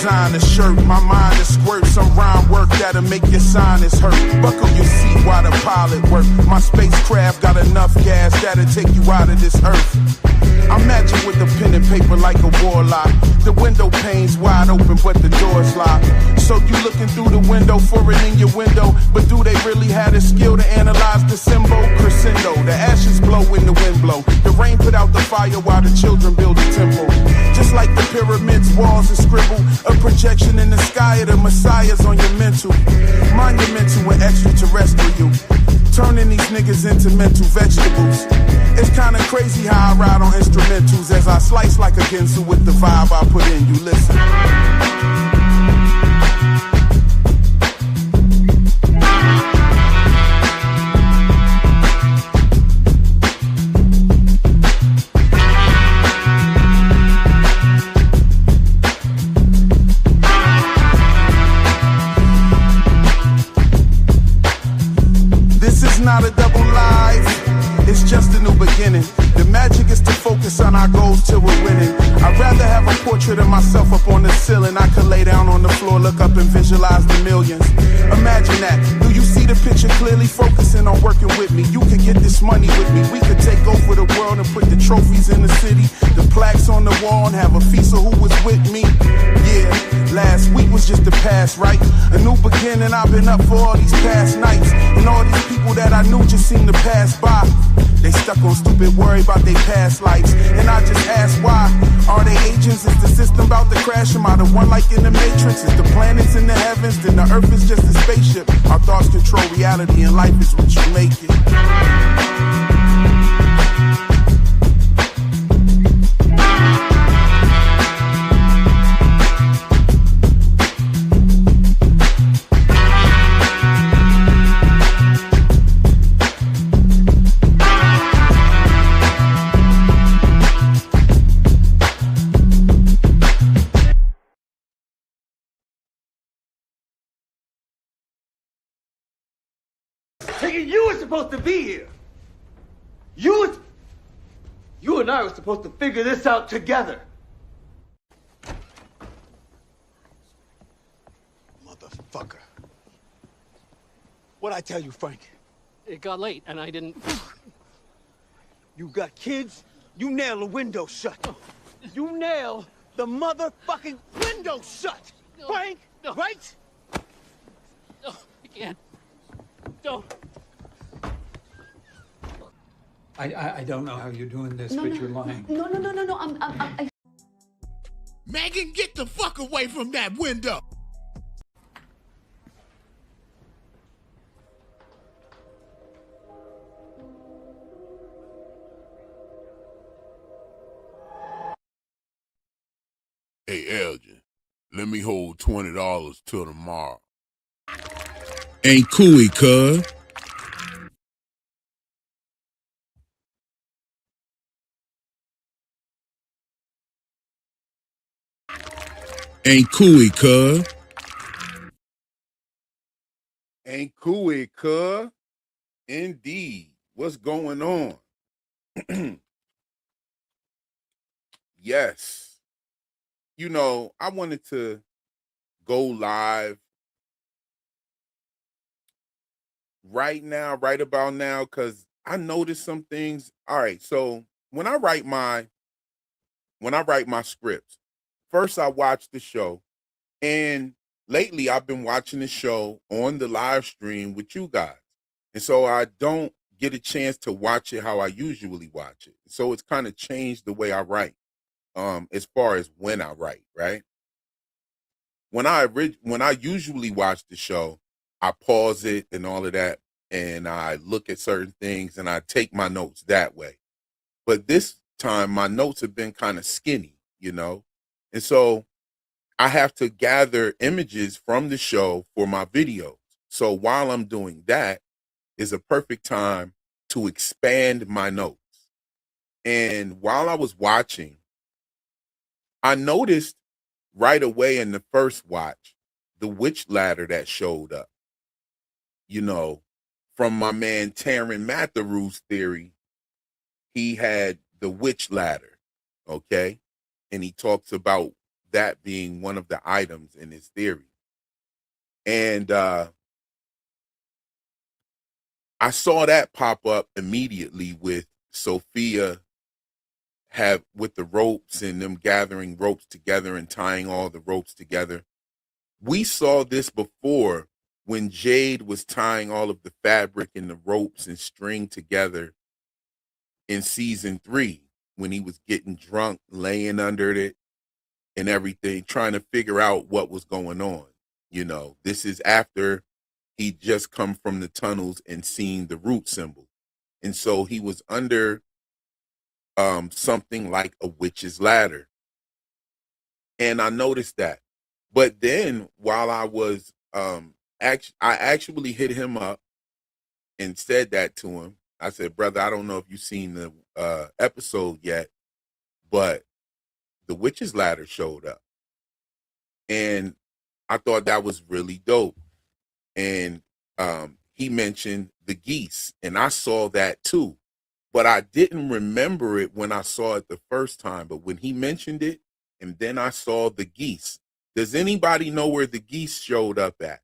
designer shirt. My mind is squirt, some rhyme work that'll make your sinus hurt. Buckle your seat while the pilot work. My spacecraft got enough gas that'll take you out of this earth. I'm magic with the pen and paper like a warlock. The window pane's wide open, but the door's locked. So you looking through the window for it in your window, but do they really have the skill to analyze the symbol? Crescendo, the ashes blow when the wind blow. The rain put out the fire while the children build a temple. Just like the pyramids, walls and scribble. A projection in the sky of the messiahs on your mental. Monumental and extraterrestrial. Turning these niggas into mental vegetables. It's kinda crazy how I ride on instrumentals as I slice like a Ginsu with the vibe I put in. You listen. This is not a double life. It's just a new beginning. The magic is to focus on our goals till we're winning. I'd rather have a portrait of myself up on the ceiling. I could lay down on the floor, look up and visualize the millions. Imagine that. Do you see the picture clearly? Focusing on working with me. You could get this money with me. We could take over the world and put the trophies in the city, the plaques on the wall, and have a feast of who was with me. Yeah, last week was just the past, right? A new beginning. I've been up for all these past nights, and all these people that I knew just seem to pass by. They stuck on stupid worry about their past lives. And I just ask why. Are they agents? Is the system about to crash? Am I the one like in the Matrix? Is the planets in the heavens? Then the earth is just a spaceship. Our thoughts control reality and life is what you make it. You were supposed to be here. You and I were supposed to figure this out together. Motherfucker. What'd I tell you, Frank? It got late and I didn't... You got kids, you nail the window shut. You nail the motherfucking window shut. No. Frank, No. right? No, I can't. Don't. I don't know how you're doing this, but you're lying. No. I... Megan, get the fuck away from that window. Hey, Elgin, let me hold $20 till tomorrow. Ain't cooey, cuz. Ain't cooey, cuz. Ain't cooey, cuz. Indeed. What's going on? Yes. You know, I wanted to go live right now, right about now, because I noticed some things. All right, so when I write my scripts, first I watch the show, and lately I've been watching the show on the live stream with you guys. And so I don't get a chance to watch it how I usually watch it. So it's kind of changed the way I write, as far as when I write, right? When I usually watch the show, I pause it and all of that, and I look at certain things and I take my notes that way. But this time my notes have been kind of skinny, you know? And so I have to gather images from the show for my videos. So while I'm doing that is a perfect time to expand my notes. And while I was watching, I noticed right away in the first watch, the witch ladder that showed up, you know, from my man Taryn Matheroo's theory. He had the witch ladder, okay? And he talks about that being one of the items in his theory. And I saw that pop up immediately with Sophia with the ropes and them gathering ropes together and tying all the ropes together. We saw this before when Jade was tying all of the fabric and the ropes and string together in season 3, when he was getting drunk, laying under it and everything, trying to figure out what was going on. You know, this is after he'd just come from the tunnels and seen the root symbol. And so he was under something like a witch's ladder. And I noticed that. But then while I was I actually hit him up and said that to him. I said, brother, I don't know if you've seen the episode yet, but the witch's ladder showed up. And I thought that was really dope. And he mentioned the geese, and I saw that too. But I didn't remember it when I saw it the first time. But when he mentioned it, and then I saw the geese. Does anybody know where the geese showed up at?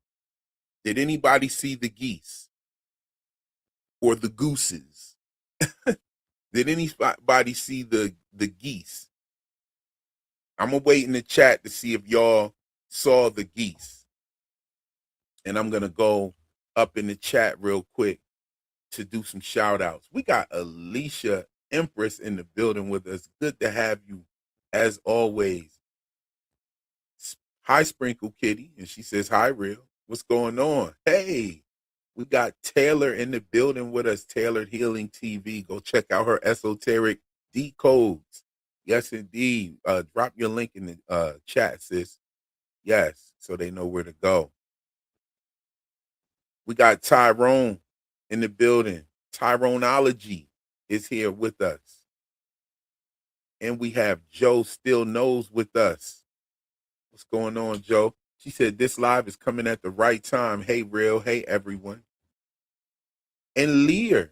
Did anybody see the geese? Or the gooses? Did anybody see the geese? I'm going to wait in the chat to see if y'all saw the geese. And I'm going to go up in the chat real quick to do some shout outs. We got Alicia Empress in the building with us. Good to have you as always. Hi, Sprinkle Kitty. And she says, hi, Real. What's going on? Hey, we got Taylor in the building with us, Tailored Healing TV. Go check out her esoteric decodes. Yes, indeed. Drop your link in the chat, sis. Yes, so they know where to go. We got Tyrone in the building. Tyroneology is here with us. And we have Joe Still Knows with us. What's going on, Joe? She said this live is coming at the right time. Hey, Real. Hey, everyone. And Leah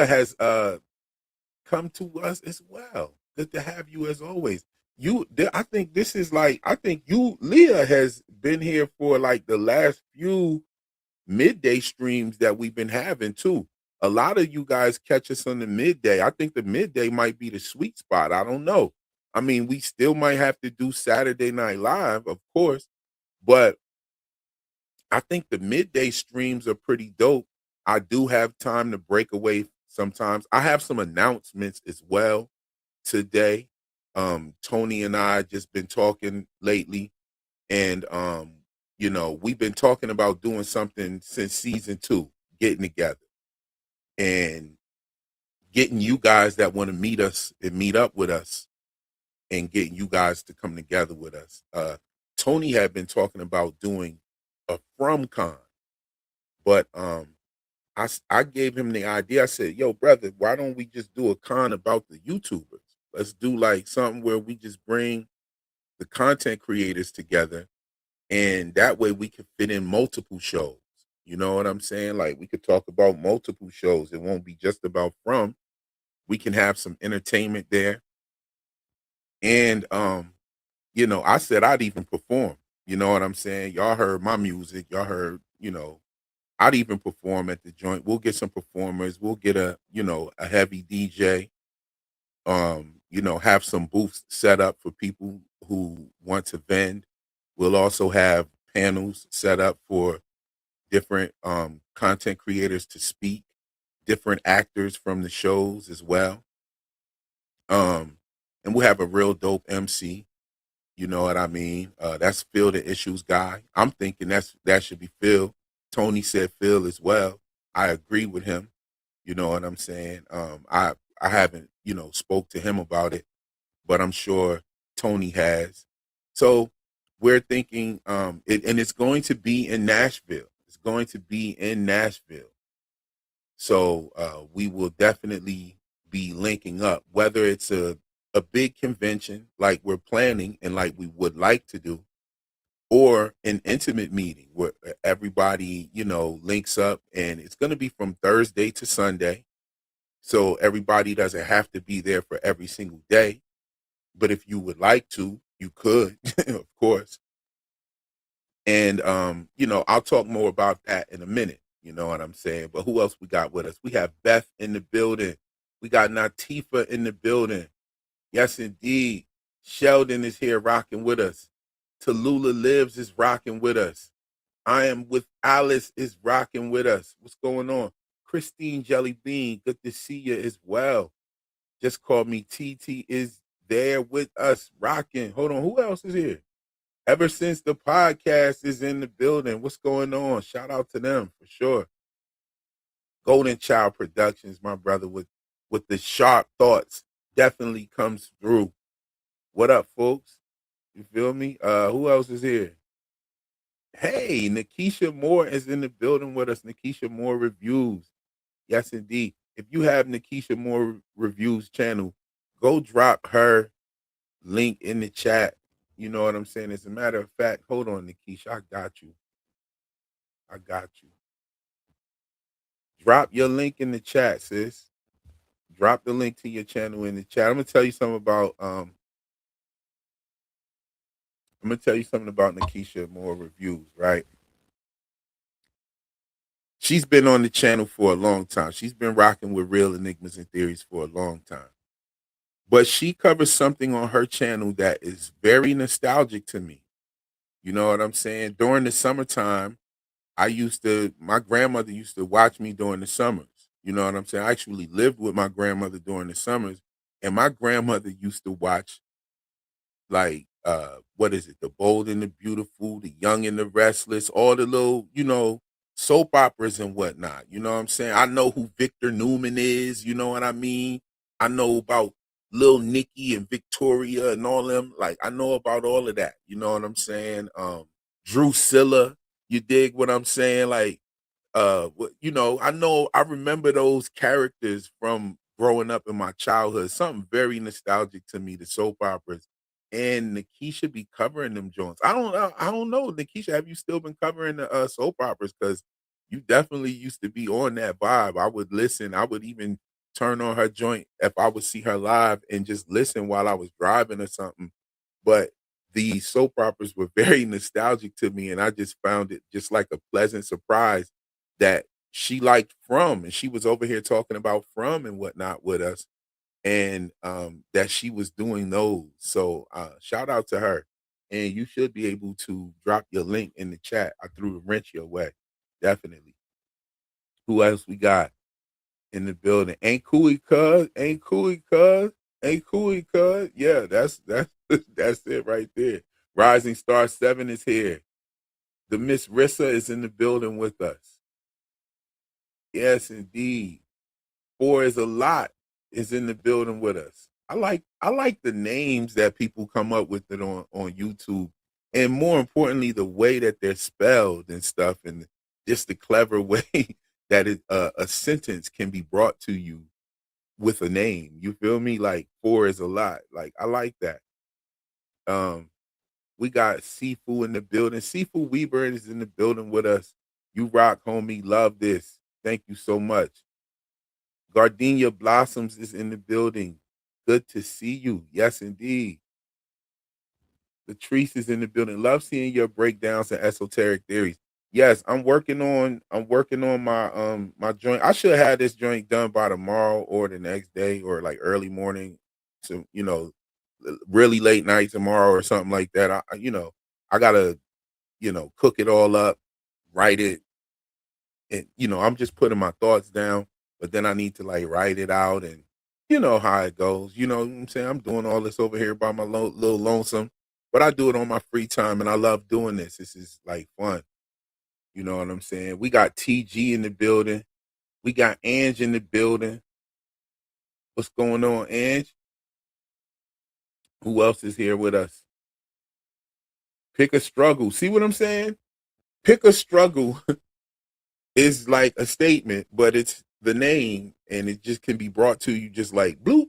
has come to us as well. Good to have you as always. I think Leah has been here for like the last few midday streams that we've been having too. A lot of you guys catch us on the midday. I think the midday might be the sweet spot. I don't know. I mean, we still might have to do Saturday Night Live, of course, but I think the midday streams are pretty dope. I do have time to break away sometimes. I have some announcements as well today. Tony and I just been talking lately, and we've been talking about doing something since season 2, getting together and getting you guys that want to meet us and meet up with us and getting you guys to come together with us. Tony had been talking about doing a FromCon, but I gave him the idea. I said, yo, brother, why don't we just do a con about the YouTubers? Let's do like something where we just bring the content creators together, and that way we can fit in multiple shows. You know what I'm saying? Like, we could talk about multiple shows. It won't be just about From. We can have some entertainment there. And, I said I'd even perform. You know what I'm saying? Y'all heard my music. Y'all heard, I'd even perform at the joint. We'll get some performers. We'll get a heavy DJ. Have some booths set up for people who want to vend. We'll also have panels set up for different content creators to speak, different actors from the shows as well. And we'll have a real dope MC. You know what I mean? That's Phil the Issues guy. I'm thinking that should be Phil. Tony said Phil as well. I agree with him. You know what I'm saying? I haven't, spoke to him about it, but I'm sure Tony has. So we're thinking, and it's going to be in Nashville. It's going to be in Nashville. So we will definitely be linking up, whether it's a big convention like we're planning and like we would like to do, or an intimate meeting where everybody, links up, and it's going to be from Thursday to Sunday. So everybody doesn't have to be there for every single day. But if you would like to, You could, of course. And I'll talk more about that in a minute. You know what I'm saying? But who else we got with us? We have Beth in the building. We got Natifa in the building. Yes, indeed. Sheldon is here rocking with us. Tallulah Lives is rocking with us. I Am With Alice is rocking with us. What's going on? Christine Jelly Bean, good to see you as well. Just called me. TT is there with us rocking. Hold on, who else is here? Ever Since the Podcast is in the building. What's going on? Shout out to them for sure. Golden Child Productions, my brother with the sharp thoughts, definitely comes through. What up, folks? You feel me? Who else is here? Hey, Nikisha Moore is in the building with us. Nikisha Moore Reviews. Yes, indeed. If you have Nikisha Moore Reviews channel, go drop her link in the chat. You know what I'm saying? As a matter of fact, hold on, Nikisha. I got you. Drop your link in the chat, sis. Drop the link to your channel in the chat. I'm gonna tell you something about Nikisha Moore Reviews, right? She's been on the channel for a long time. She's been rocking with Real Enigmas and Theories for a long time. But she covers something on her channel that is very nostalgic to me. You know what I'm saying? During the summertime, my grandmother used to watch me during the summers. You know what I'm saying? I actually lived with my grandmother during the summers, and my grandmother used to watch, like, what is it? The Bold and the Beautiful, The Young and the Restless, all the little, soap operas and whatnot. You know what I'm saying? I know who Victor Newman is. You know what I mean? I know about Lil Nicky and Victoria and all them. Like, I know about all of that. You know what I'm saying? Drusilla, you dig what I'm saying? Like, I remember those characters from growing up in my childhood. Something very nostalgic to me, the soap operas. And Nikisha be covering them joints. I don't know. Nikisha, have you still been covering the soap operas? Because you definitely used to be on that vibe. I would listen. I would even turn on her joint if I would see her live and just listen while I was driving or something. But the soap operas were very nostalgic to me, and I just found it just like a pleasant surprise that she liked From, and she was over here talking about From and whatnot with us, and that she was doing those. So shout out to her. And you should be able to drop your link in the chat. I threw the wrench your way. Definitely. Who else we got in the building? Ain't Cooey Cuz, ain't Cooey Cuz, ain't Cooey Cuz. Yeah, that's that's it right there. Rising Star 7 is here. The Miss Rissa is in the building with us. Yes, indeed. 4 is a lot is in the building with us. I like the names that people come up with it on YouTube, and more importantly, the way that they're spelled and stuff, and just the clever way that a sentence can be brought to you with a name. You feel me? Like 4 is a lot. Like, I like that. We got Sifu in the building. Sifu Weber is in the building with us. You rock, homie. Love this. Thank you so much. Gardenia Blossoms is in the building. Good to see you. Yes, indeed. Latrice is in the building. Love seeing your breakdowns and esoteric theories. Yes, I'm working on my joint. I should have this joint done by tomorrow or the next day or like early morning. So, really late night tomorrow or something like that. I gotta, cook it all up, write it, and I'm just putting my thoughts down, but then I need to like write it out, and you know how it goes. You know what I'm saying? I'm doing all this over here by my little lonesome, but I do it on my free time, and I love doing this. This is like fun. You know what I'm saying? We got TG in the building. We got Ange in the building. What's going on, Ange? Who else is here with us? Pick a struggle. See what I'm saying? Pick a struggle is like a statement, but it's the name, and it just can be brought to you just like bloop.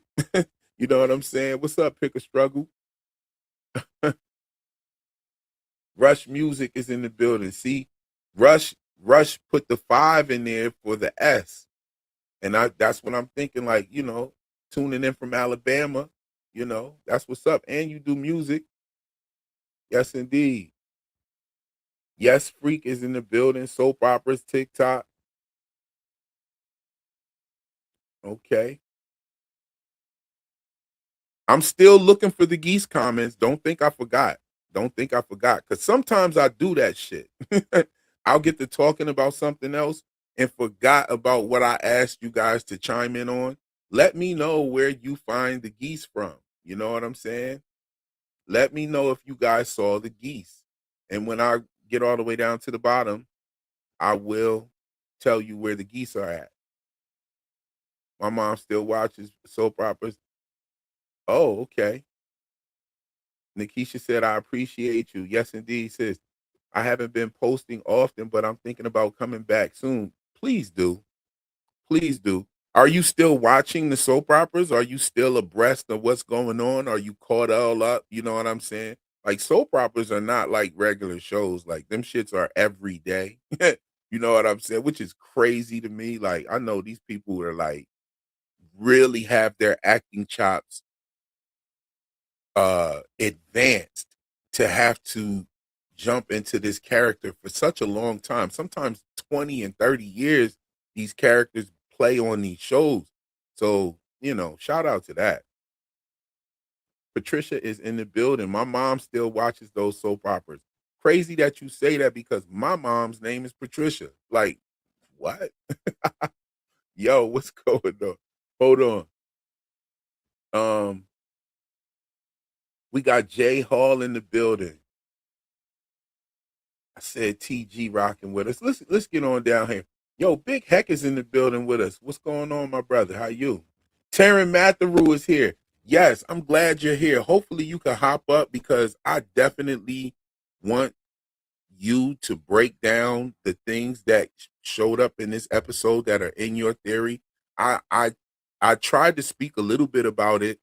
You know what I'm saying? What's up, Pick a Struggle? Rush Music is in the building. See, Rush put the 5 in there for the S. And that's what I'm thinking, like, tuning in from Alabama, that's what's up. And you do music. Yes, indeed. Yes, Freak is in the building. Soap operas, TikTok. Okay. I'm still looking for the geese comments. Don't think I forgot. Don't think I forgot. Because sometimes I do that shit. I'll get to talking about something else and forgot about what I asked you guys to chime in on. Let me know where you find the geese from. You know what I'm saying? Let me know if you guys saw the geese. And when I get all the way down to the bottom, I will tell you where the geese are at. My mom still watches soap operas. Oh, okay. Nikisha said, I appreciate you. Yes, indeed, sis. I haven't been posting often, but I'm thinking about coming back soon. Please do. Please do. Are you still watching the soap operas? Are you still abreast of what's going on? Are you caught all up? You know what I'm saying? Like soap operas are not like regular shows. Like them shits are every day. You know what I'm saying? Which is crazy to me. Like I know these people are like really have their acting chops advanced to have to jump into this character for such a long time. Sometimes 20 and 30 years these characters play on these shows. So, you know, shout out to that. Patricia is in the building. My mom still watches those soap operas. Crazy that you say that because my mom's name is Patricia. Like, what? Yo, what's going on? Hold on. We got Jay Hall in the building. I said TG rocking with us. Let's get on down here. Yo, Big Heck is in the building with us. What's going on, my brother? How you? Taryn Matheru is here. Yes, I'm glad you're here. Hopefully you can hop up because I definitely want you to break down the things that showed up in this episode that are in your theory. I tried to speak a little bit about it.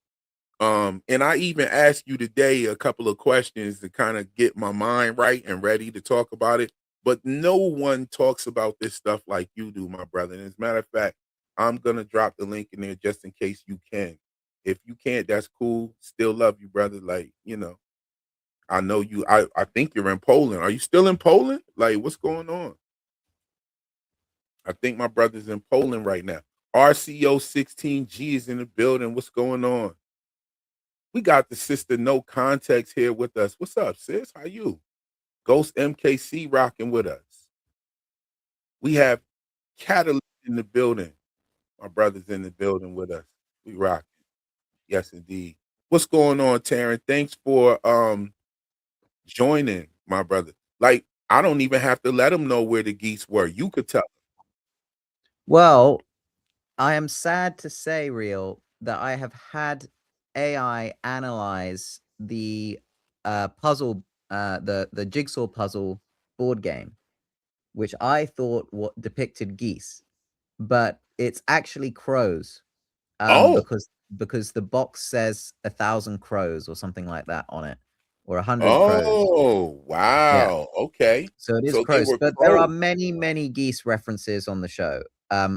And I even asked you today a couple of questions to kind of get my mind right and ready to talk about it. But no one talks about this stuff like you do, my brother. And as a matter of fact, I'm gonna drop the link in there just in case you can. If you can't, that's cool. Still love you, brother. Like, you know, I know you. I think you're in Poland. Are you still in Poland? Like, what's going on? I think my brother's in Poland right now. RCO 16G is in the building. What's going on? We got the sister No Context here with us. What's up, sis? How you? Ghost MKC rocking with us. We have Catalyst in the building. My brother's in the building with us. We rocking. Yes, indeed. What's going on, Taryn? Thanks for joining, my brother. Like, I don't even have to let them know where the geese were. You could tell. Well, I am sad to say, Real, that I have had AI analyze the puzzle, the jigsaw puzzle board game, which I thought what depicted geese, but it's actually crows. Oh, Because the box says 1,000 crows or something like that on it, or 100 crows. oh, Yeah. wow. Okay. So it is So they crows, were but there are crows. many geese references on the show.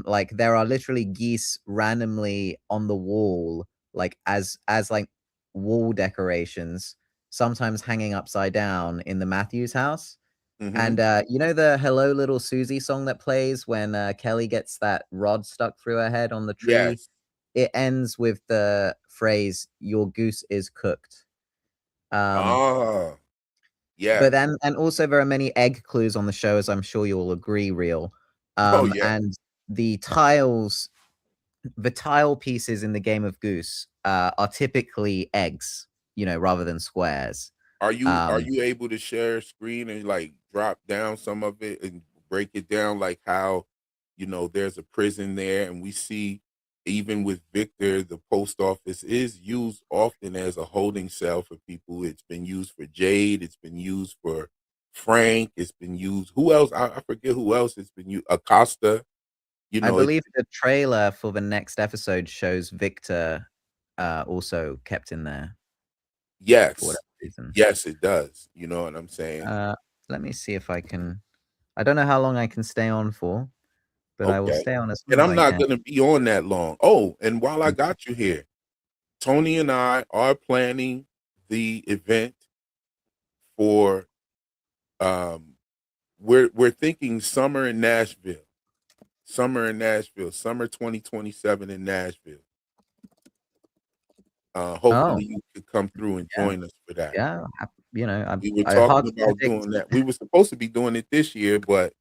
Like there are literally geese randomly on the wall, like as like wall decorations, sometimes hanging upside down in the Matthews house. Hmm. And you know the "Hello Little Susie" song that plays when Kelly gets that rod stuck through her head on the tree? Yes. It ends with the phrase "Your goose is cooked." Um, Ah, but yes. then, and also there are many egg clues on the show, as I'm sure you'll agree, Real. Oh, yeah. And the tiles, the tile pieces in the game of Goose are typically eggs, you know, rather than squares. Are Um, you able to share a screen and like drop down some of it and break it down like how, you know, there's a prison there and we see even with Victor, the post office is used often as a holding cell for people. It's been used for Jade, it's been used for Frank, it's been used who else? I forget who else it's been used. Acosta, you I know, it believe the trailer for the next episode shows Victor also kept in there for yes. whatever reason. Yes, it does. You know what I'm saying? Uh, Let me see if I can. I don't know how long I can stay on for, but I will Okay. stay on as long And as I'm I not can. going to be on that long. Oh, and while I Mm. got you here, Tony and I are planning the event for we're thinking summer in Nashville. Summer 2027 in Nashville. Oh, Hopefully you could come through and yeah, join us for that. yeah. You know, We were I hard talking to about predict. doing that. We were supposed to be doing it this year, but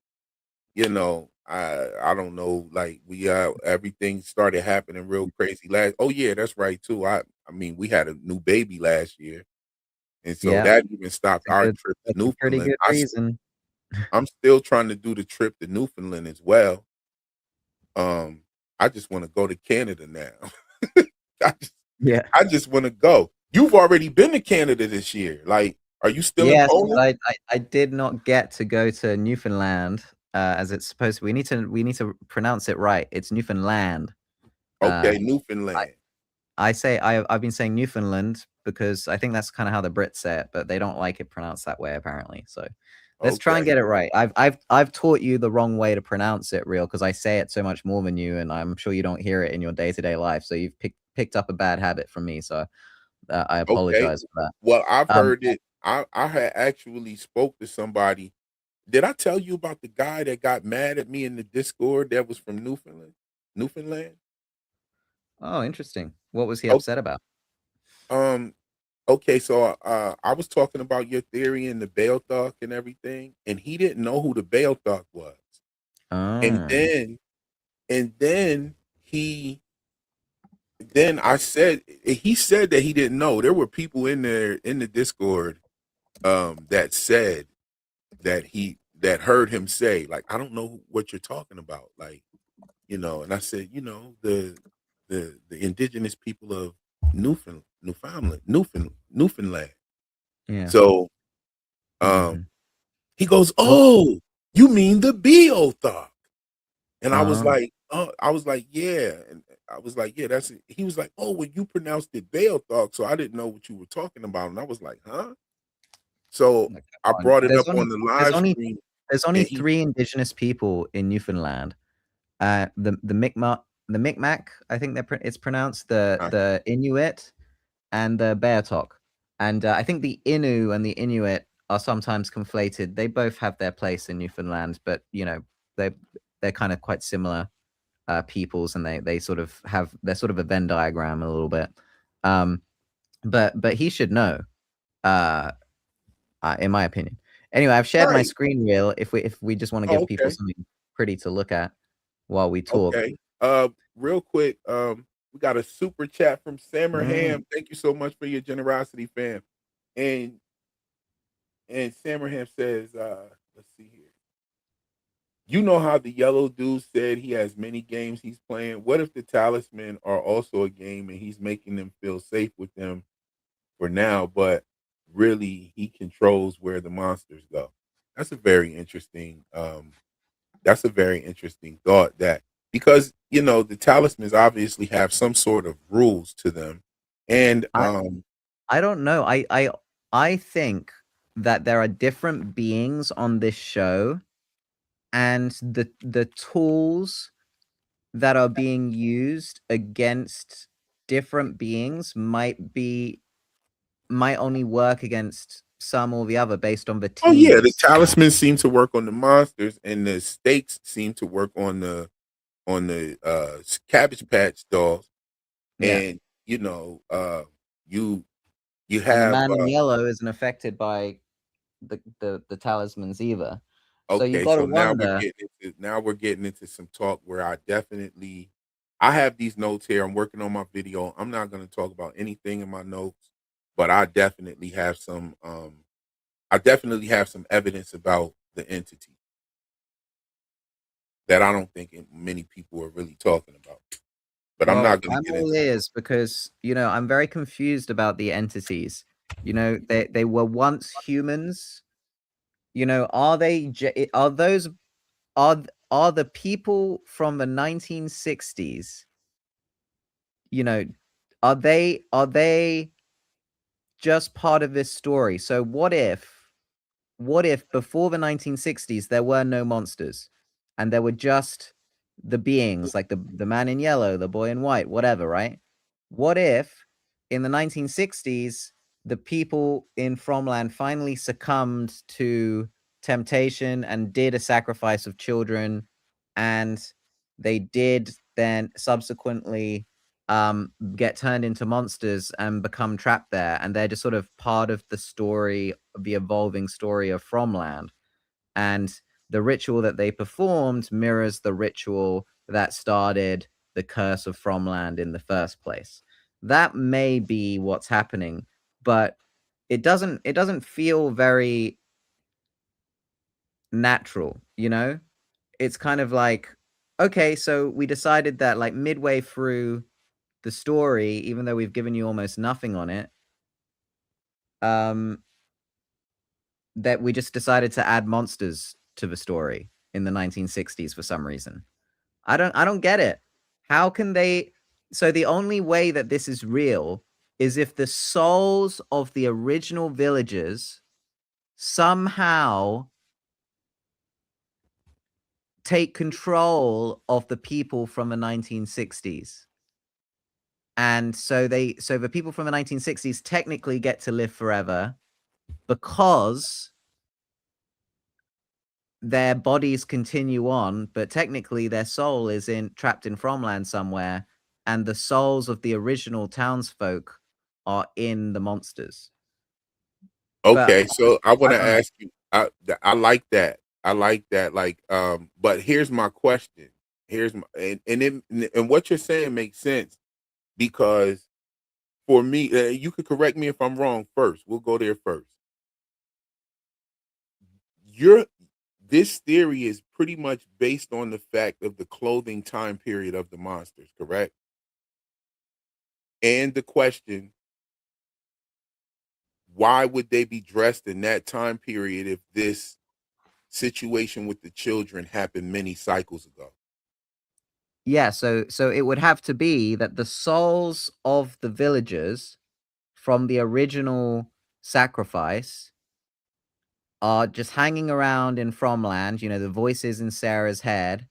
you know, I don't know. Like we everything started happening real crazy last. Oh yeah, that's right too. I mean, we had a new baby last year, and so Yeah, that even stopped our trip to that's a pretty Newfoundland. good reason. I'm still trying to do the trip to Newfoundland as well. Um, I just want to go to Canada now. I just, Yeah. I just want to go. You've already been to Canada this year. Like, are you still in Yes, Poland? I did not get to go to Newfoundland as it's supposed to. We need to pronounce it right. It's Newfoundland. Okay, I, Newfoundland. I've been saying Newfoundland because I think that's kind of how the Brits say it, but they don't like it pronounced that way apparently. So let's try and Okay. get it right. I've taught you the wrong way to pronounce it, real, because I say it so much more than you, and I'm sure you don't hear it in your day-to-day life. So you've picked up a bad habit from me. So I Okay. apologize for that. Well, I've Um, heard it. I had actually spoke to somebody. Did I tell you about the guy that got mad at me in the Discord that was from Newfoundland? Newfoundland? oh, interesting. What was he Oh, upset about? um, okay, so I was talking about your theory and the Bale Thug and everything, and he didn't know who the Bale Thug was. And Oh. then he then I said he said that he didn't know. There were people in there in the Discord that said that heard him say, like, I don't know what you're talking about. Like, and I said, the indigenous people of Newfoundland. Yeah. So Mhm. he goes, Well, "Oh, you mean the BO thought?" And oh, I was like, yeah. And I was like, yeah, that's it. He was like, oh, well, you pronounced it Bale thought, so I didn't know what you were talking about. And I was like, huh? So okay, I fine. brought it up on the There's live only stream there's only and he 3 indigenous people in Newfoundland. The Mi'kmaq, I think it's pronounced, uh, the Inuit, and the Beothuk. And, I think the Innu and the Inuit are sometimes conflated. They both have their place in Newfoundland, but, they're they're kind of quite similar, peoples, and they sort of they're sort of a Venn diagram a little bit. Um, but he should know, uh in my opinion. Anyway, I've shared my right. screen reel if we just want to Oh, give people okay. something pretty to look at while we talk. Okay. Real quick, we got a super chat from Mm. Samerham. Thank you so much for your generosity, fam. And Samerham says, let's see here. You know how the yellow dude said he has many games he's playing? What if the talisman are also a game and he's making them feel safe with them for now, but really he controls where the monsters go? That's a very interesting thought, that because the talismans obviously have some sort of rules to them. And I I don't know. I think that there are different beings on this show, and the tools that are being used against different beings might only work against some or the other based on the oh yeah, the teams. talismans seem to work on the monsters and the stakes seem to work on the Cabbage Patch dolls. Yeah. And you you And the have man in yellow isn't affected by the talismans either. So you okay, got to so wonder. now we're getting into some talk where I have these notes here. I'm working on my video. I'm not going to talk about anything in my notes, but I definitely have some evidence about the entity that I don't think many people are really talking about. But I'm Well, not going to I'm get all into ears because, I'm very confused about the entities. They were once humans. Are they are those are the people from the 1960s, you know, are they just part of this story? So what if before the 1960s there were no monsters and there were just the beings, like the man in yellow, the boy in white, whatever, right? What if in the 1960s the people in Fromland finally succumbed to temptation and did a sacrifice of children, and they did then subsequently get turned into monsters and become trapped there, and they're just sort of part of the story, the evolving story of Fromland. And the ritual that they performed mirrors the ritual that started the curse of Fromland in the first place. That may be what's happening, but it doesn't feel very natural, you know? It's kind of like, okay, so we decided that like midway through the story, even though we've given you almost nothing on it, um, that we just decided to add monsters to the story in the 1960s for some reason. I don't get it. How can they? So the only way that this is real is if the souls of the original villagers somehow take control of the people from the 1960s. And so the people from the 1960s technically get to live forever because their bodies continue on, but technically their soul is trapped in Fromland somewhere, and the souls of the original townsfolk are in the monsters. Okay, But so I want I to don't know. ask you. I like that. I like that. Like, but here's my question. Here's my and what you're saying makes sense because for me, you could correct me if I'm wrong. First, we'll go there first. Your This theory is pretty much based on the fact of the clothing time period of the monsters, correct? And the question, why would they be dressed in that time period if this situation with the children happened many cycles ago? Yeah, so it would have to be that the souls of the villagers from the original sacrifice are just hanging around in Fromland, you know, the voices in Sarah's head.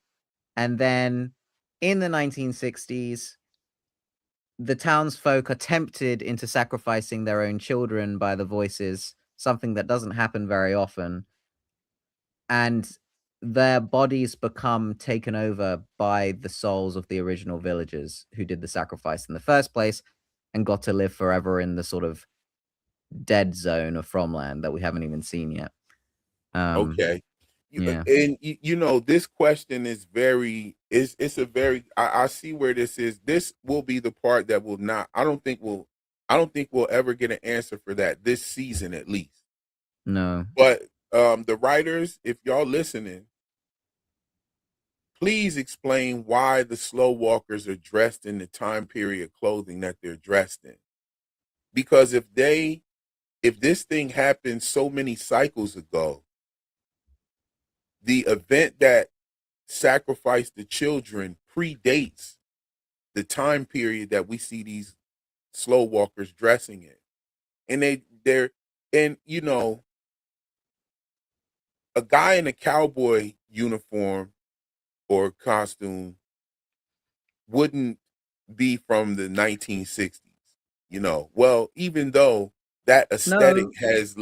And then in the 1960s, the townsfolk are tempted into sacrificing their own children by the voices, something that doesn't happen very often. And their bodies become taken over by the souls of the original villagers who did the sacrifice in the first place and got to live forever in the sort of dead zone of Fromland that we haven't even seen yet. Okay. Yeah. And this question is very it's a very I see where this is. This will be the part that will not I don't think we'll ever get an answer for that this season at least. No. But the writers, if y'all listening, please explain why the slow walkers are dressed in the time period clothing that they're dressed in. Because if this thing happened so many cycles ago, the event that sacrificed the children predates the time period that we see these slow walkers dressing in. And they're and a guy in a cowboy uniform or costume wouldn't be from the 1960s. Well, even though that aesthetic No. has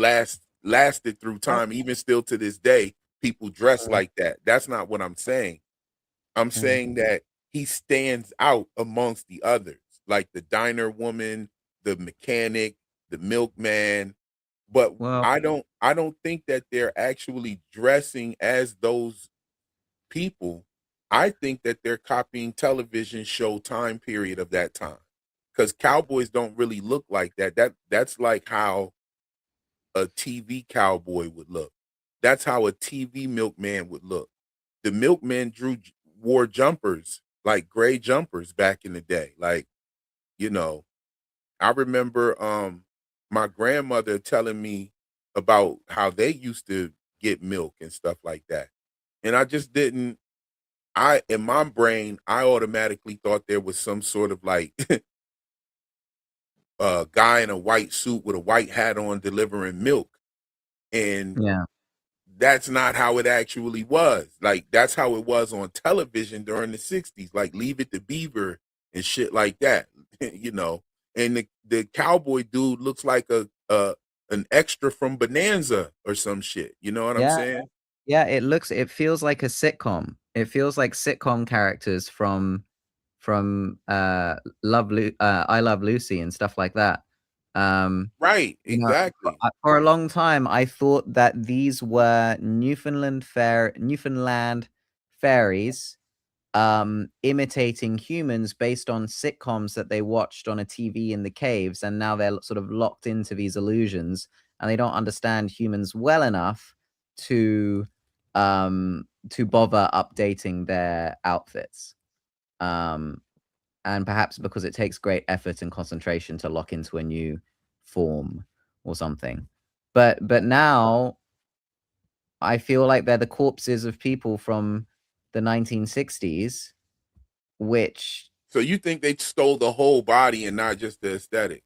lasted through time, even still to this day, people dress like that. That's not what I'm saying. I'm saying that he stands out amongst the others, like the diner woman, the mechanic, the milkman. But Well, I don't think that they're actually dressing as those people. I think that they're copying television show time period of that time. Because cowboys don't really look like that. That's like how a TV cowboy would look. That's how a TV milkman would look. The milkman wore jumpers, like gray jumpers back in the day. Like, I remember my grandmother telling me about how they used to get milk and stuff like that. And I just didn't in my brain, I automatically thought there was some sort of like guy in a white suit with a white hat on delivering milk. And yeah. that's not how it actually was. Like, that's how it was on television during the 60s, like Leave It to Beaver and shit like that, And the cowboy dude looks like a an extra from Bonanza or some shit. You know what I'm Yeah. saying? Yeah, it feels like a sitcom. It feels like sitcom characters from I Love Lucy and stuff like that. Right, You know, exactly. for a long time, I thought that these were Newfoundland fairies, imitating humans based on sitcoms that they watched on a TV in the caves, and now they're sort of locked into these illusions, and they don't understand humans well enough to bother updating their outfits. And perhaps because it takes great effort and concentration to lock into a new form or something. But now I feel like they're the corpses of people from the 1960s, which So you think they stole the whole body and not just the aesthetic?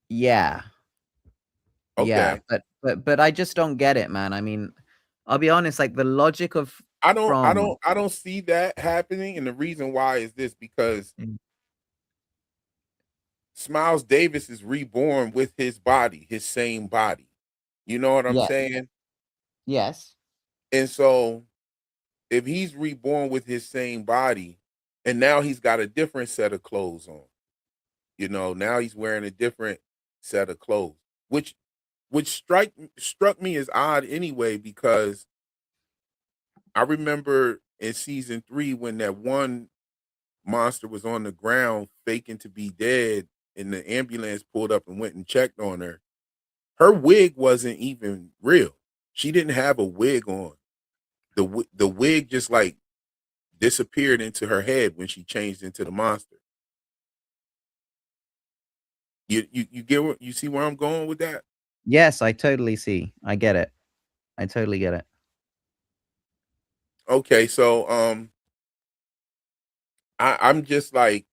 yeah. Yeah, Okay. but I just don't get it, man. I mean, I'll be honest, like the logic of I don't I from don't I don't see that happening, and the reason why is this: because Mm. Smiles Davis is reborn with his body, his same body. You know what I'm Yeah. saying? Yes. And so if he's reborn with his same body and now he's got a different set of clothes on, you know, now he's wearing a different set of clothes, which struck me as odd anyway, because I remember in season 3 when that one monster was on the ground faking to be dead and the ambulance pulled up and went and checked on her. Her wig wasn't even real. She didn't have a wig on. The wig just like disappeared into her head when she changed into the monster. You get what you see where I'm going with that? Yes, I totally see. I get it. I totally get it. Okay, so I'm just like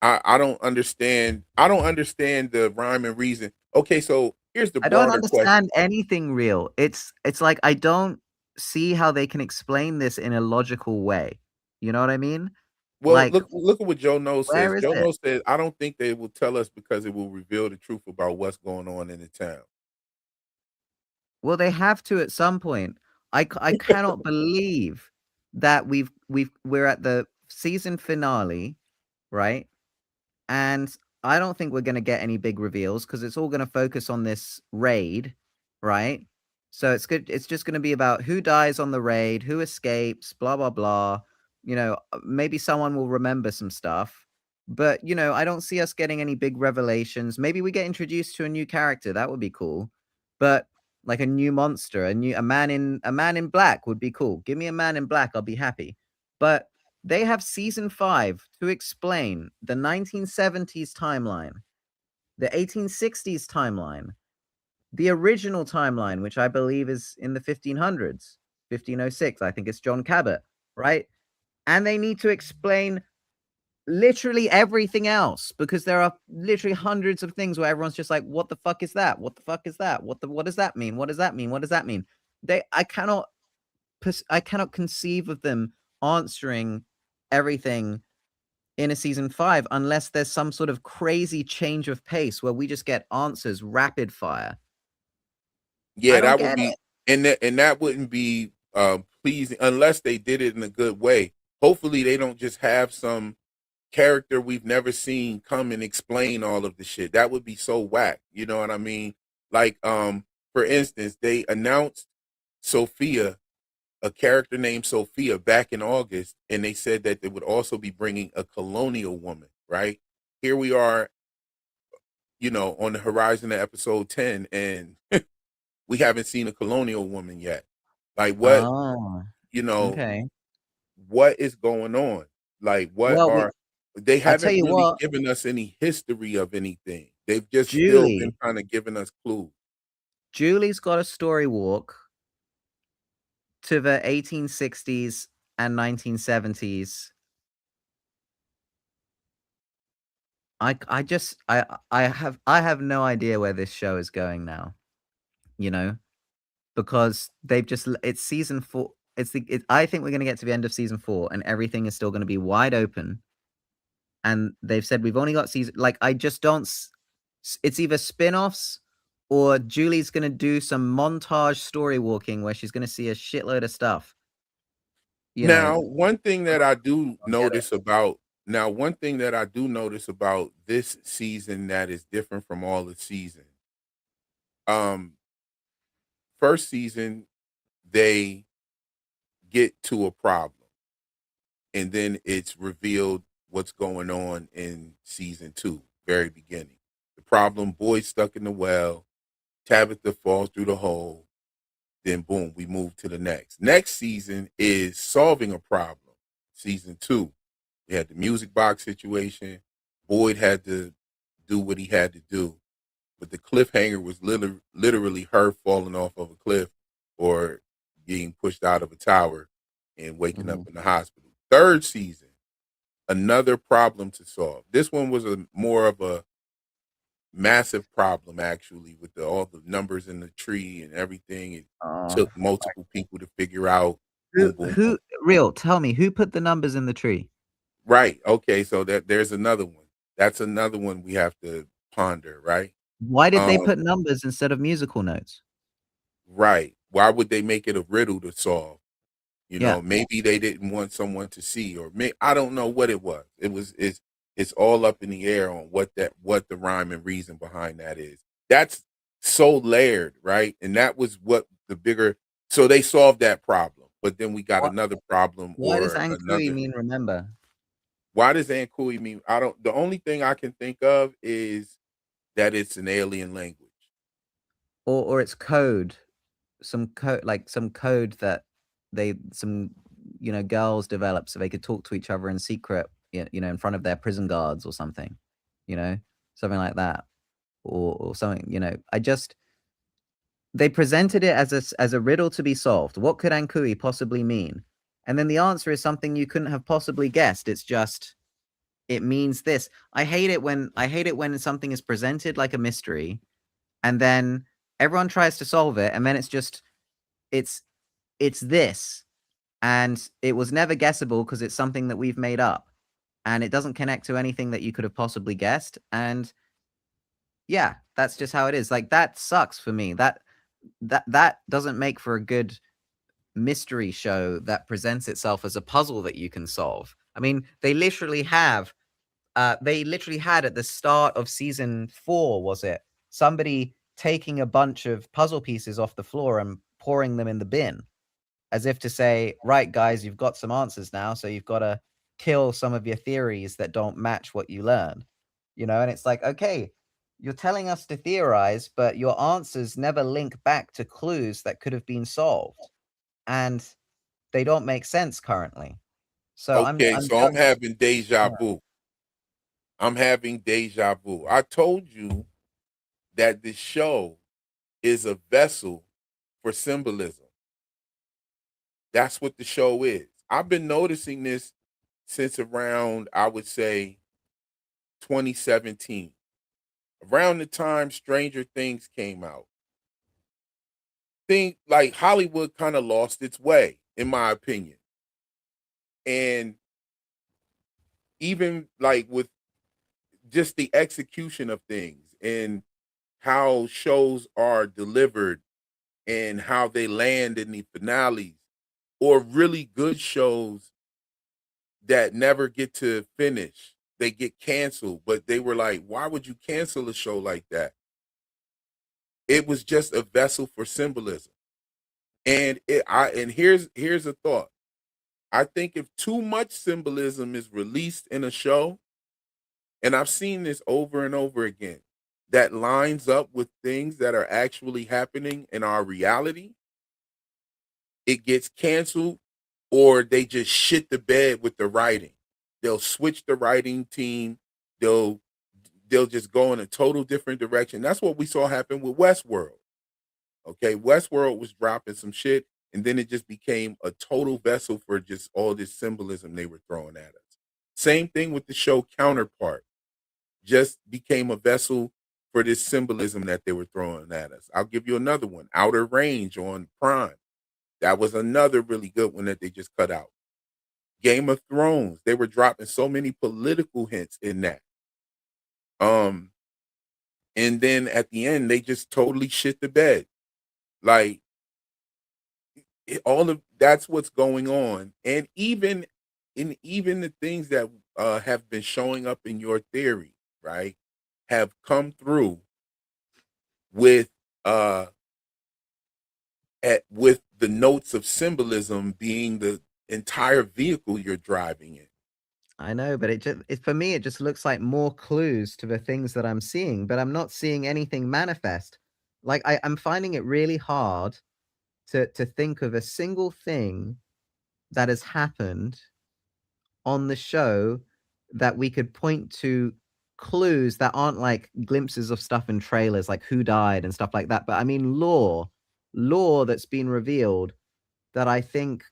I don't understand the rhyme and reason. Okay, so here's the I don't broader question. understand anything real. It's like I don't see how they can explain this in a logical way. You know what I mean? Well, Like, look at what Joe No says. where is Joe it? No says, I don't think they will tell us because it will reveal the truth about what's going on in the town. Well, they have to at some point. I cannot believe that we're at the season finale, right? And I don't think we're gonna get any big reveals because it's all gonna focus on this raid, right? So it's just gonna be about who dies on the raid, who escapes, blah blah blah. Maybe someone will remember some stuff. But I don't see us getting any big revelations. Maybe we get introduced to a new character. That would be cool. But like a new monster, a man in black would be cool. Give me a man in black, I'll be happy. But they have season 5 to explain the 1970s timeline, the 1860s timeline, the original timeline, which I believe is in the 1500s, 1506. I think it's John Cabot, right? And they need to explain literally everything else because there are literally hundreds of things where everyone's just like, what the fuck is that? What the fuck is that? What does that mean? What does that mean? What does that mean? I cannot conceive of them answering everything in a season 5 unless there's some sort of crazy change of pace where we just get answers rapid fire. I Yeah, don't that would get be it. and that wouldn't be pleasing unless they did it in a good way. Hopefully they don't just have some character we've never seen come and explain all of the shit. That would be so whack. You know what I mean? Like, for instance, they announced Sophia, a character named Sophia, back in August, and they said that they would also be bringing a colonial woman, right? Here we are, on the horizon of episode 10, and we haven't seen a colonial woman yet. Like, Oh, you know, okay. what is going on? Like, Well, they I tell haven't you really what, given us any history of anything. They've just still been Julie, kind of giving us clues. Julie's got a story walk to the 1860s and 1970s. I have no idea where this show is going now, you know, because it's season 4. I think we're going to get to the end of season 4 and everything is still going to be wide open. And they've said we've only got season, like, I just don't it's either spin-offs or Julie's gonna do some montage story walking where she's gonna see a shitload of stuff. You Now, know, one thing that I do I'll get it. notice about this season that is different from all the seasons. Um, first season, they get to a problem, and then it's revealed what's going on in season 2, very beginning. The problem, boy's stuck in the well, Tabitha falls through the hole, then boom, we move to the next. Next season is solving a problem. Season 2, we had the music box situation. Boyd had to do what he had to do, but the cliffhanger was literally her falling off of a cliff or being pushed out of a tower and waking up in the hospital. Third season, another problem to solve. This one was more of a massive problem, actually, with all the numbers in the tree and everything. It took multiple people to figure out. Boom, boom, boom. Who real? Tell me, who put the numbers in the tree? Right. Okay. So there's another one. That's another one we have to ponder. Right. Why did they put numbers instead of musical notes? Right. Why would they make it a riddle to solve? You Yeah. know, maybe they didn't want someone to see, or I don't know what it was. It's all up in the air on what the rhyme and reason behind that is. That's so layered, right? And that was what the bigger. So they solved that problem, but then we got another problem. Why does or Ankui another. mean remember? Why does Ankui mean? I don't. The only thing I can think of is that it's an alien language. Or it's code. Some code that some girls developed so they could talk to each other in secret, in front of their prison guards or something, something like that. Or something, they presented it as a riddle to be solved. What could Ankui possibly mean? And then the answer is something you couldn't have possibly guessed. It's just, it means this. I hate it when something is presented like a mystery and then everyone tries to solve it and then it's just, it's this. And it was never guessable because it's something that we've made up and it doesn't connect to anything that you could have possibly guessed. And yeah, that's just how it is. Like, that sucks for me. That doesn't make for a good mystery show that presents itself as a puzzle that you can solve. I mean, they literally had at the start of season 4, was it, somebody taking a bunch of puzzle pieces off the floor and pouring them in the bin, as if to say, right, guys, you've got some answers now, so you've got to kill some of your theories that don't match what you learned. And it's like, okay, you're telling us to theorize, but your answers never link back to clues that could have been solved. And they don't make sense currently. So I'm having deja vu. I'm having deja vu. I told you that the show is a vessel for symbolism. That's what the show is. I've been noticing this since around, I would say, 2017. Around the time Stranger Things came out. Think like Hollywood kind of lost its way, in my opinion. And even like with just the execution of things and how shows are delivered and how they land in the finales, or really good shows that never get to finish. They get canceled, but they were like, why would you cancel a show like that? It was just a vessel for symbolism. And here's a thought. I think if too much symbolism is released in a show, and I've seen this over and over again, that lines up with things that are actually happening in our reality, it gets canceled, or they just shit the bed with the writing. They'll switch the writing team. They'll just go in a total different direction. That's what we saw happen with Westworld. Okay, Westworld was dropping some shit, and then it just became a total vessel for just all this symbolism they were throwing at us. Same thing with the show Counterpart. Just became a vessel for this symbolism that they were throwing at us. I'll give you another one, Outer Range on Prime. That was another really good one that they just cut out. Game of Thrones, they were dropping so many political hints in that. and then at the end they just totally shit the bed. Like all of that's what's going on, and even the things that have been showing up in your theory, right, have come through with uh with the notes of symbolism being the entire vehicle you're driving in. I know, but for me, it just looks like more clues to the things that I'm seeing, but I'm not seeing anything manifest. Like I'm finding it really hard to think of a single thing that has happened on the show that we could point to clues that aren't like glimpses of stuff in trailers, like who died and stuff like that. But I mean lore that's been revealed that I think,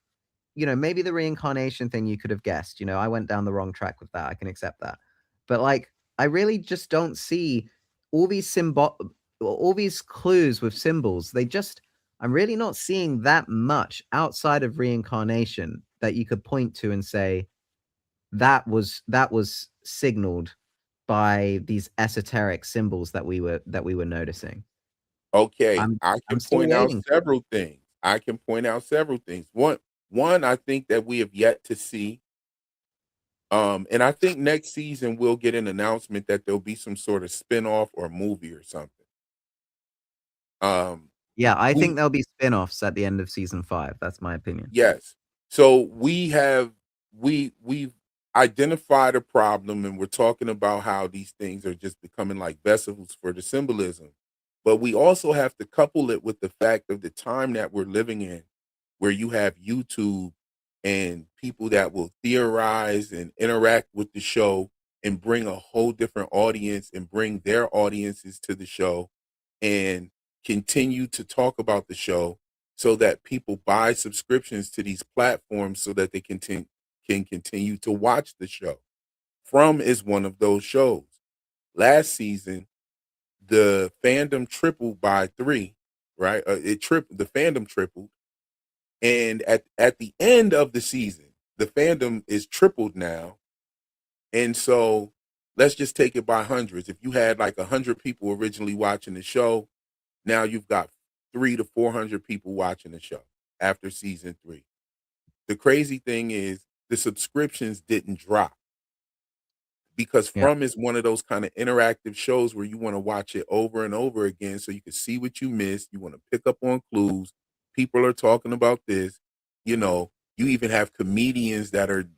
maybe the reincarnation thing you could have guessed. I went down the wrong track with that. I can accept that. But like, I really just don't see all these clues with symbols. I'm really not seeing that much outside of reincarnation that you could point to and say that was signaled by these esoteric symbols that we were noticing. Okay, I'm I can still point out waiting for it. several things. One I think that we have yet to see. And I think next season we'll get an announcement that there'll be some sort of spin-off or movie or something. Yeah, I we think there'll be spin-offs at the end of season 5. That's my opinion. Yes. So we've identified a problem, and we're talking about how these things are just becoming like vessels for the symbolism. But we also have to couple it with the fact of the time that we're living in, where you have YouTube and people that will theorize and interact with the show and bring a whole different audience and bring their audiences to the show and continue to talk about the show so that people buy subscriptions to these platforms so that they can continue to watch the show. From is one of those shows. Last season, the fandom tripled by 3, right? The fandom tripled, and at the end of the season, the fandom is tripled now. And so let's just take it by hundreds. If you had like 100 people originally watching the show, now you've got 300 to 400 people watching the show after season 3. The crazy thing is the subscriptions didn't drop because Yeah. From is one of those kind of interactive shows where you want to watch it over and over again so you can see what you missed. You want to pick up on clues. People are talking about this. You even have comedians that are,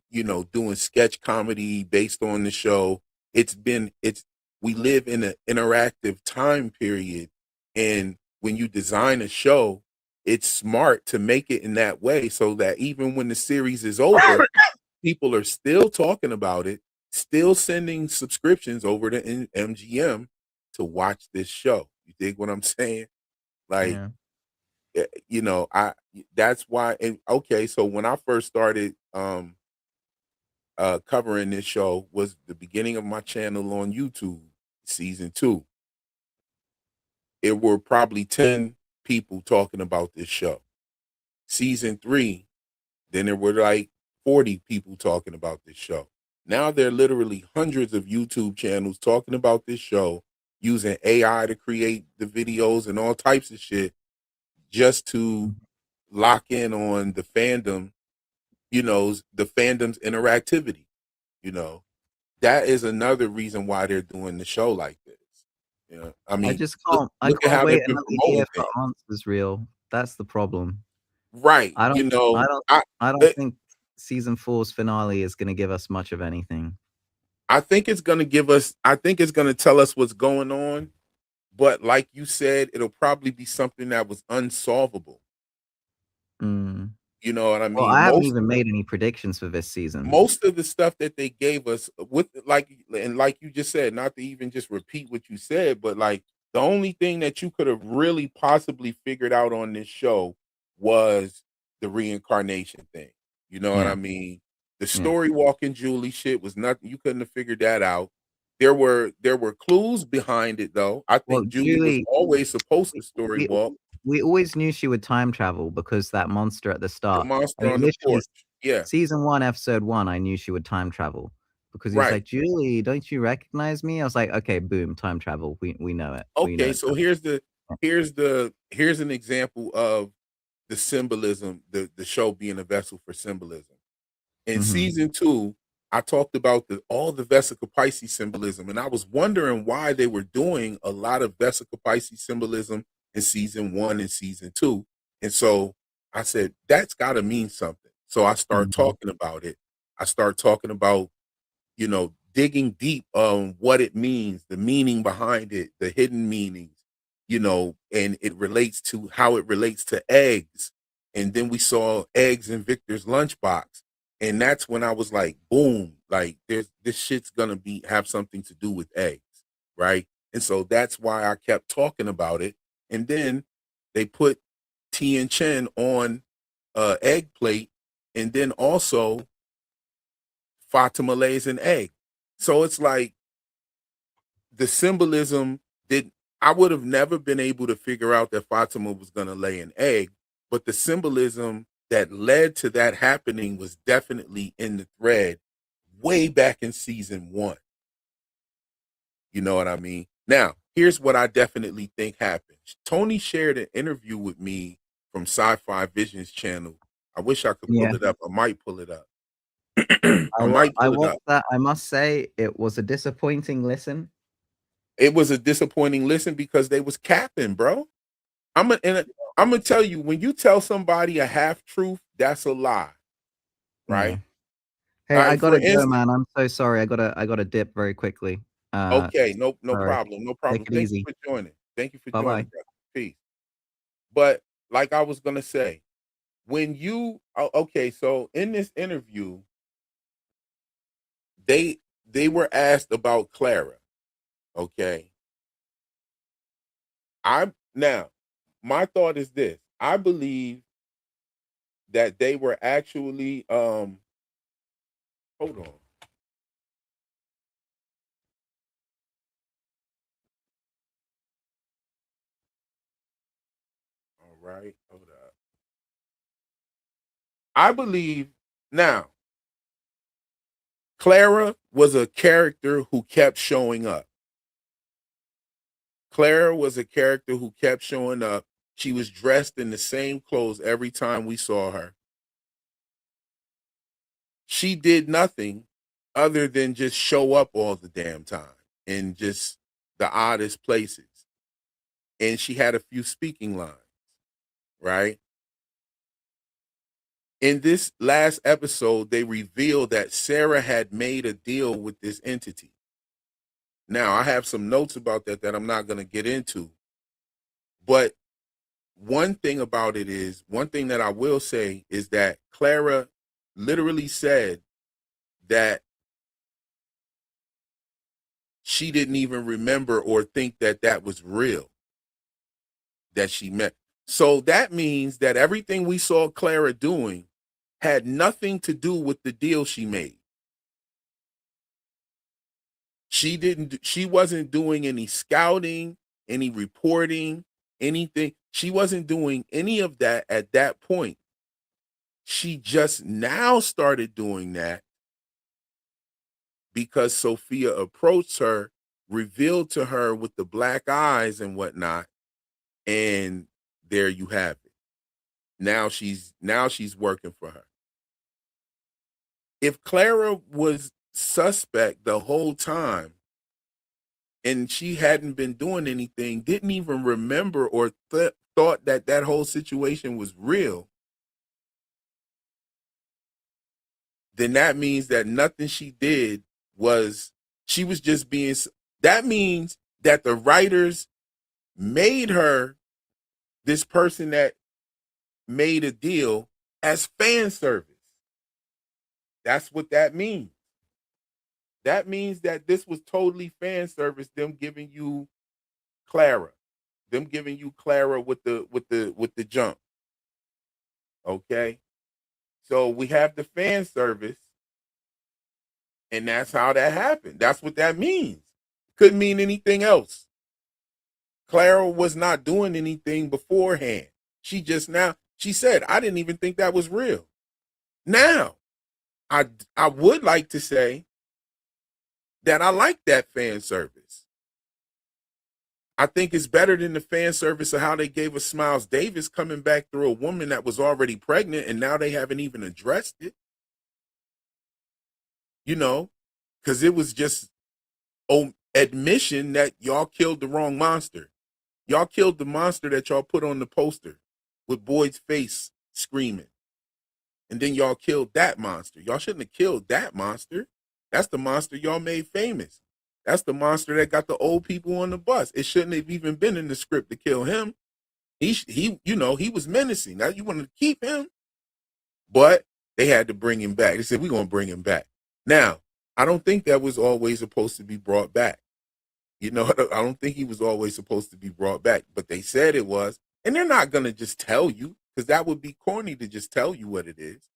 doing sketch comedy based on the show. We live in an interactive time period. And when you design a show, it's smart to make it in that way so that even when the series is over, people are still talking about it, still sending subscriptions over to MGM to watch this show. You dig what I'm saying? Like, Yeah. that's why. And okay, so when I first started covering this show was the beginning of my channel on YouTube, season 2. It were probably 10 people talking about this show. Season 3, then there were like 40 people talking about this show. Now there are literally hundreds of YouTube channels talking about this show, using AI to create the videos and all types of shit just to lock in on the fandom, the fandom's interactivity. That is another reason why they're doing the show like this. I mean, I look at can't how wait they've been another year promoting for things. answers, Real. That's the problem. Right. I don't I think season 4's finale is going to give us much of anything. I think it's going to tell us what's going on, but like you said, it'll probably be something that was unsolvable. Mm. You know what I mean? Well, I haven't even made any predictions for this season. Most of the stuff that they gave us with like you just said, not to even just repeat what you said, but like the only thing that you could have really possibly figured out on this show was the reincarnation thing. You know what I mean? The story walking Julie shit was nothing. You couldn't have figured that out. There were clues behind it though. I think Julie was always supposed to story walk. We always knew she would time travel because that monster at the The start. monster on the porch. Yeah. Season 1, episode 1, I knew she would time travel because he was Right. like, Julie, don't you recognize me? I was like, okay, boom, time travel. We know it. We know Okay, it's so here's an example of the symbolism, the show being a vessel for symbolism. In Mhm. season 2, I talked about all the Vesica Pisces symbolism, and I was wondering why they were doing a lot of Vesica Pisces symbolism in season 1 and season 2. And so I said, that's got to mean something. So I start Mhm. talking about it. I start talking about, digging deep on what it means, the meaning behind it, the hidden meanings, and it relates to how it relates to eggs. And then we saw eggs in Victor's lunchbox. And that's when I was like, boom, like this shit's gonna have something to do with eggs, right? And so that's why I kept talking about it. And then they put Tien Chen on egg plate, and then also Fatima lays an egg. So it's like the symbolism did I would have never been able to figure out that Fatima was going to lay an egg, but the symbolism that led to that happening was definitely in the thread way back in season 1. You know what I mean? Now, here's what I definitely think happened. Tony shared an interview with me from Sci-Fi Visions channel. I wish I could pull Yeah. it up. I might pull it up. I might I pull it watched up. that. I must say it was a disappointing listen. It was a disappointing listen because they was capping, bro. I'm gonna tell you, when you tell somebody a half truth, that's a lie, Yeah. right? Hey, I For gotta go, instance, man. I'm so sorry. I gotta dip very quickly. okay, no Sorry. problem, no Take problem. it Thank you easy. for joining. Thank you for Bye joining, bye. brother. Peace. But like I was gonna say, when you okay, so in this interview, they they were asked about Clara. Okay, now my thought is this: I believe that they were actually hold on. All right, hold up. I believe now Clara was a character who kept showing up. Clara was a character who kept showing up. She was dressed in the same clothes every time we saw her. She did nothing other than just show up all the damn time in just the oddest places. And she had a few speaking lines, right? In this last episode, they revealed that Sarah had made a deal with this entity. Now, I have some notes about that I'm not going to get into. But one thing that I will say is that Clara literally said that she didn't even remember or think that that was real, that she met. So that means that everything we saw Clara doing had nothing to do with the deal she made. She wasn't doing any scouting, any reporting, anything. She wasn't doing any of that at that point. She just now started doing that because Sophia approached her, revealed to her with the black eyes and whatnot, and there you have it. Now she's working for her. If Clara was suspect the whole time and she hadn't been doing anything, didn't even remember or thought that that whole situation was real, then that means that nothing she did was, she was just being, that means that the writers made her this person that made a deal as fan service. That's what that means. That means that this was totally fan service, them giving you Clara. Them giving you Clara with the jump. Okay? So we have the fan service, and that's how that happened. That's what that means. Couldn't mean anything else. Clara was not doing anything beforehand. She just now, she said, I didn't even think that was real. Now, I would like to say that I like that fan service. I think it's better than the fan service of how they gave us Smiles Davis coming back through a woman that was already pregnant, and now they haven't even addressed it. You know, because it was just admission that y'all killed the wrong monster. Y'all killed the monster that y'all put on the poster with Boyd's face screaming. And then y'all killed that monster. Y'all shouldn't have killed that monster. That's the monster y'all made famous. That's the monster that got the old people on the bus. It shouldn't have even been in the script to kill him. He was menacing. Now you want to keep him, but they had to bring him back. They said, we're going to bring him back. Now, I don't think that was always supposed to be brought back. You know, I don't think he was always supposed to be brought back, but they said it was. And they're not going to just tell you, because that would be corny to just tell you what it is.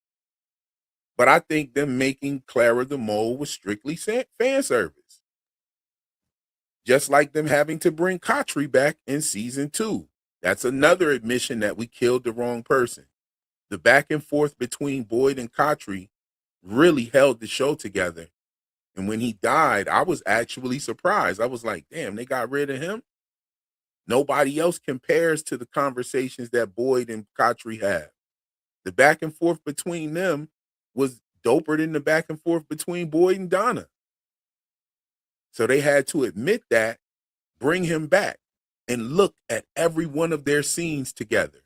But I think them making Clara the Mole was strictly fan service. Just like them having to bring Khatri back in season 2. That's another admission that we killed the wrong person. The back and forth between Boyd and Khatri really held the show together. And when he died, I was actually surprised. I was like, damn, they got rid of him? Nobody else compares to the conversations that Boyd and Khatri have. The back and forth between them was doper than the back and forth between Boyd and Donna. So they had to admit that, bring him back, and look at every one of their scenes together.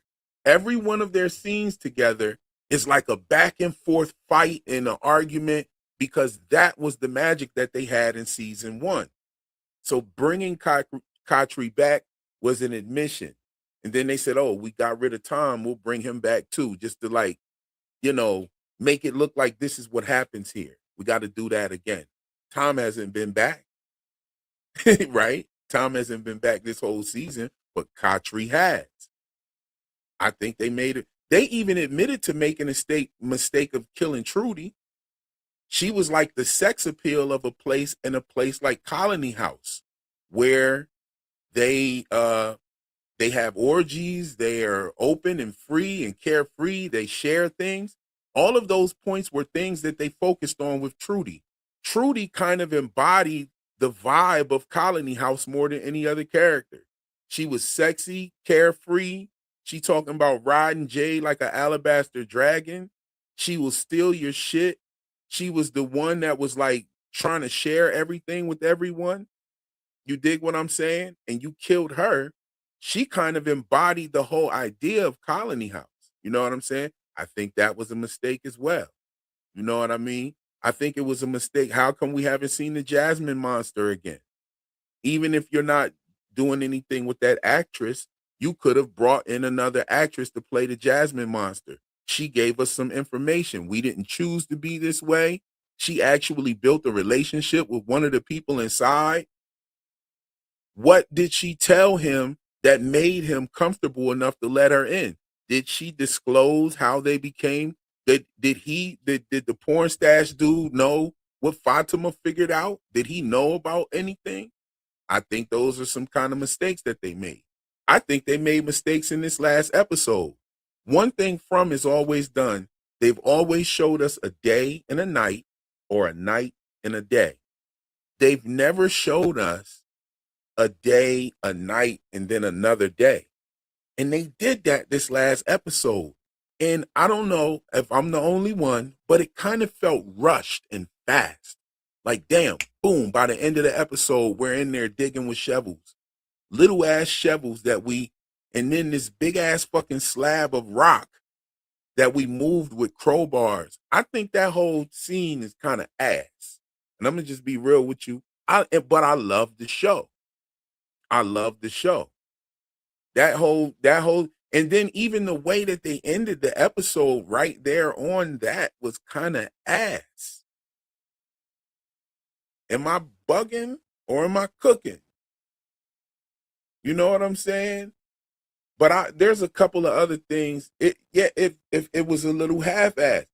Every one of their scenes together is like a back and forth fight and an argument, because that was the magic that they had in season 1. So bringing Khatri back was an admission. And then they said, oh, we got rid of Tom. We'll bring him back too, just to make it look like this is what happens here. We got to do that again. Tom hasn't been back, right? Tom hasn't been back this whole season, but Khatri has. I think they made it. They even admitted to making a mistake of killing Trudy. She was like the sex appeal of a place like Colony House, where they have orgies, they are open and free and carefree, they share things. All of those points were things that they focused on with Trudy. Trudy kind of embodied the vibe of Colony House more than any other character. She was sexy, carefree. She talking about riding Jay like an alabaster dragon. She will steal your shit. She was the one that was like trying to share everything with everyone. You dig what I'm saying? And you killed her. She kind of embodied the whole idea of Colony House. You know what I'm saying? I think that was a mistake as well. You know what I mean? I think it was a mistake. How come we haven't seen the Jasmine monster again? Even if you're not doing anything with that actress, you could have brought in another actress to play the Jasmine monster. She gave us some information. We didn't choose to be this way. She actually built a relationship with one of the people inside. What did she tell him that made him comfortable enough to let her in? Did she disclose how they became? Did the porn stash dude know what Fatima figured out? Did he know about anything? I think those are some kind of mistakes that they made. I think they made mistakes in this last episode. One thing From is always done, they've always showed us a day and a night, or a night and a day. They've never showed us a day, a night, and then another day. And they did that this last episode. And I don't know if I'm the only one, but it kind of felt rushed and fast. Like, damn, boom, by the end of the episode, we're in there digging with shovels. Little ass shovels and then this big ass fucking slab of rock that we moved with crowbars. I think that whole scene is kind of ass. And I'm going to just be real with you. But I love the show. I love the show. That whole, and then even the way that they ended the episode right there on that was kind of ass. Am I bugging or am I cooking? You know what I'm saying? But there's a couple of other things. If it was a little half-assed.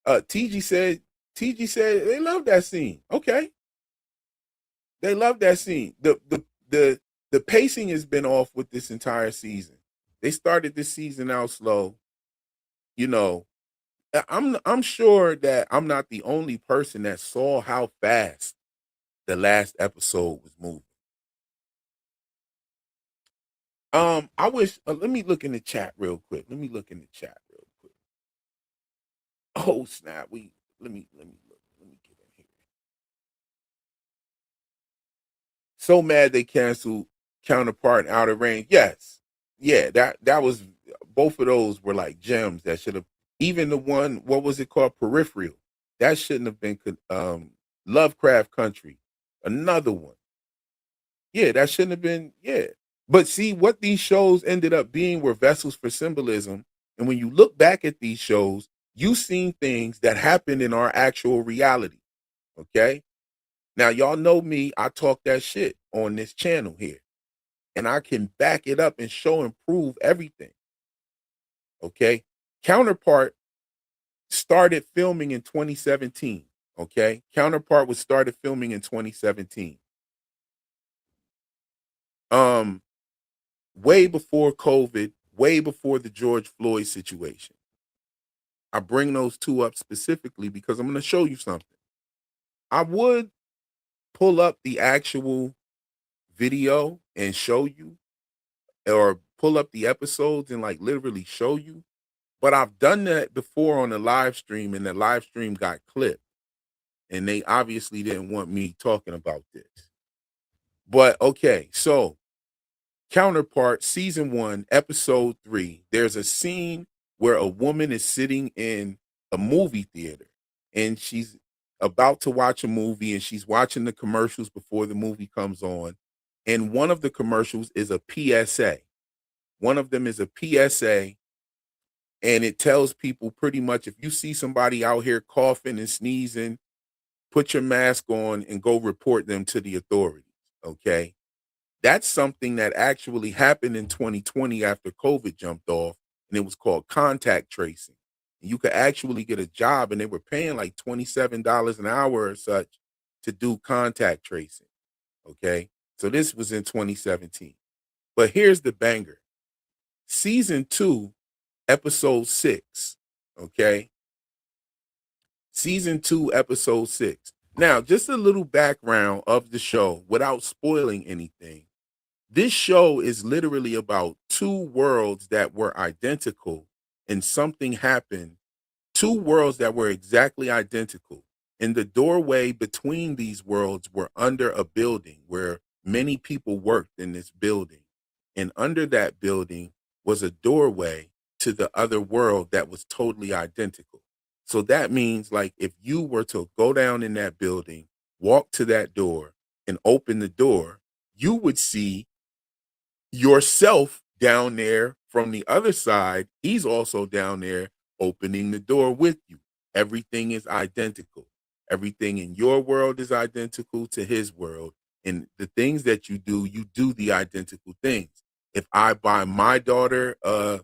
TG said they love that scene. Okay. They love that scene. The pacing has been off with this entire season. They started this season out slow. You know, I'm sure that I'm not the only person that saw how fast the last episode was moving. I wish. Let me look in the chat real quick. Let me get in here. So mad they canceled Counterpart and Outer Range. Yes, yeah, that was, both of those were like gems that should have. Even the one, what was it called, Peripheral? That shouldn't have been. Lovecraft Country, another one. Yeah, that shouldn't have been. Yeah, but see what these shows ended up being were vessels for symbolism. And when you look back at these shows, you've seen things that happened in our actual reality. Okay. Now, y'all know me, I talk that shit on this channel here, and I can back it up and show and prove everything. Okay. Counterpart started filming in 2017. Okay. Counterpart was started filming in 2017. Way before COVID, way before the George Floyd situation. I bring those two up specifically because I'm going to show you something. I would pull up the actual video and show you, or pull up the episodes and like literally show you, but I've done that before on a live stream, and the live stream got clipped, and they obviously didn't want me talking about this. But okay, so Counterpart season 1 episode 3, there's a scene where a woman is sitting in a movie theater and she's about to watch a movie, and she's watching the commercials before the movie comes on, and one of the commercials is a PSA. One of them is a PSA, and it tells people pretty much, if you see somebody out here coughing and sneezing, put your mask on and go report them to the authorities. Okay. That's something that actually happened in 2020 after COVID jumped off, and it was called contact tracing. And you could actually get a job, and they were paying like $27 an hour or such to do contact tracing. Okay. So this was in 2017. But here's the banger. Season 2, episode 6. Okay. Season 2, episode 6. Now, just a little background of the show without spoiling anything. This show is literally about two worlds that were identical, and something happened. Two worlds that were exactly identical. And the doorway between these worlds were under a building where many people worked in this building. And under that building was a doorway to the other world that was totally identical. So that means, like, if you were to go down in that building, walk to that door, and open the door, you would see yourself down there from the other side. He's also down there opening the door with you. Everything is identical. Everything in your world is identical to his world. And the things that you do the identical things. If I buy my daughter a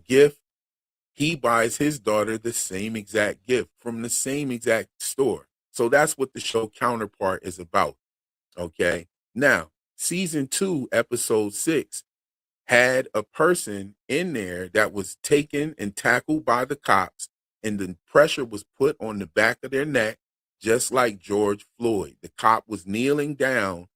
gift, he buys his daughter the same exact gift from the same exact store. So that's what the show Counterpart is about. Okay. Now, season 2, episode 6 had a person in there that was taken and tackled by the cops, and the pressure was put on the back of their neck, just like George Floyd. The cop was kneeling down,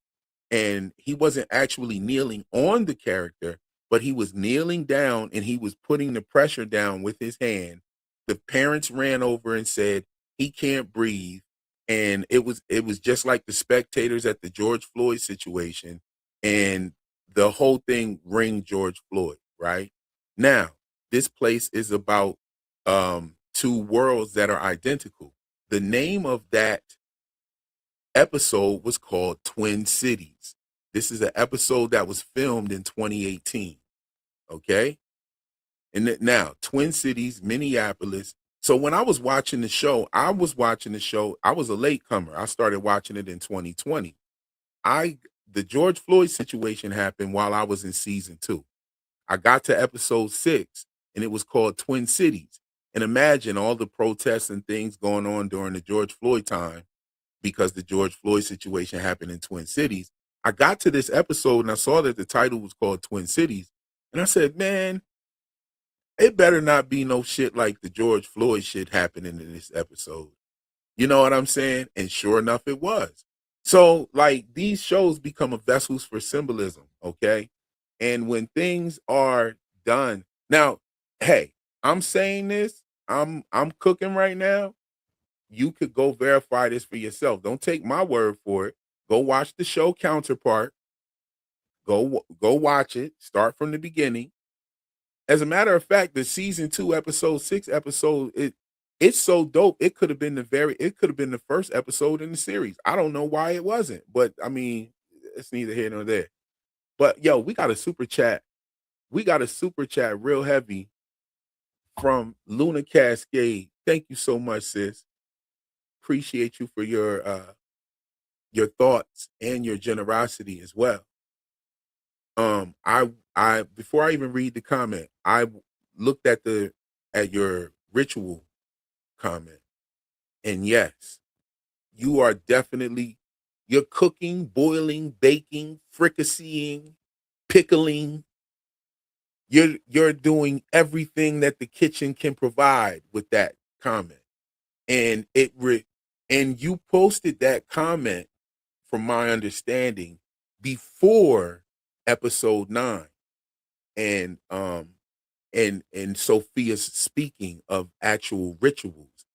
and he wasn't actually kneeling on the character, but he was kneeling down and he was putting the pressure down with his hand. The parents ran over and said, he can't breathe. And it was just like the spectators at the George Floyd situation, and the whole thing ring George Floyd, right? Now, this place is about two worlds that are identical. The name of that episode was called Twin Cities. This is an episode that was filmed in 2018. Okay. And now, Twin Cities, Minneapolis. So when I was watching the show, I was a latecomer. I started watching it in 2020. The George Floyd situation happened while I was in season 2. I got to episode 6, and it was called Twin Cities. And imagine all the protests and things going on during the George Floyd time, because the George Floyd situation happened in Twin Cities. I got to this episode and I saw that the title was called Twin Cities. And I said, man, it better not be no shit like the George Floyd shit happening in this episode. You know what I'm saying? And sure enough, it was. So like these shows become a vessels for symbolism, okay? And when things are done now, hey, I'm saying this, I'm cooking right now. You could go verify this for yourself. Don't take my word for it. Go watch the show Counterpart. Go watch it. Start from the beginning. As a matter of fact, the season 2, episode 6 episode, it's so dope. It could have been the first episode in the series. I don't know why it wasn't, but I mean, it's neither here nor there. But yo, we got a super chat. We got a super chat real heavy from Luna Cascade. Thank you so much, sis. Appreciate you for your thoughts and your generosity as well. I before I even read the comment, I looked at your ritual comment, and yes, you are definitely you're cooking, boiling, baking, fricasseeing, pickling. You're doing everything that the kitchen can provide with that comment, and and you posted that comment, from my understanding, before episode 9, and Sophia's speaking of actual rituals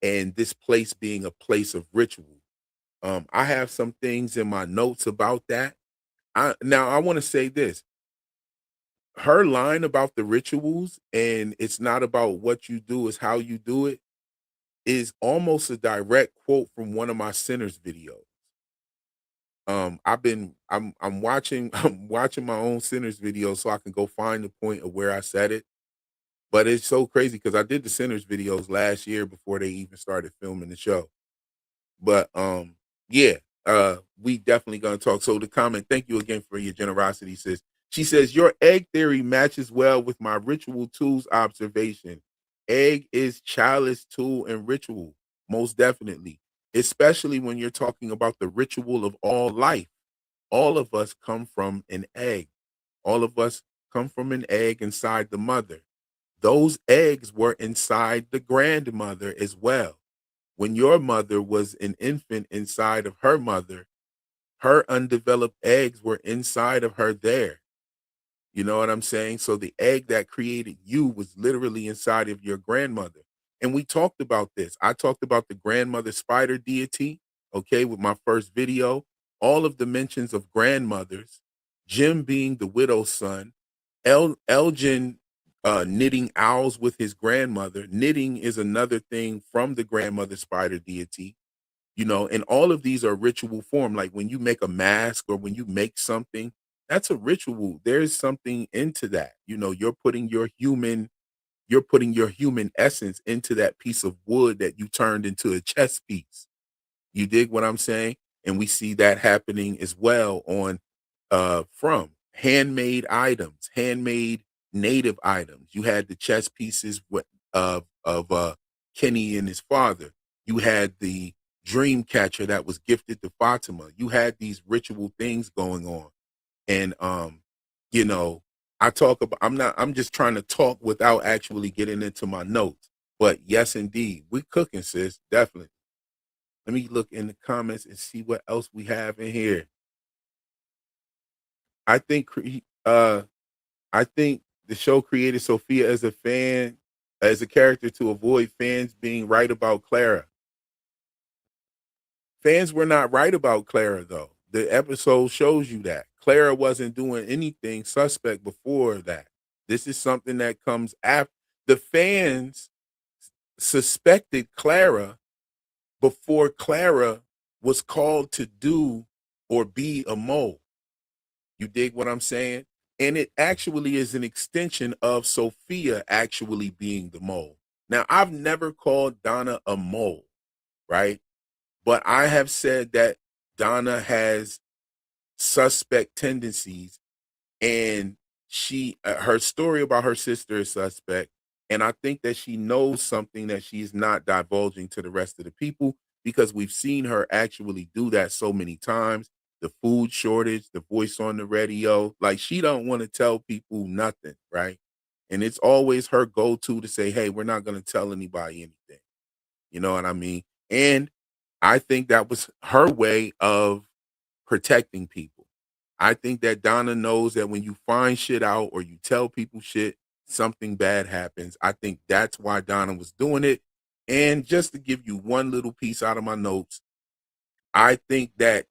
and this place being a place of ritual. I have some things in my notes about that. I want to say this. Her line about the rituals and it's not about what you do, it's how you do it, is almost a direct quote from one of my Sinners videos. I'm watching I'm watching my own Sinners video so I can go find the point of where I said it. But it's so crazy because I did the Sinners videos last year before they even started filming the show. But yeah, we definitely gonna talk. So the comment, thank you again for your generosity, sis. She says your egg theory matches well with my ritual tools observation. Egg is chalice, tool, and ritual, most definitely. Especially when you're talking about the ritual of all life. All of us come from an egg. All of us come from an egg inside the mother. Those eggs were inside the grandmother as well. When your mother was an infant inside of her mother, her undeveloped eggs were inside of her there. You know what I'm saying? So the egg that created you was literally inside of your grandmother. And we talked about this. I talked about the grandmother spider deity, okay, with my first video. All of the mentions of grandmothers, Jim being the widow's son, Elgin knitting owls with his grandmother. Knitting is another thing from the grandmother spider deity, you know, and all of these are ritual form. Like when you make a mask or when you make something, that's a ritual. There's something into that. You know, you're putting your human essence into that piece of wood that you turned into a chess piece. You dig what I'm saying? And we see that happening as well on from handmade items, handmade native items. You had the chess pieces of Kenny and his father. You had the dream catcher that was gifted to Fatima. You had these ritual things going on. And you know, I'm just trying to talk without actually getting into my notes. But yes, indeed, we cooking, sis, definitely. Let me look in the comments and see what else we have in here. I think I think the show created Sophia as a character to avoid fans being right about Clara. Fans were not right about Clara though. The episode shows you that Clara wasn't doing anything suspect before that. This is something that comes after. The fans suspected Clara before Clara was called to do or be a mole. You dig what I'm saying? And it actually is an extension of Sophia actually being the mole. Now, I've never called Donna a mole, right? But I have said that Donna has suspect tendencies, and her story about her sister is suspect, and I think that she knows something that she's not divulging to the rest of the people, because we've seen her actually do that so many times. The food shortage, the voice on the radio, like she don't want to tell people nothing, right? And it's always her go-to to say, hey, we're not going to tell anybody anything. You know what I mean? And I think that was her way of protecting people. I think that Donna knows that when you find shit out or you tell people shit, something bad happens. I think that's why Donna was doing it. And just to give you one little piece out of my notes, I think that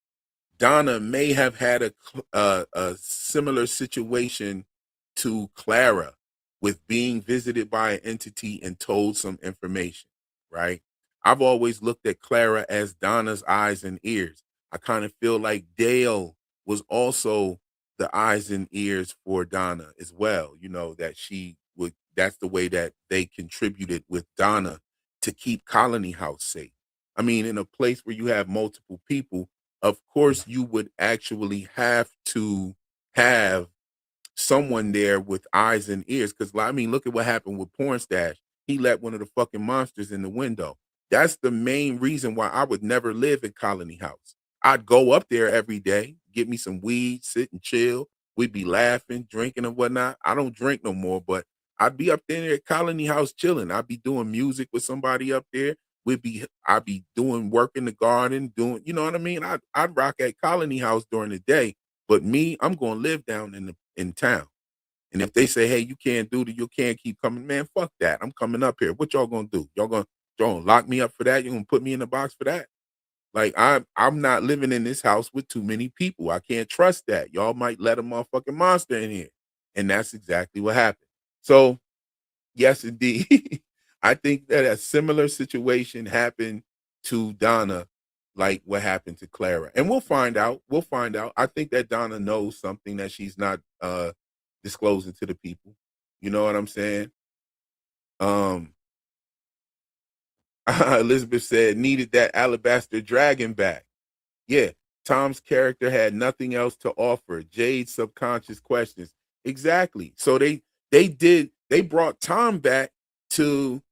Donna may have had a similar situation to Clara with being visited by an entity and told some information, right? I've always looked at Clara as Donna's eyes and ears. I kind of feel like Dale was also the eyes and ears for Donna as well. You know, that she would, that's the way that they contributed with Donna to keep Colony House safe. I mean, in a place where you have multiple people, of course you would actually have to have someone there with eyes and ears. Because I mean, look at what happened with Porn Stash. He let one of the fucking monsters in the window. That's the main reason why I would never live in Colony House. I'd go up there every day, get me some weed, sit and chill. We'd be laughing, drinking and whatnot. I don't drink no more, but I'd be up there at Colony House chilling. I'd be doing music with somebody up there. I'd be doing work in the garden, doing, you know what I mean? I'd rock at Colony House during the day, but me, I'm gonna live down in town. And if they say, hey, you can't do that, you can't keep coming, man, fuck that. I'm coming up here. What y'all gonna do? Y'all gonna lock me up for that? You gonna put me in the box for that? Like I'm not living in this house with too many people. I can't trust that. Y'all might let a motherfucking monster in here. And that's exactly what happened. So yes, indeed. I think that a similar situation happened to Donna, like what happened to Clara. And we'll find out. We'll find out. I think that Donna knows something that she's not disclosing to the people. You know what I'm saying? Um Elizabeth said needed that alabaster dragon back. Yeah, Tom's character had nothing else to offer. Jade's subconscious questions. Exactly. So they brought Tom back to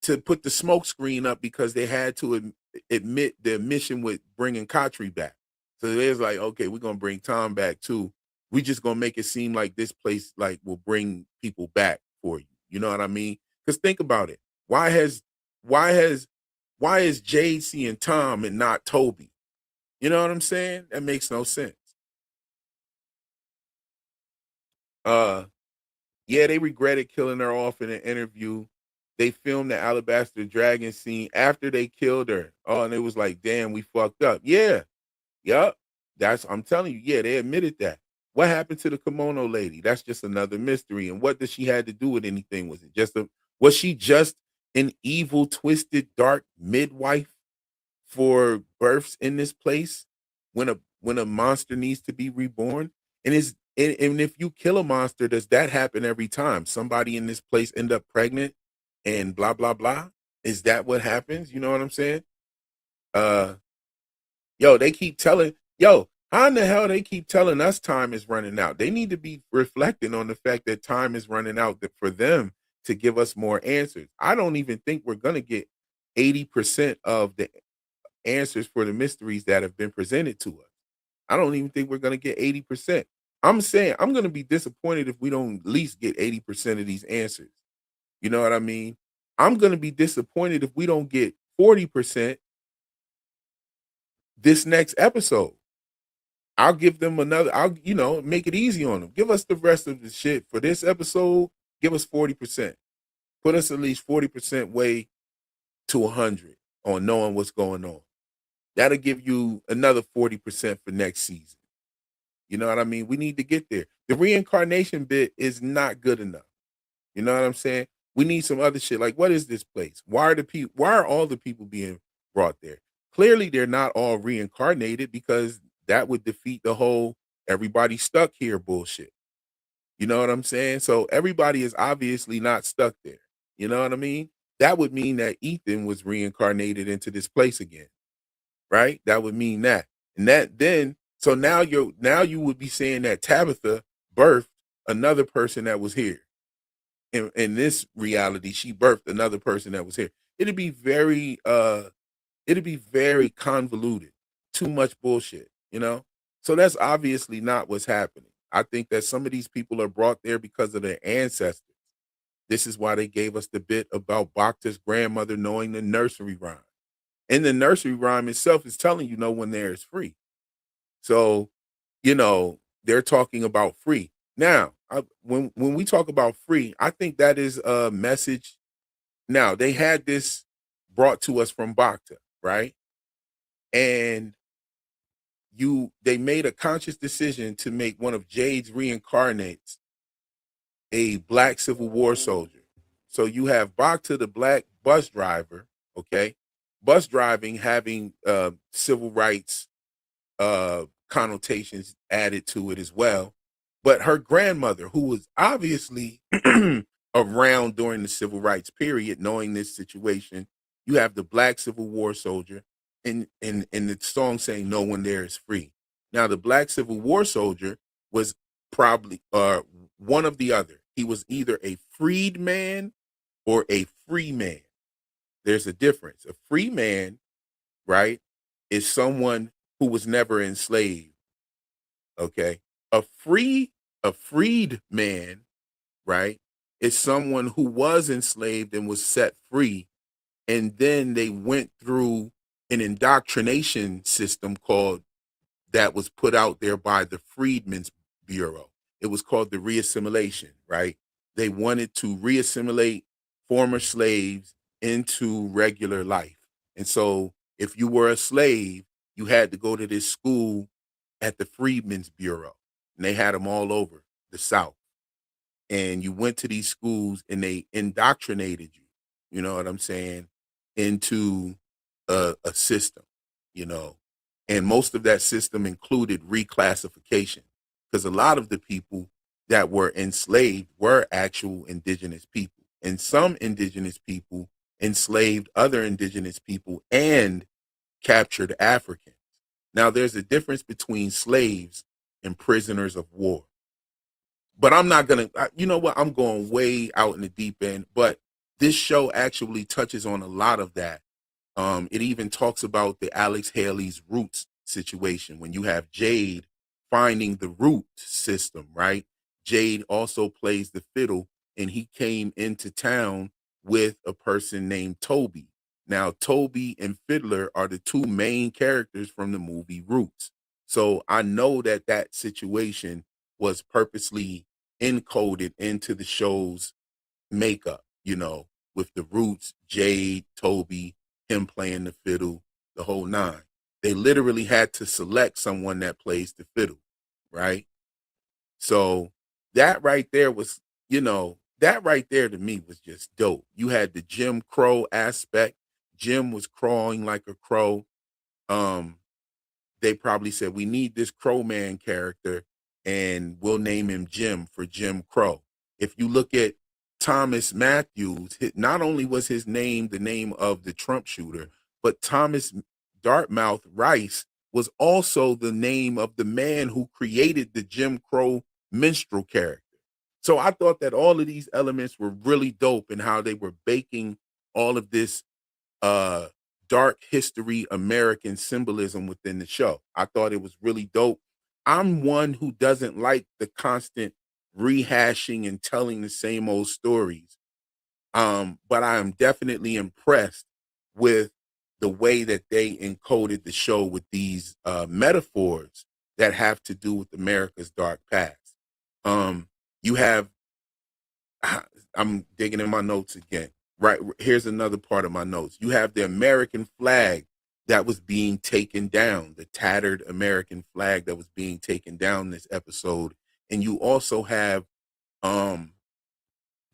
to put the smoke screen up because they had to admit their mission with bringing Katri back. So it was like, okay, we're gonna bring Tom back too. We just gonna make it seem like this place like will bring people back for you. You know what I mean? Because think about it. Why has why has why is Jade seeing Tom and not Toby? You know what I'm saying? That makes no sense. Uh yeah, they regretted killing her off in an interview. They filmed the Alabaster Dragon scene after they killed her. Oh, and it was like, damn, we fucked up. Yeah. Yup. That's I'm telling you, yeah, they admitted that. What happened to the kimono lady? That's just another mystery. And what does she had to do with anything? Was she just an evil, twisted, dark midwife for births in this place when a monster needs to be reborn? And if you kill a monster, does that happen every time? Somebody in this place end up pregnant and blah blah blah? Is that what happens? You know what I'm saying? Uh yo, they keep telling how in the hell they keep telling us time is running out? They need to be reflecting on the fact that time is running out for them to give us more answers. I don't even think we're gonna get 80% of the answers for the mysteries that have been presented to us. I don't even think we're going to get 80%. I'm saying I'm going to be disappointed if we don't at least get 80% of these answers. You know what I mean? I'm going to be disappointed if we don't get 40% this next episode. I'll give them I'll make it easy on them. Give us the rest of the shit for this episode. Give us 40%. Put us at least 40% way to 100 on knowing what's going on. That'll give you another 40% for next season. You know what I mean? We need to get there. The reincarnation bit is not good enough. You know what I'm saying? We need some other shit. Like, what is this place? Why are all the people being brought there? Clearly, they're not all reincarnated because that would defeat the whole everybody stuck here bullshit. You know what I'm saying? So everybody is obviously not stuck there. You know what I mean? That would mean that Ethan was reincarnated into this place again. Right? That would mean that. And that then so now you would be saying that Tabitha birthed another person that was here. In this reality, she birthed another person that was here. It'd be very convoluted. Too much bullshit, you know? So that's obviously not what's happening. I think that some of these people are brought there because of their ancestors. This is why they gave us the bit about Bacta's grandmother knowing the nursery rhyme. And the nursery rhyme itself is telling you no one there is free. So, they're talking about free. Now, when we talk about free, I think that is a message. Now, they had this brought to us from Bacta, right? And they made a conscious decision to make one of Jade's reincarnates a black Civil War soldier. So you have Bacta, the black bus driver, okay? Bus driving having civil rights connotations added to it as well. But her grandmother, who was obviously around during the civil rights period, knowing this situation, you have the black Civil War soldier in the song saying no one there is free. Now the black Civil War soldier was probably one of the other. He was either a freed man or a free man. There's a difference. A free man, right, is someone who was never enslaved. Okay. A freed man, right, is someone who was enslaved and was set free. And then they went through an indoctrination system that was put out there by the Freedmen's Bureau. It was called the reassimilation, right? They wanted to reassimilate former slaves into regular life. And so if you were a slave, you had to go to this school at the Freedmen's Bureau. And they had them all over the South. And you went to these schools and they indoctrinated you, you know what I'm saying, into a system, and most of that system included reclassification, because a lot of the people that were enslaved were actual indigenous people, and some indigenous people enslaved other indigenous people and captured Africans. Now, there's a difference between slaves and prisoners of war. But I'm not going to, you know what? I'm going way out in the deep end. But this show actually touches on a lot of that. It even talks about the Alex Haley's Roots situation when you have Jade finding the root system, right? Jade also plays the fiddle, and he came into town with a person named Toby. Now, Toby and Fiddler are the two main characters from the movie Roots. So I know that situation was purposely encoded into the show's makeup, with the Roots, Jade, Toby, him playing the fiddle, the whole nine. They literally had to select someone that plays the fiddle, right? So that right there was, that right there to me was just dope. You had the Jim Crow aspect. Jim was crawling like a crow. They probably said, we need this Crow Man character, and we'll name him Jim for Jim Crow. If you look at Thomas Matthews, not only was his name the name of the Trump shooter, but Thomas Dartmouth Rice was also the name of the man who created the Jim Crow minstrel character. So I thought that all of these elements were really dope in how they were baking all of this dark history American symbolism within the show. I thought it was really dope. I'm one who doesn't like the constant rehashing and telling the same old stories. But I am definitely impressed with the way that they encoded the show with these metaphors that have to do with America's dark past. You have, I'm digging in my notes again. Right, here's another part of my notes. You have the American flag that was being taken down, the tattered American flag that was being taken down this episode. And you also have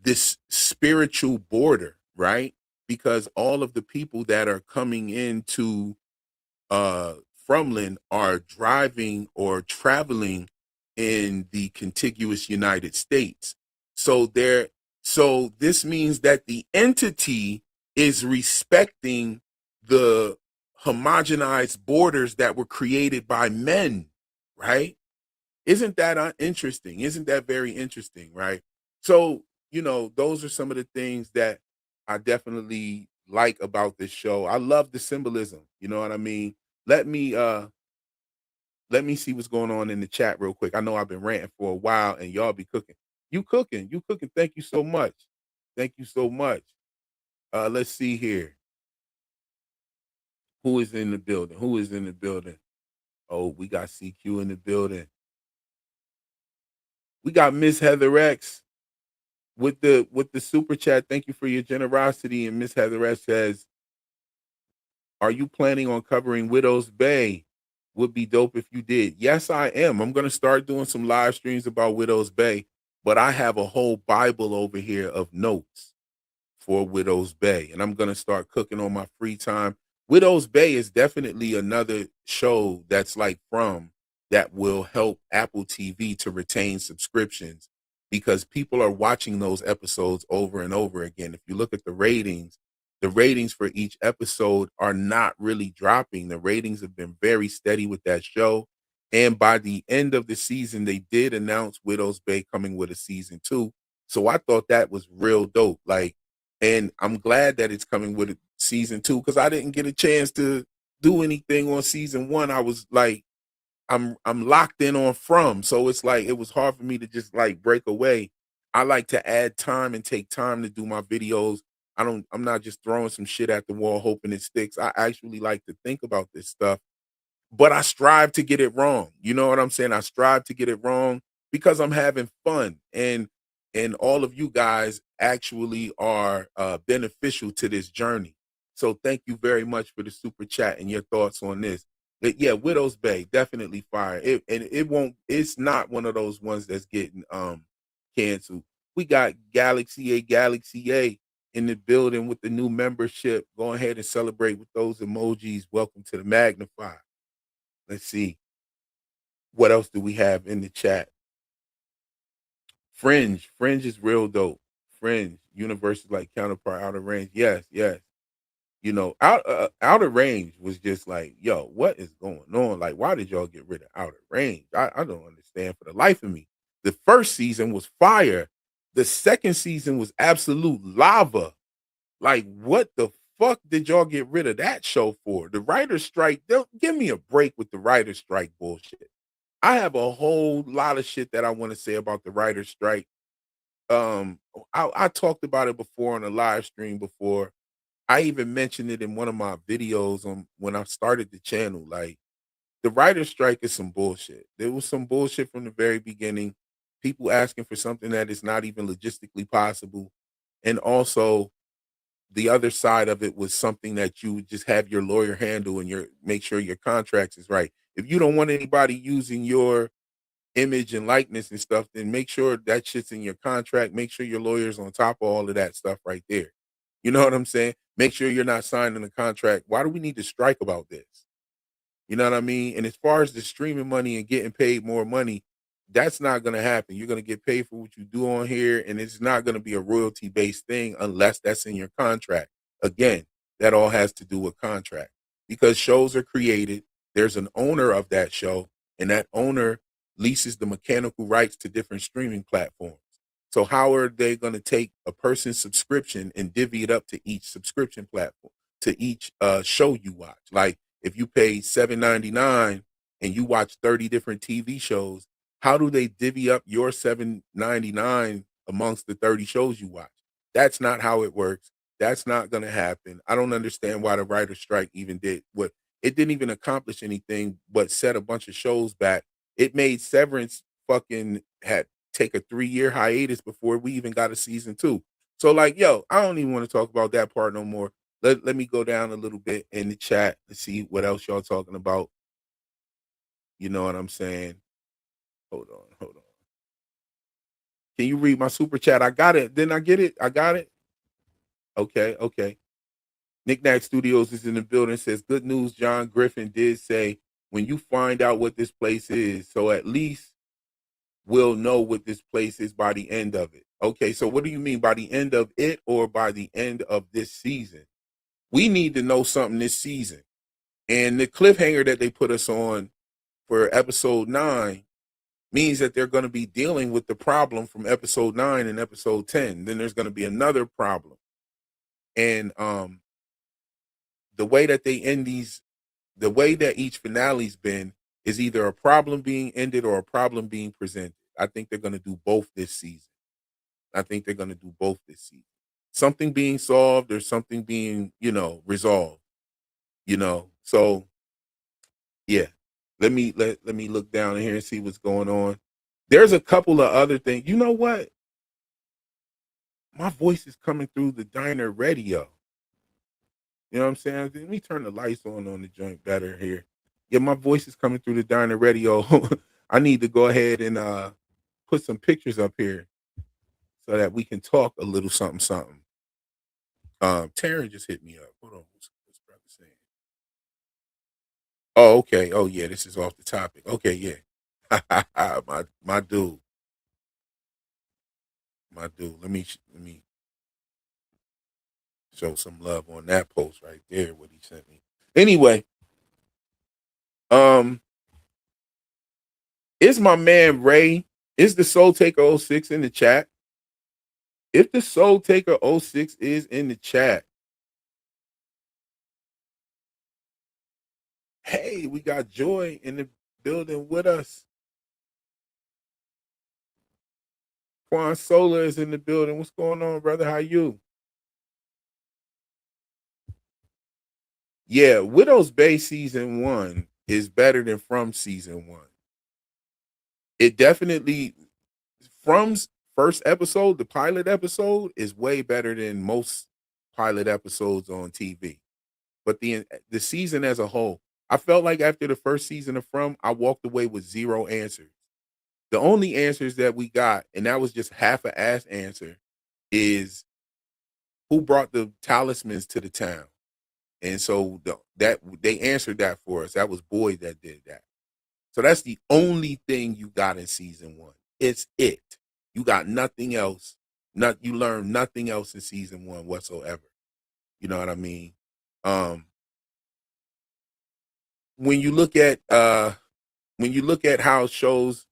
this spiritual border, right? Because all of the people that are coming into Frumlin are driving or traveling in the contiguous United States. So this means that the entity is respecting the homogenized borders that were created by men, right? Isn't that interesting? Isn't that very interesting, right? So, those are some of the things that I definitely like about this show. I love the symbolism, you know what I mean? Let me see what's going on in the chat real quick. I know I've been ranting for a while and y'all be cooking. You cooking. Thank you so much. Thank you so much. Let's see here. Who is in the building? Who is in the building? Oh, we got CQ in the building. We got Miss Heather X with the super chat. Thank you for your generosity. And Miss Heather X says, "Are you planning on covering Widow's Bay? Would be dope if you did." Yes, I am. I'm gonna start doing some live streams about Widow's Bay, but I have a whole Bible over here of notes for Widow's Bay, and I'm gonna start cooking on my free time. Widow's Bay is definitely another show that's like From that will help Apple TV to retain subscriptions because people are watching those episodes over and over again. If you look at the ratings for each episode are not really dropping. The ratings have been very steady with that show. And by the end of the season, they did announce Widow's Bay coming with a season 2. So I thought that was real dope. Like, and I'm glad that it's coming with a season 2 because I didn't get a chance to do anything on season 1. I was like, I'm locked in on From, so it's like it was hard for me to just like break away. I like to add time and take time to do my videos. I'm not just throwing some shit at the wall hoping it sticks. I actually like to think about this stuff, but I strive to get it wrong. You know what I'm saying? I strive to get it wrong because I'm having fun, and all of you guys actually are beneficial to this journey. So thank you very much for the super chat and your thoughts on this. But yeah, Widow's Bay definitely fire. It's not one of those ones that's getting canceled. We got Galaxy A in the building with the new membership. Go ahead and celebrate with those emojis. Welcome to the Magnify. Let's see. What else do we have in the chat? Fringe is real dope. Fringe, universes like Counterpart, Outer Range. Yes. You know, Outer Range was just like, yo, what is going on? Like, why did y'all get rid of Outer Range? I don't understand for the life of me. The first season was fire. The second season was absolute lava. Like, what the fuck did y'all get rid of that show for? The writer's strike, don't give me a break with the writer's strike bullshit. I have a whole lot of shit that I want to say about the writer's strike. I talked about it before on a live stream before. I even mentioned it in one of my videos on when I started the channel. Like, the writer's strike is some bullshit. There was some bullshit from the very beginning. People asking for something that is not even logistically possible. And also the other side of it was something that you would just have your lawyer handle and make sure your contracts is right. If you don't want anybody using your image and likeness and stuff, then make sure that shit's in your contract. Make sure your lawyer's on top of all of that stuff right there. You know what I'm saying? Make sure you're not signing a contract. Why do we need to strike about this? You know what I mean? And as far as the streaming money and getting paid more money, that's not going to happen. You're going to get paid for what you do on here, and it's not going to be a royalty based thing unless that's in your contract. Again, that all has to do with contract because shows are created. There's an owner of that show, and that owner leases the mechanical rights to different streaming platforms. So how are they going to take a person's subscription and divvy it up to each subscription platform, to each show you watch? Like, if you pay $7.99 and you watch 30 different TV shows, how do they divvy up your $7.99 amongst the 30 shows you watch? That's not how it works. That's not going to happen. I don't understand why the writer's strike even did what it didn't even accomplish anything but set a bunch of shows back. It made Severance fucking had take a 3-year hiatus before we even got a season 2. So like, yo, I don't even want to talk about that part no more. Let me go down a little bit in the chat to see what else y'all talking about. You know what I'm saying? Hold on. Can you read my super chat? I got it. Didn't I get it? I got it. Okay. Knickknack Studios is in the building. Says, good news. John Griffin did say, when you find out what this place is, so at least we'll know what this place is by the end of it. Okay, so what do you mean by the end of it or by the end of this season? We need to know something this season. And the cliffhanger that they put us on for episode 9 means that they're going to be dealing with the problem from episode 9 and episode 10. Then there's going to be another problem. And the way that they end these, the way that each finale's been is either a problem being ended or a problem being presented. I think they're going to do both this season. Something being solved or something being, resolved. you know. So yeah, let me look down in here and see what's going on. There's a couple of other things. You know what? My voice is coming through the diner radio. You know what I'm saying? Let me turn the lights on the joint better here. Yeah, my voice is coming through the diner radio. I need to go ahead and put some pictures up here so that we can talk a little something something. Taryn just hit me up. Hold on, what's brother saying? Oh, okay. Oh yeah, this is off the topic. Okay, yeah. my dude. My dude. Let me show some love on that post right there, what he sent me. Anyway, is my man Ray, is the Soul Taker 06 in the chat? If the Soul Taker 06 is in the chat, hey, we got Joy in the building with us. Quan Solar is in the building. What's going on, brother? How you? Yeah, Widow's Bay season 1 is better than From season 1. It definitely, From's first episode, the pilot episode, is way better than most pilot episodes on TV. But the season as a whole, I felt like after the first season of From, I walked away with 0 answers. The only answers that we got, and that was just half a ass answer, is who brought the talismans to the town. And so that they answered that for us. That was Boyd that did that. So that's the only thing you got in season 1. It's it. You got nothing else. You learn nothing else in season 1 whatsoever. You know what I mean? When you look at how shows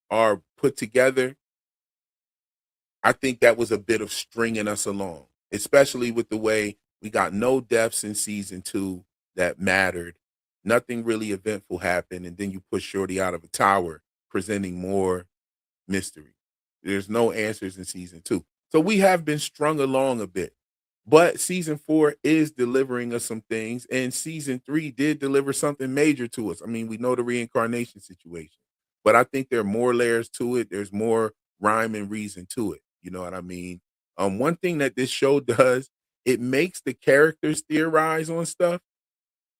are put together, I think that was a bit of stringing us along, especially with the way we got no deaths in season 2 that mattered. Nothing really eventful happened, and then you push Shorty out of a tower, presenting more mystery. There's no answers in season 2. So we have been strung along a bit. But season 4 is delivering us some things, and season 3 did deliver something major to us. I mean, we know the reincarnation situation, but I think there are more layers to it. There's more rhyme and reason to it. You know what I mean? One thing that this show does, it makes the characters theorize on stuff,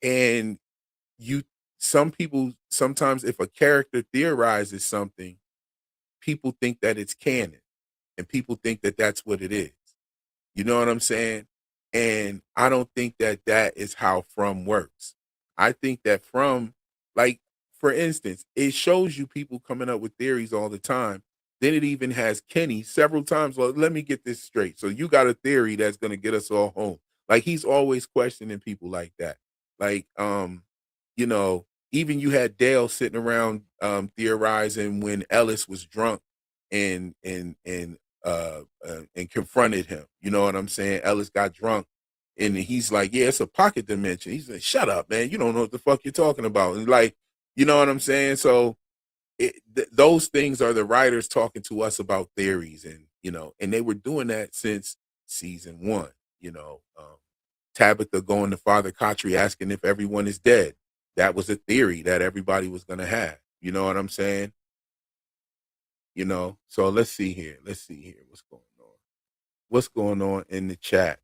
and some people sometimes, if a character theorizes something, people think that it's canon, and people think that that's what it is. You know what I'm saying? And I don't think that that is how From works. I think that From, like, for instance, it shows you people coming up with theories all the time. Then it even has Kenny several times. Well, let me get this straight. So you got a theory that's going to get us all home. Like, he's always questioning people like that. Like, you know, even you had Dale sitting around theorizing when Ellis was drunk and confronted him. You know what I'm saying? Ellis got drunk and he's like, yeah, it's a pocket dimension. He's like, shut up, man. You don't know what the fuck you're talking about. And like, you know what I'm saying? So those things are the writers talking to us about theories, and, you know, and they were doing that since season 1, you know. Tabitha going to Father Kotri asking if everyone is dead. That was a theory that everybody was going to have. You know what I'm saying? You know, so let's see here. What's going on? What's going on in the chat?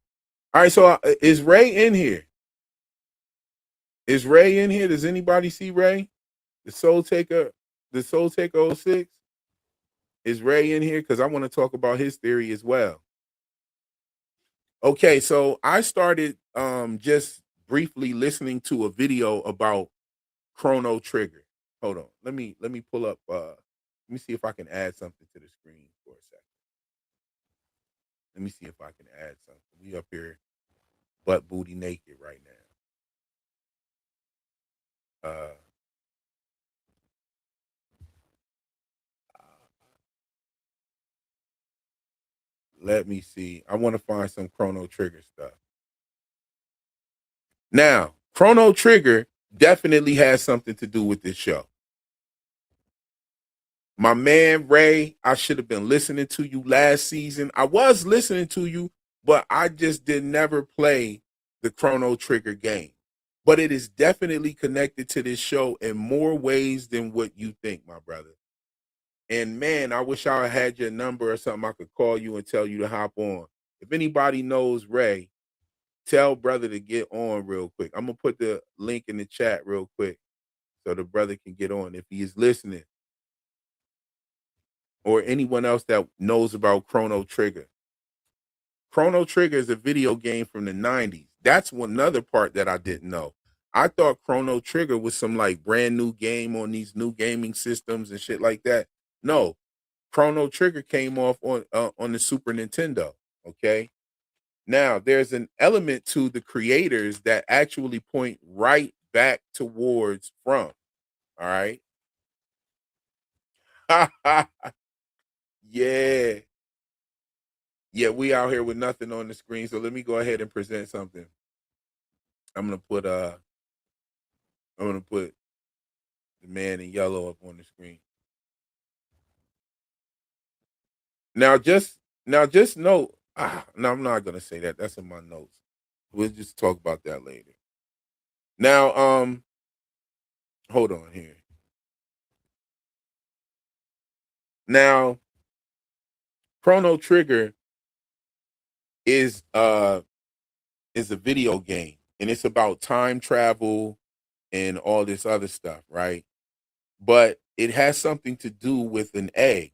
All right, so is Ray in here? Is Ray in here? Does anybody see Ray? The Soul Taker 06? Is Ray in here? Because I want to talk about his theory as well. Okay, so I started just briefly listening to a video about Chrono Trigger. Hold on. Let me pull up let me see if I can add something to the screen for a second. Let me see if I can add something. We up here butt booty naked right now. Let me see. I want to find some Chrono Trigger stuff. Now, Chrono Trigger definitely has something to do with this show. My man Ray, I should have been listening to you last season. I was listening to you, but I just did never play the Chrono Trigger game. but it is definitely connected to this show in more ways than what you think, my brother. And man, I wish I had your number or something. I could call you and tell you to hop on. If anybody knows Ray, tell brother to get on real quick. I'm gonna put the link in the chat real quick so the brother can get on if he is listening. Or anyone else that knows about Chrono Trigger. Chrono Trigger is a video game from the 90s. That's another part that I didn't know. I thought Chrono Trigger was some like brand new game on these new gaming systems and shit like that. No, Chrono Trigger came off on the Super Nintendo. Okay. Now there's an element to the creators that actually point right back towards From. All right. Yeah. Yeah, we out here with nothing on the screen. So let me go ahead and present something. I'm gonna put the man in yellow up on the screen. Now just note. No, I'm not gonna say that. That's in my notes. We'll just talk about that later. Now, hold on here. Now, Chrono Trigger is a video game, and it's about time travel and all this other stuff, right? But it has something to do with an egg.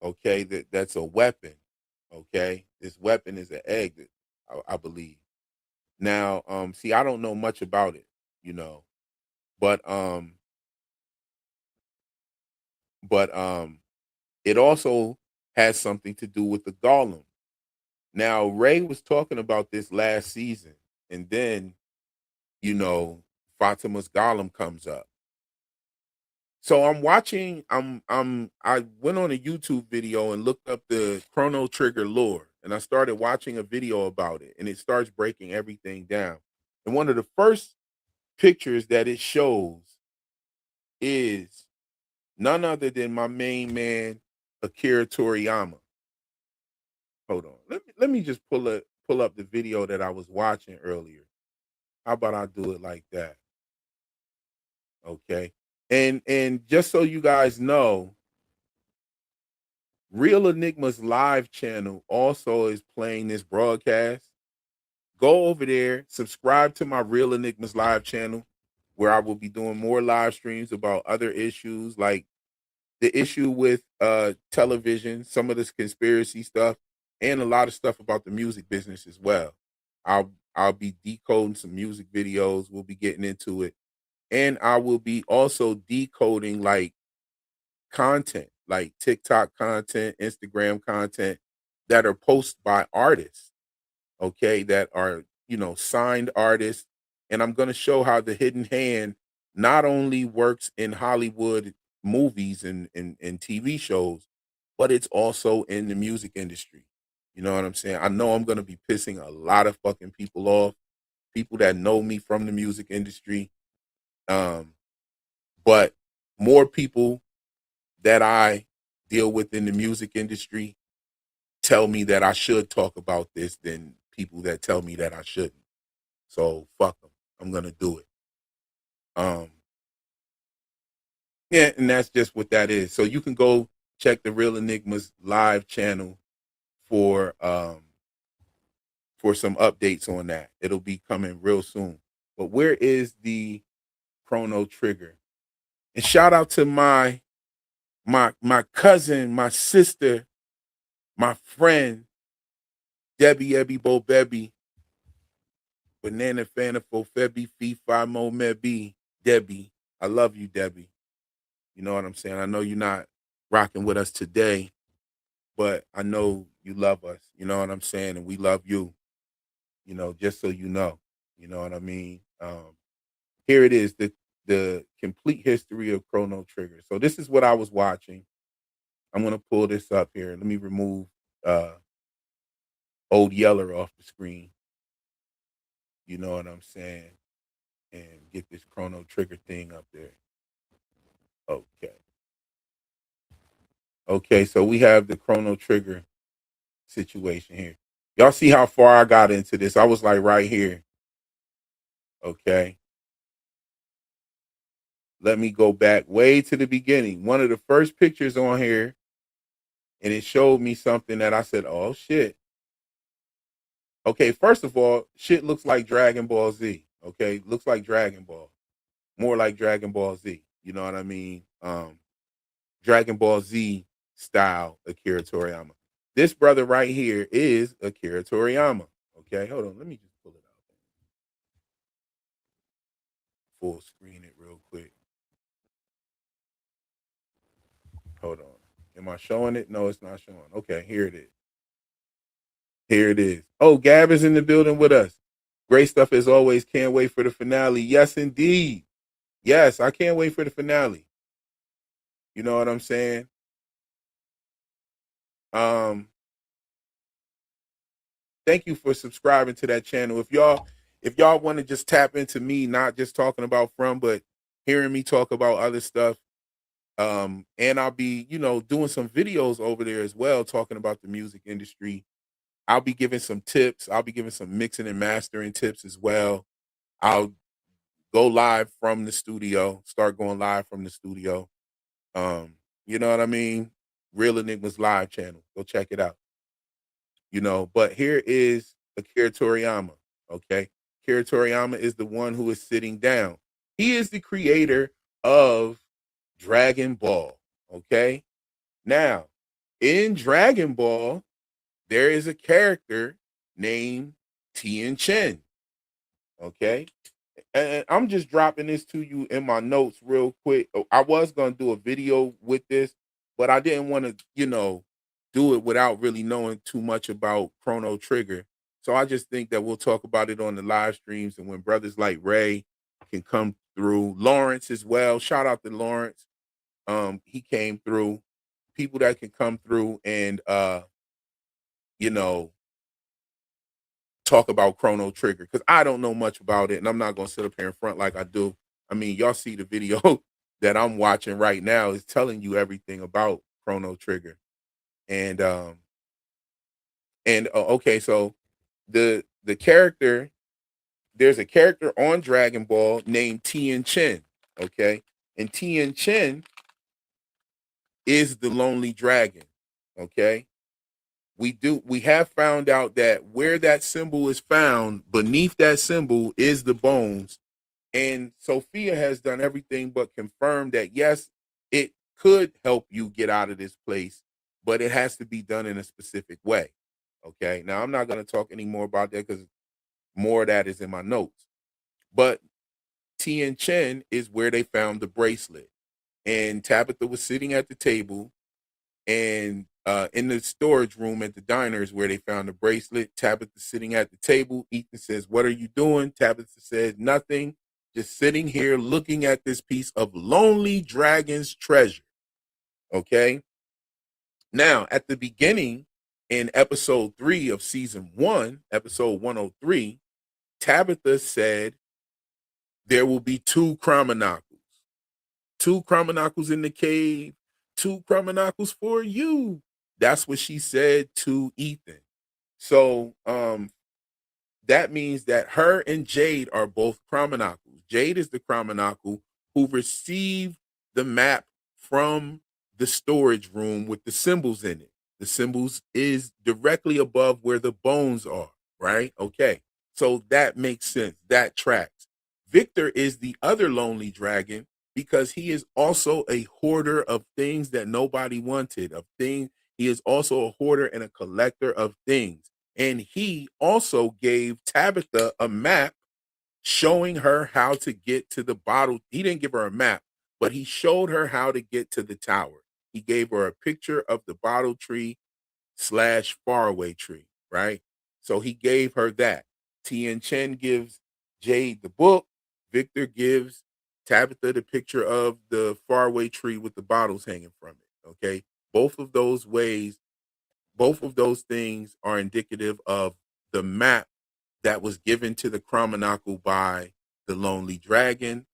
Okay, that's a weapon. Okay, this weapon is an egg that I believe. Now, see, I don't know much about it, you know, but it also has something to do with the golem. Now, Ray was talking about this last season, and then, you know, Fatima's golem comes up. So I'm watching. I went on a YouTube video and looked up the Chrono Trigger lore, and I started watching a video about it, and it starts breaking everything down. And one of the first pictures that it shows is none other than my main man, Akira Toriyama. Hold on. Let me just pull up the video that I was watching earlier. How about I do it like that? Okay. And just so you guys know, Real Enigma's live channel also is playing this broadcast. Go over there, subscribe to my Real Enigma's live channel, where I will be doing more live streams about other issues like the issue with television, some of this conspiracy stuff, and a lot of stuff about the music business as well. I'll be decoding some music videos. We'll be getting into it. And I will be also decoding like content, like TikTok content, Instagram content that are posted by artists, okay, that are, you know, signed artists. And I'm going to show how the hidden hand not only works in Hollywood movies and TV shows, but it's also in the music industry. You know what I'm saying? I know I'm going to be pissing a lot of fucking people off, people that know me from the music industry. But more people that I deal with in the music industry tell me that I should talk about this than people that tell me that I shouldn't. So fuck them. I'm gonna do it. Yeah, and that's just what that is. So you can go check the Real Enigmas live channel for some updates on that. It'll be coming real soon. But where is the Chrono Trigger? And shout out to my cousin, my sister, my friend, Debbie Ebby Bo Bebby, Banana Fanafo Febby Fee Fi Mo Mebi, Debbie. I love you, Debbie. You know what I'm saying? I know you're not rocking with us today, but I know you love us. You know what I'm saying? And we love you, you know, just so you know. You know what I mean? Here it is, the complete history of Chrono Trigger. So this is what I was watching. I'm gonna pull this up here. Let me remove Old Yeller off the screen. You know what I'm saying? And get this Chrono Trigger thing up there. Okay. Okay, so we have the Chrono Trigger situation here. Y'all see how far I got into this? I was like right here. Okay. let me go back way to the beginning. One of the first pictures on here, and it showed me something that I said, oh shit. Okay, first of all, shit looks like Dragon Ball Z. Okay, looks like Dragon Ball. More like Dragon Ball Z. You know what I mean? Dragon Ball Z style Akira Toriyama. This brother right here is Akira Toriyama. Okay, hold on. Let me just pull it out. Full screen it real quick. Hold on. Am I showing it? No, it's not showing. Okay, here it is. Here it is. Oh, Gab is in the building with us. Great stuff as always. Can't wait for the finale. Yes, indeed. Yes, I can't wait for the finale. You know what I'm saying? Thank you for subscribing to that channel. If y'all want to just tap into me, not just talking about From, but hearing me talk about other stuff, and I'll be, doing some videos over there as well, talking about the music industry. I'll be giving some tips. I'll be giving some mixing and mastering tips as well. I'll go live from the studio, start going live from the studio. You know what I mean? Real Enigmas Live channel. Go check it out. But here is Akira Toriyama. Okay. Akira Toriyama is the one who is sitting down. He is the creator of Dragon Ball. Okay. Now, in Dragon Ball, there is a character named Tien Chen. Okay. And I'm just dropping this to you in my notes real quick. I was going to do a video with this, but I didn't want to, do it without really knowing too much about Chrono Trigger. So I just think that we'll talk about it on the live streams, and when brothers like Ray can come through, Lawrence as well. Shout out to Lawrence. He came through. People that can come through and talk about Chrono Trigger, because I don't know much about it, and I'm not gonna sit up here in front like I do. I mean, y'all see the video that I'm watching right now is telling you everything about Chrono Trigger. And okay, so the character, there's a character on Dragon Ball named Tien Chen. Okay, and Tien Chen is the Lonely Dragon. Okay, we have found out that where that symbol is found, beneath that symbol is the bones. And Sophia has done everything but confirm that, yes, it could help you get out of this place, but it has to be done in a specific way. Okay. Now, I'm not going to talk any more about that because more of that is in my notes. But Tien Chen is where they found the bracelet. And Tabitha was sitting at the table, and in the storage room at the diner is where they found the bracelet. Tabitha sitting at the table. Ethan says, "What are you doing?" Tabitha says, "Nothing. Just sitting here looking at this piece of Lonely Dragon's treasure." Okay. Now, at the beginning, in episode 3 of season 1, episode 103, Tabitha said there will be 2 Chromonakles. 2 Chromonakles in the cave, 2 Chromonakles for you. That's what she said to Ethan. So that means that her and Jade are both Chromonakles. Jade is the Chromonacle who received the map from the storage room with the symbols in it. The symbols is directly above where the bones are, right? Okay. So that makes sense. That tracks. Victor is the other Lonely Dragon because he is also a hoarder of things that nobody wanted, of things. He is also a hoarder and a collector of things. And he also gave Tabitha a map showing her how to get to the bottle. He didn't give her a map, but he showed her how to get to the tower. He gave her a picture of the bottle tree / faraway tree, right? So he gave her that. Tien Chen gives Jade the book. Victor gives Tabitha the picture of the faraway tree with the bottles hanging from it, okay? Both of those ways, both of those things are indicative of the map that was given to the Chromonacle by the Lonely Dragon,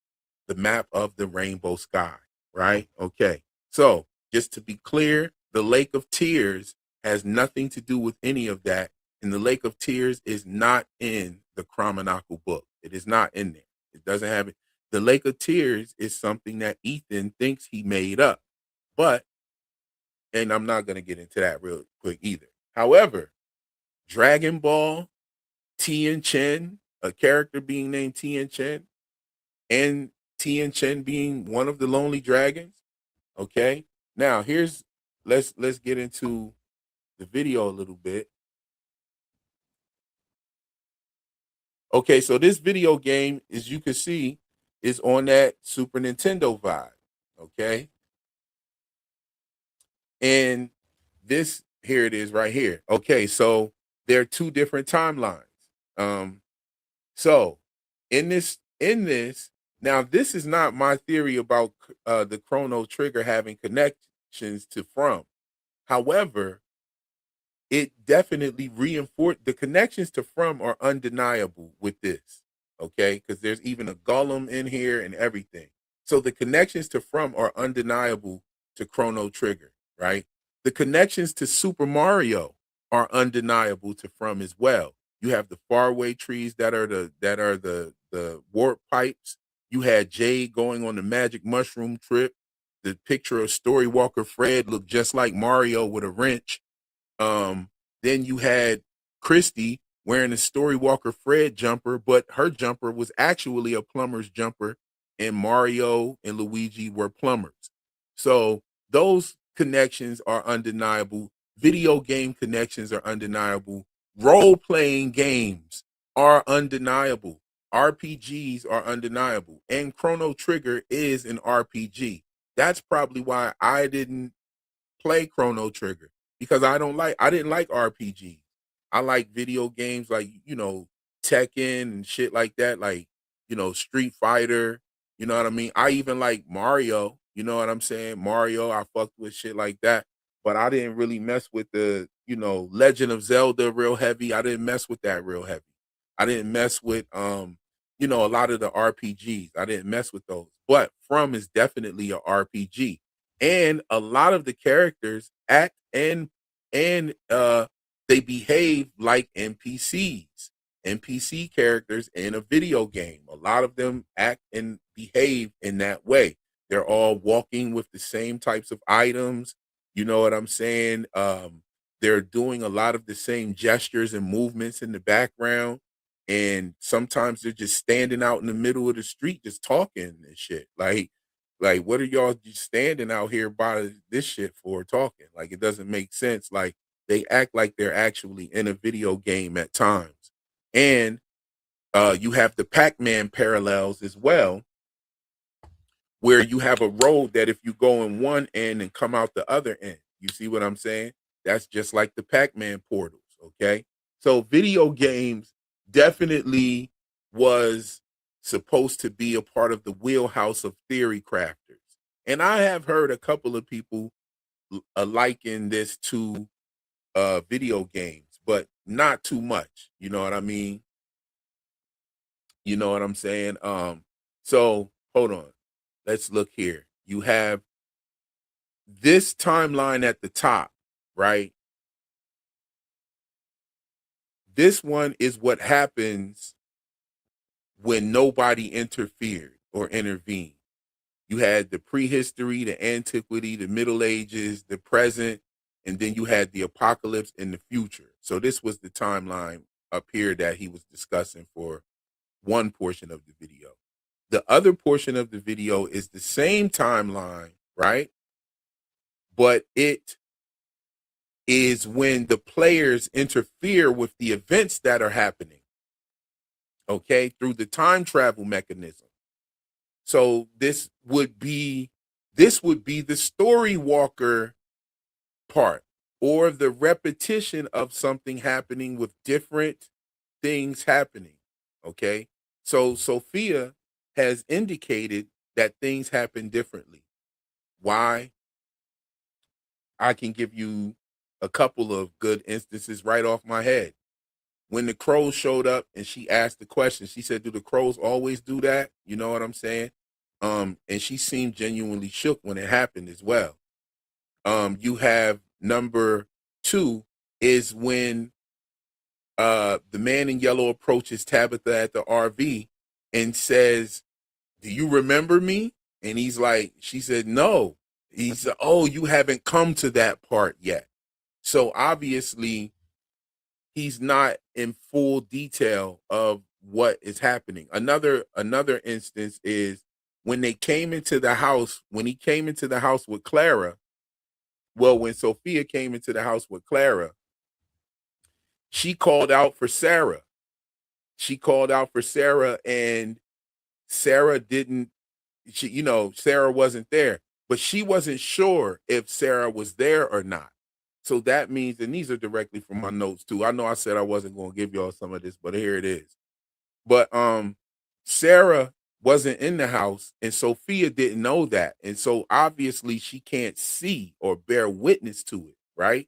the map of the rainbow sky, right? Okay. So just to be clear, the Lake of Tears has nothing to do with any of that. And the Lake of Tears is not in the Chromonacle book. It is not in there. It doesn't have it. The Lake of Tears is something that Ethan thinks he made up. But, and I'm not going to get into that real quick either. However, Dragon Ball, Tien Chen, a character being named Tien Chen, and Tien Chen being one of the Lonely Dragons. Okay. Now let's get into the video a little bit. Okay, so this video game, as you can see, is on that Super Nintendo vibe. Okay. And this, here it is right here. Okay, so there are two different timelines. So in this, now this is not my theory about the Chrono Trigger having connections to From. However, it definitely reinforced the connections to From are undeniable with this. Okay, because there's even a Gollum in here and everything. So the connections to From are undeniable to Chrono Trigger, right? The connections to Super Mario are undeniable to From as well. You have the faraway trees that are the warp pipes. You had Jade going on the magic mushroom trip. The picture of Storywalker Fred looked just like Mario with a wrench. Then you had Christy wearing a Storywalker Fred jumper, but her jumper was actually a plumber's jumper, and Mario and Luigi were plumbers. So those connections are undeniable. Video game connections are undeniable. Role-playing games are undeniable. RPGs are undeniable. And Chrono Trigger is an RPG. That's probably why I didn't play Chrono Trigger, because I didn't like RPGs. I like video games like, Tekken and shit like that, like, Street Fighter, you know what I mean? I even like Mario, you know what I'm saying? Mario, I fucked with shit like that, but I didn't really mess with the, Legend of Zelda real heavy. I didn't mess with that real heavy. I didn't mess with, a lot of the RPGs. I didn't mess with those, but From is definitely a RPG. And a lot of the characters act and they behave like NPC characters in a video game. A lot of them act and behave in that way. They're all walking with the same types of items. You know what I'm saying? They're doing a lot of the same gestures and movements in the background. And sometimes they're just standing out in the middle of the street, just talking and shit. Like, what are y'all just standing out here by this shit for talking? Like, it doesn't make sense. Like, they act like they're actually in a video game at times. And you have the Pac-Man parallels as well, where you have a road that if you go in one end and come out the other end, you see what I'm saying? That's just like the Pac-Man portals, okay? So video games definitely was supposed to be a part of the wheelhouse of theory crafters. And I have heard a couple of people liken this to video games, but not too much. You know what I mean? You know what I'm saying? So hold on. Let's look here. You have this timeline at the top, right? This one is what happens when nobody interfered or intervened. You had the prehistory, the antiquity, the Middle Ages, the present, and then you had the apocalypse in the future. So this was the timeline up here that he was discussing for one portion of the video. The other portion of the video is the same timeline, right? But it is when the players interfere with the events that are happening, okay, through the time travel mechanism. So this would be the story walker part, or the repetition of something happening with different things happening. Okay. So Sophia has indicated that things happen differently. Why? I can give you a couple of good instances right off my head. When the crows showed up and she asked the question, she said, "Do the crows always do that?" You know what I'm saying? And she seemed genuinely shook when it happened as well. You have number 2 is when the man in yellow approaches Tabitha at the RV and says do you remember me? And he's like, she said, no. He said, oh, you haven't come to that part yet. So obviously, he's not in full detail of what is happening. Another instance is when they came into the house, when he came into the house with Clara, well, when Sophia came into the house with Clara, she called out for Sarah. She called out for Sarah, and Sarah didn't, Sarah wasn't there, but she wasn't sure if Sarah was there or not. So that means, and these are directly from my notes too. I know I said I wasn't going to give y'all some of this, but here it is. But Sarah wasn't in the house, and Sophia didn't know that. And so obviously she can't see or bear witness to it, right?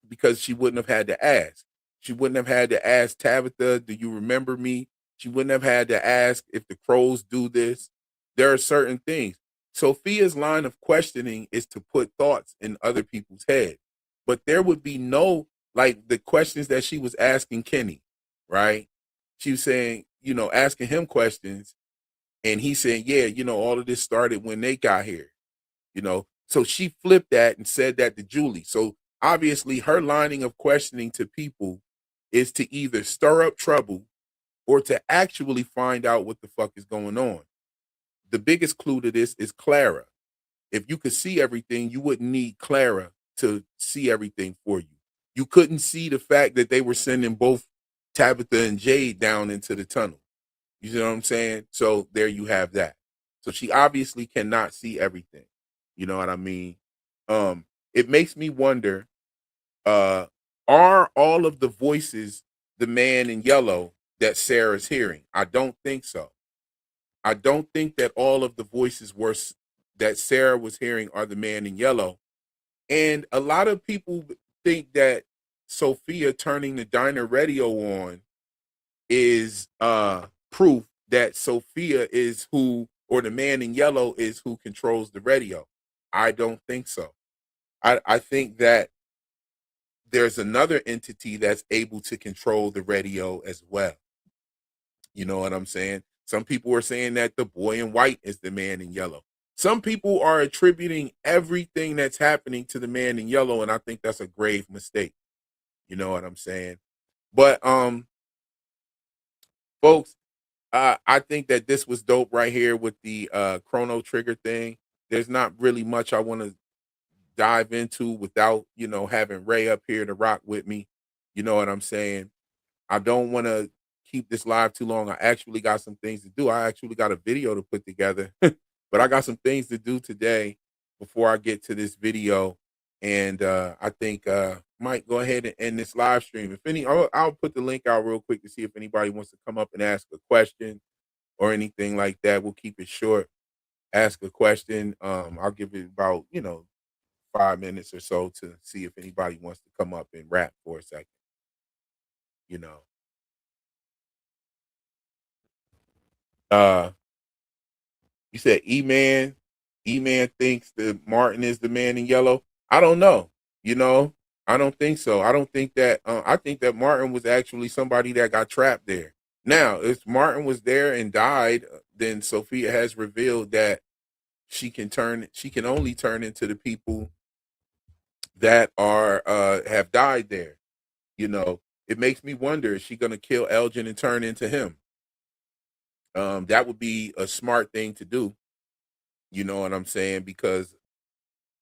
Because she wouldn't have had to ask. She wouldn't have had to ask Tabitha, do you remember me? She wouldn't have had to ask if the crows do this. There are certain things. Sophia's line of questioning is to put thoughts in other people's head. But there would be no, like the questions that she was asking Kenny, right? She was saying, asking him questions. And he said, yeah, all of this started when they got here, So she flipped that and said that to Julie. So obviously her lining of questioning to people is to either stir up trouble or to actually find out what the fuck is going on. The biggest clue to this is Clara. If you could see everything, you wouldn't need Clara to see everything for you. You couldn't see the fact that they were sending both Tabitha and Jade down into the tunnel. You know what I'm saying? So there you have that. So she obviously cannot see everything. You know what I mean? It makes me wonder, are all of the voices the man in yellow that Sarah's hearing? I don't think so. I don't think that all of the voices that Sarah was hearing are the man in yellow. And a lot of people think that Sophia turning the diner radio on is proof that Sophia is who, or the man in yellow is who controls the radio. I don't think so. I think that there's another entity that's able to control the radio as well. You know what I'm saying? Some people are saying that the boy in white is the man in yellow. Some people are attributing everything that's happening to the man in yellow, and I think that's a grave mistake. You know what I'm saying? But folks, I think that this was dope right here with the Chrono Trigger thing. There's not really much I want to dive into without, having Ray up here to rock with me. You know what I'm saying? I don't want to keep this live too long. I actually got some things to do. I actually got a video to put together, but I got some things to do today before I get to this video. And I think might go ahead and end this live stream. If any, I'll put the link out real quick to see if anybody wants to come up and ask a question or anything like that. We'll keep it short. Ask a question. I'll give it about 5 minutes or so to see if anybody wants to come up and rap for a second. You said E-Man thinks that Martin is the man in yellow. I don't know. I don't think so. I don't think that. I think that Martin was actually somebody that got trapped there. Now, if Martin was there and died, then Sophia has revealed that she can only turn into the people that are have died there. It makes me wonder, is she gonna kill Elgin and turn into him? That would be a smart thing to do. You know what I'm saying? Because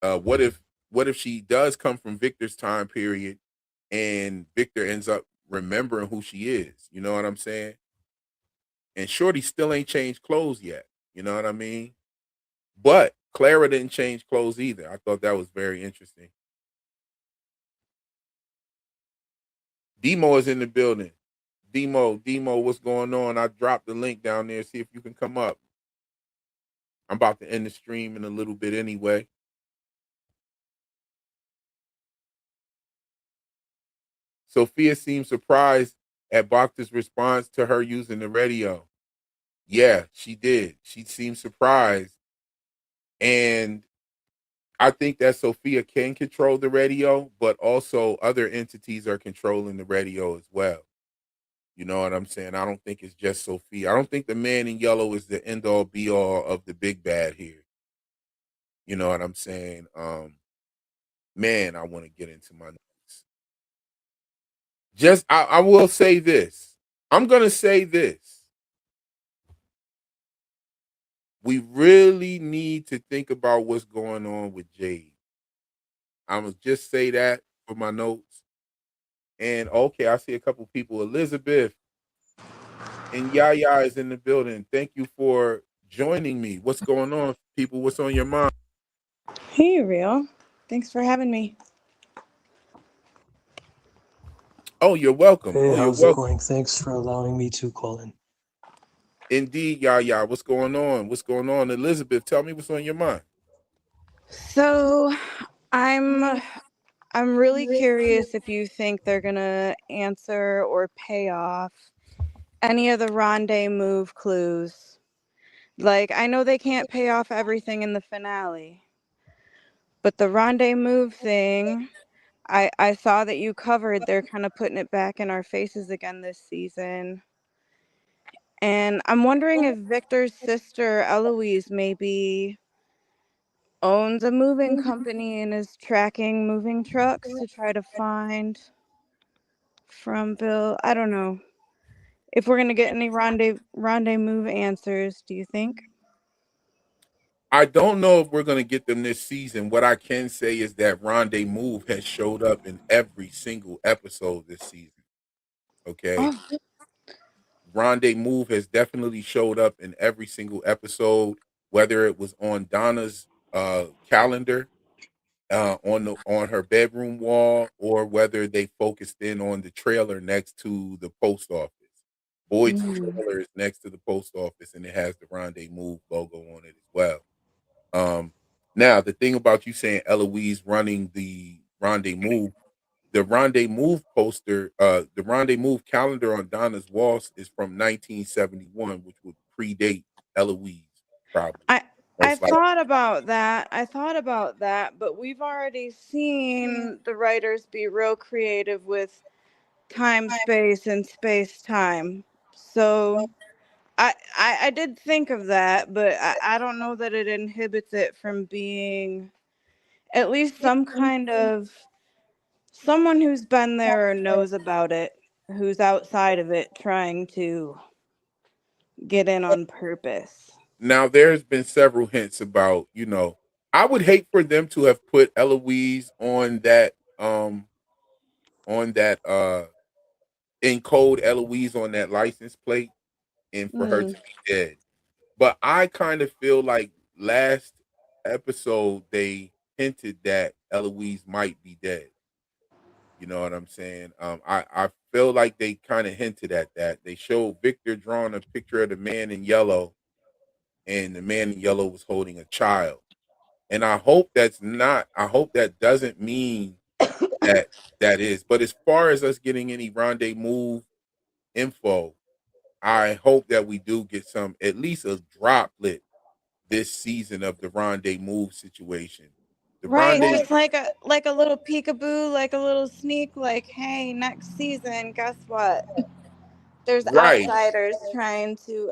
what if she does come from Victor's time period and Victor ends up remembering who she is? You know what I'm saying? And Shorty still ain't changed clothes yet. You know what I mean? But Clara didn't change clothes either. I thought that was very interesting. Demo is in the building. Demo, what's going on? I dropped the link down there. See if you can come up. I'm about to end the stream in a little bit anyway. Sophia seemed surprised at Bacta's response to her using the radio. Yeah, she did. She seemed surprised. And I think that Sophia can control the radio, but also other entities are controlling the radio as well. You know what I'm saying? I don't think it's just Sophia. I don't think the man in yellow is the end all be all of the big bad here. You know what I'm saying? Man, I want to get into my notes. Just I will say this. I'm gonna say this. We really need to think about what's going on with Jade. I'm gonna just say that for my notes. And okay, I see a couple people. Elizabeth and Yaya is in the building. Thank you for joining me. What's going on, people? What's on your mind? Hey, Real. Thanks for having me. Oh, you're welcome. Hey, Oh, you're how's it welcome. going? Thanks for allowing me to call in. Indeed, Yaya. What's going on? What's going on? Elizabeth, tell me what's on your mind. So, I'm I'm really curious if you think they're gonna answer or pay off any of the rendezvous clues. Like, I know they can't pay off everything in the finale, but the rendezvous thing, I saw that you covered. They're kind of putting it back in our faces again this season. And I'm wondering if Victor's sister Eloise maybe owns a moving company and is tracking moving trucks to try to find from Bill. I don't know if we're gonna get any rendezvous answers. Do you think? I don't know if we're gonna get them this season. What I can say is that Rendezvous has showed up in every single episode this season. Okay. Oh, Rendezvous has definitely showed up in every single episode, whether it was on Donna's calendar, on her bedroom wall, or whether they focused in on the trailer next to the post office. Boyd's mm, trailer is next to the post office, and it has the Rendezvous logo on it as well. Um, Now the thing about you saying Eloise running the Rendezvous poster, the Rendezvous calendar on Donna's walls is from 1971, which would predate Eloise, probably. I I Most likely. thought about that. I thought about that, but we've already seen the writers be real creative with time, space, and space time. So I did think of that, but I don't know that it inhibits it from being at least some kind of someone who's been there or knows about it, who's outside of it trying to get in on purpose. Now there's been several hints about, I would hate for them to have put Eloise on that in code Eloise on that license plate and for her Mm, to be dead. But I kind of feel like last episode they hinted that Eloise might be dead. You know what I'm saying? I feel like they kind of hinted at that. They showed Victor drawing a picture of the man in yellow, and the man in yellow was holding a child. And I hope that's not. I hope that doesn't mean that that is. But as far as us getting any rendezvous info, I hope that we do get some, at least a droplet this season of the rendezvous situation. The right, rendezvous, just like a little peekaboo, like a little sneak, like, hey, next season, guess what? There's right, outsiders trying to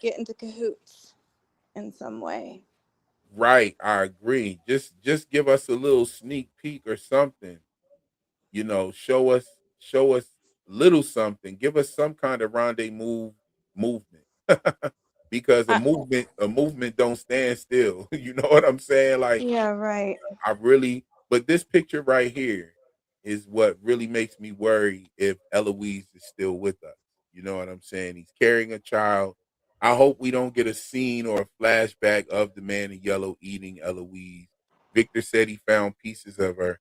get into cahoots in some way. right. I agree. Just give us a little sneak peek or something. Show us little something. Give us some kind of rendezvous movement. Because a I, movement don't stand still. You know what I'm saying? Like yeah, right. but this picture right here is what really makes me worry if Eloise is still with us. You know what I'm saying? He's carrying a child. I hope we don't get a scene or a flashback of the man in yellow eating Eloise. Victor said he found pieces of her.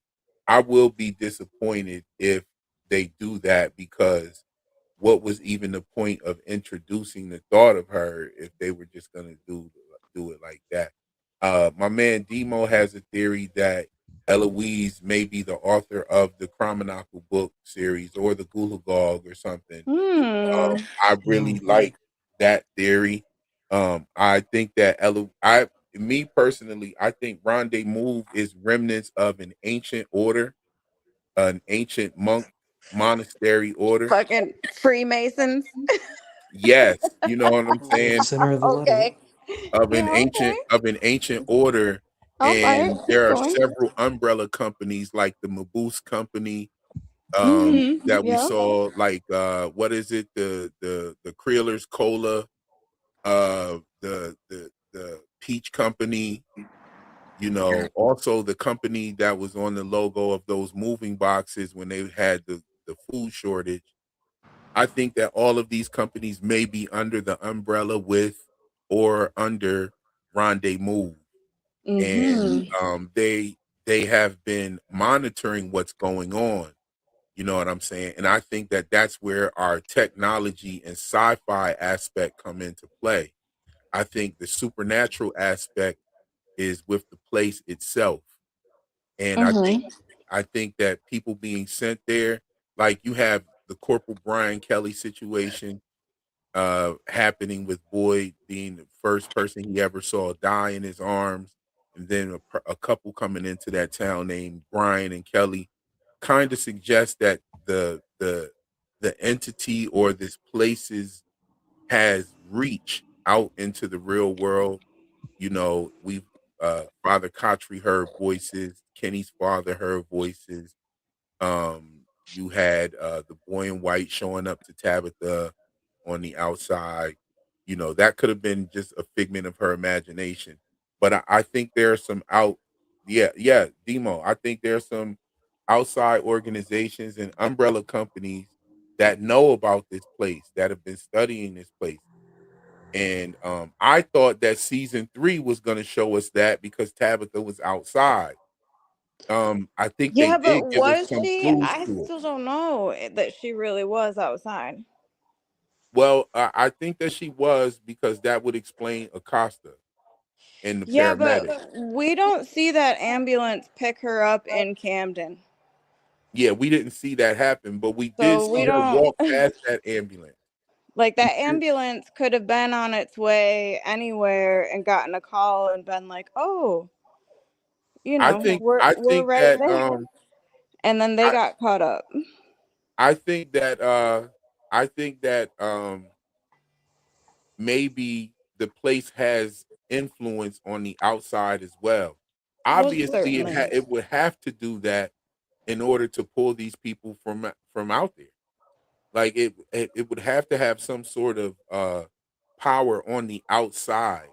I will be disappointed if they do that, because what was even the point of introducing the thought of her if they were just going to do it like that? My man Demo has a theory that Eloise may be the author of the Chromonacle book series or the Gulagog or something. Hmm. I really Mm, like that theory. I think that me personally, I think Rendezvous is remnants of an ancient order, an ancient monk monastery order. Fucking Freemasons. Yes, you know what I'm Right at the saying? center of the letter. Okay. Yeah, okay. Of an ancient order, All right. and Keep there are going. several umbrella companies like the Maboose Company, that we Yeah. saw, like what is it, the Creelers Cola, the Peach Company, you know, also the company that was on the logo of those moving boxes when they had the food shortage. I think that all of these companies may be under the umbrella with or under Rendezvous, and Mm-hmm. they have been monitoring what's going on. You know what I'm saying? And I think that that's where our technology and sci-fi aspect come into play. I think the supernatural aspect is with the place itself, and Mm-hmm. I think that people being sent there, like you have the Corporal Brian Kelly situation happening with Boyd being the first person he ever saw die in his arms, and then a couple coming into that town named Brian and Kelly, kind of suggests that the entity or this places has reach out into the real world. You know, we've Father Kotri heard voices, Kenny's father heard voices. You had the boy in white showing up to Tabitha on the outside. You know, that could have been just a figment of her imagination. But I think there are some yeah, Demo. I think there's some outside organizations and umbrella companies that know about this place, that have been studying this place. And I thought that season 3 was going to show us that because Tabitha was outside. I think they Yeah, did but give us was some she? clues I to it. still don't know that she really was outside. Well, I think that she was, because that would explain Acosta and the Yeah, paramedic. but we don't see that ambulance pick her up in Camden. Yeah, we didn't see that happen, but we did So see we her don't walk past that ambulance. like We that did. ambulance could have been on its way anywhere and gotten a call and been like, "Oh, I we're think right that there." And then they I got caught up. I think that I think that maybe the place has influence on the outside as well. Well, Obviously, certainly. it would have to do that in order to pull these people from out there. Like it would have to have some sort of power on the outside.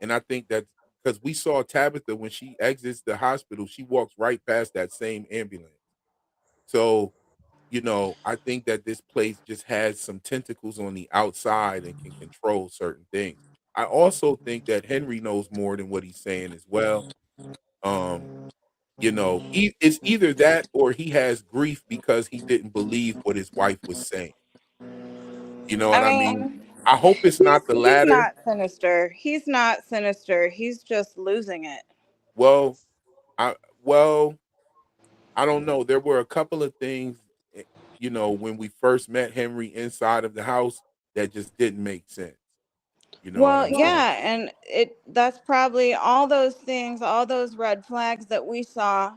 And I think that because we saw Tabitha when she exits the hospital, she walks right past that same ambulance. So, you know, I think that this place just has some tentacles on the outside and can control certain things. I also think that Henry knows more than what he's saying as well. Um, you know, it's either that or he has grief because he didn't believe what his wife was saying. You know what I I mean? mean, I hope it's not the he's latter. not sinister. He's not sinister. He's just losing it. Well, I well, I don't know. There were a couple of things, eh, you know, when we first met Henry inside of the house that just didn't make sense. You know what Well, I'm saying? yeah, and that's probably all those things, all those red flags that we saw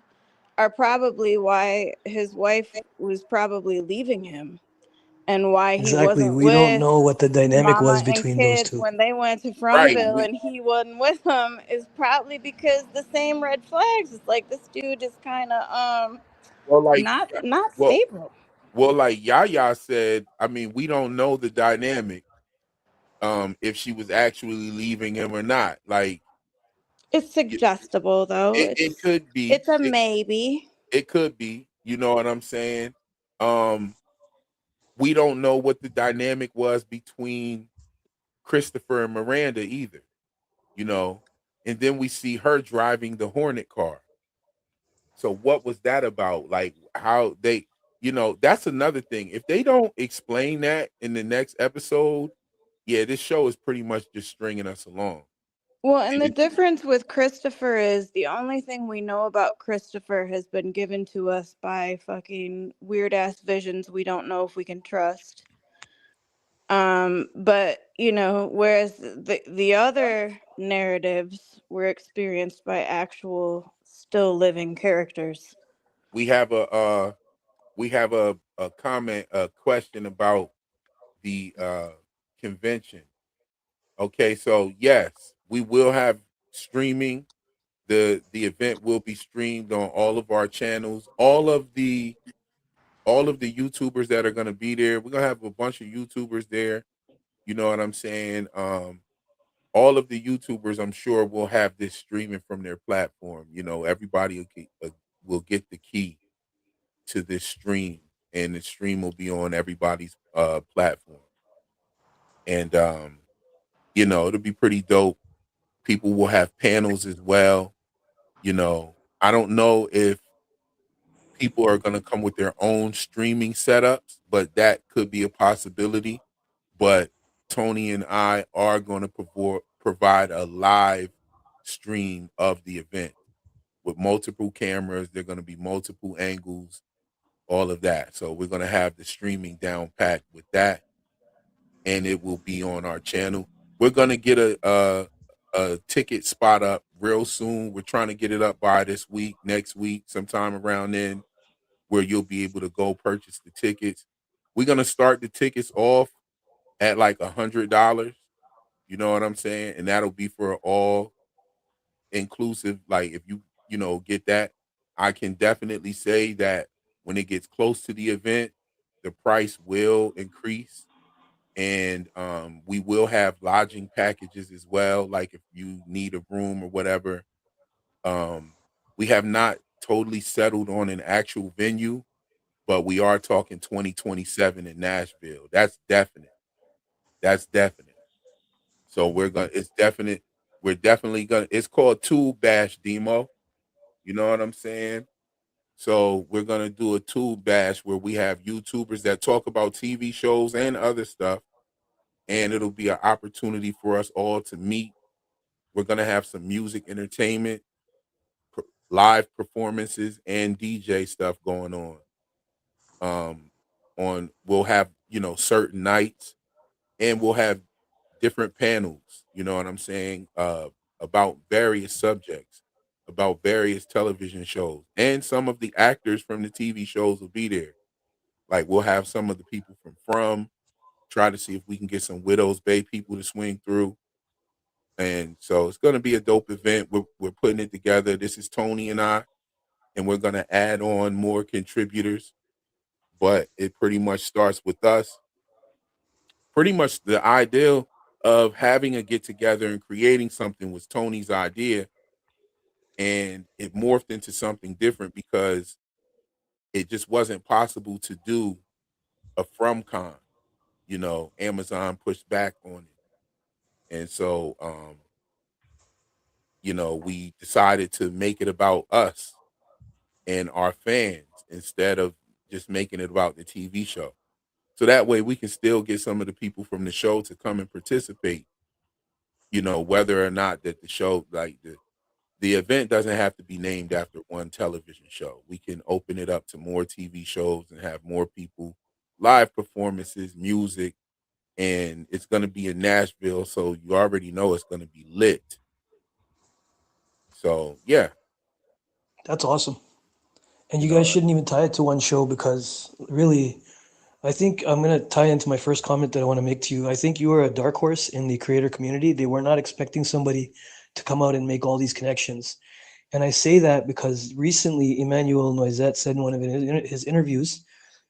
are probably why his wife was probably leaving him and why he Exactly. wasn't We don't with know what the dynamic mama was and between those kids two. when they went to Right. Frontville and he wasn't with them is probably because the same red flags. It's like this dude is kind of Well, like, not well, stable. like Yaya said. I mean, we don't know the dynamic. If she was actually leaving him or not. Like, It's it, suggestible though. it could be. It's a maybe. It could be. You know what I'm saying? Um, we don't know what the dynamic was between Christopher and Miranda either, you know. And then we see her driving the Hornet car. So what was that about? Like how they, you know, that's another thing. If they don't explain that in the next episode, yeah, this show is pretty much just stringing us along. Well, and And the it, difference with Christopher is the only thing we know about Christopher has been given to us by fucking weird ass visions we don't know if we can trust. But whereas the other narratives were experienced by actual still living characters. we have we have a question about the convention. Okay, so yes, we will have streaming. The event will be streamed on all of our channels. All of the YouTubers that are going to be there. We're going to have a bunch of YouTubers there. You know what I'm saying? All of the YouTubers, I'm sure, will have this streaming from their platform. You know, everybody will get the key to this stream, and the stream will be on everybody's platform. And you know, it'll be pretty dope. People will have panels as well. You know, I don't know if people are going to come with their own streaming setups, but that could be a possibility. But Tony and I are going to provide a live stream of the event with multiple cameras. There are going to be multiple angles, all of that. So we're going to have the streaming down pat with that, and it will be on our channel. We're going to get a ticket spot up real soon. We're trying to get it up by this week, next week, sometime around then, where you'll be able to go purchase the tickets. We're going to start the tickets off at like $100. You know what I'm saying? And that'll be for all inclusive. Like if you know, get that, I can definitely say that when it gets close to the event, the price will increase. And we will have lodging packages as well. Like if you need a room or whatever. We have not totally settled on an actual venue, but we are talking 2027 in Nashville. That's definite. That's definite. So it's definite. We're definitely gonna, it's called Tube Bash Demo. You know what I'm saying? So we're gonna do a Tube Bash where we have YouTubers that talk about TV shows and other stuff. And it'll be an opportunity for us all to meet. We're gonna have some music entertainment, live performances, and DJ stuff going on. We'll have, you know, certain nights, and we'll have different panels, you know what I'm saying, about various subjects, about various television shows, and some of the actors from the TV shows will be there. Like we'll have some of the people from try to see if we can get some Widows Bay people to swing through. And so it's going to be a dope event. We're putting it together. This is Tony and I, and we're going to add on more contributors, but it pretty much starts with us. Pretty much the ideal of having a get together and creating something was Tony's idea, and it morphed into something different because it just wasn't possible to do a FromCon. You know, Amazon pushed back on it, and so you know, we decided to make it about us and our fans instead of just making it about the TV show. So that way we can still get some of the people from the show to come and participate, you know, whether or not that the show, like the event doesn't have to be named after one television show. We can open it up to more TV shows and have more people, live performances, music, and it's going to be in Nashville. So you already know it's going to be lit. So, yeah. That's awesome. And you guys shouldn't even tie it to one show because really, I think I'm going to tie into my first comment that I want to make to you. I think you are a dark horse in the creator community. They were not expecting somebody to come out and make all these connections. And I say that because recently Emmanuel Noisette said in one of his interviews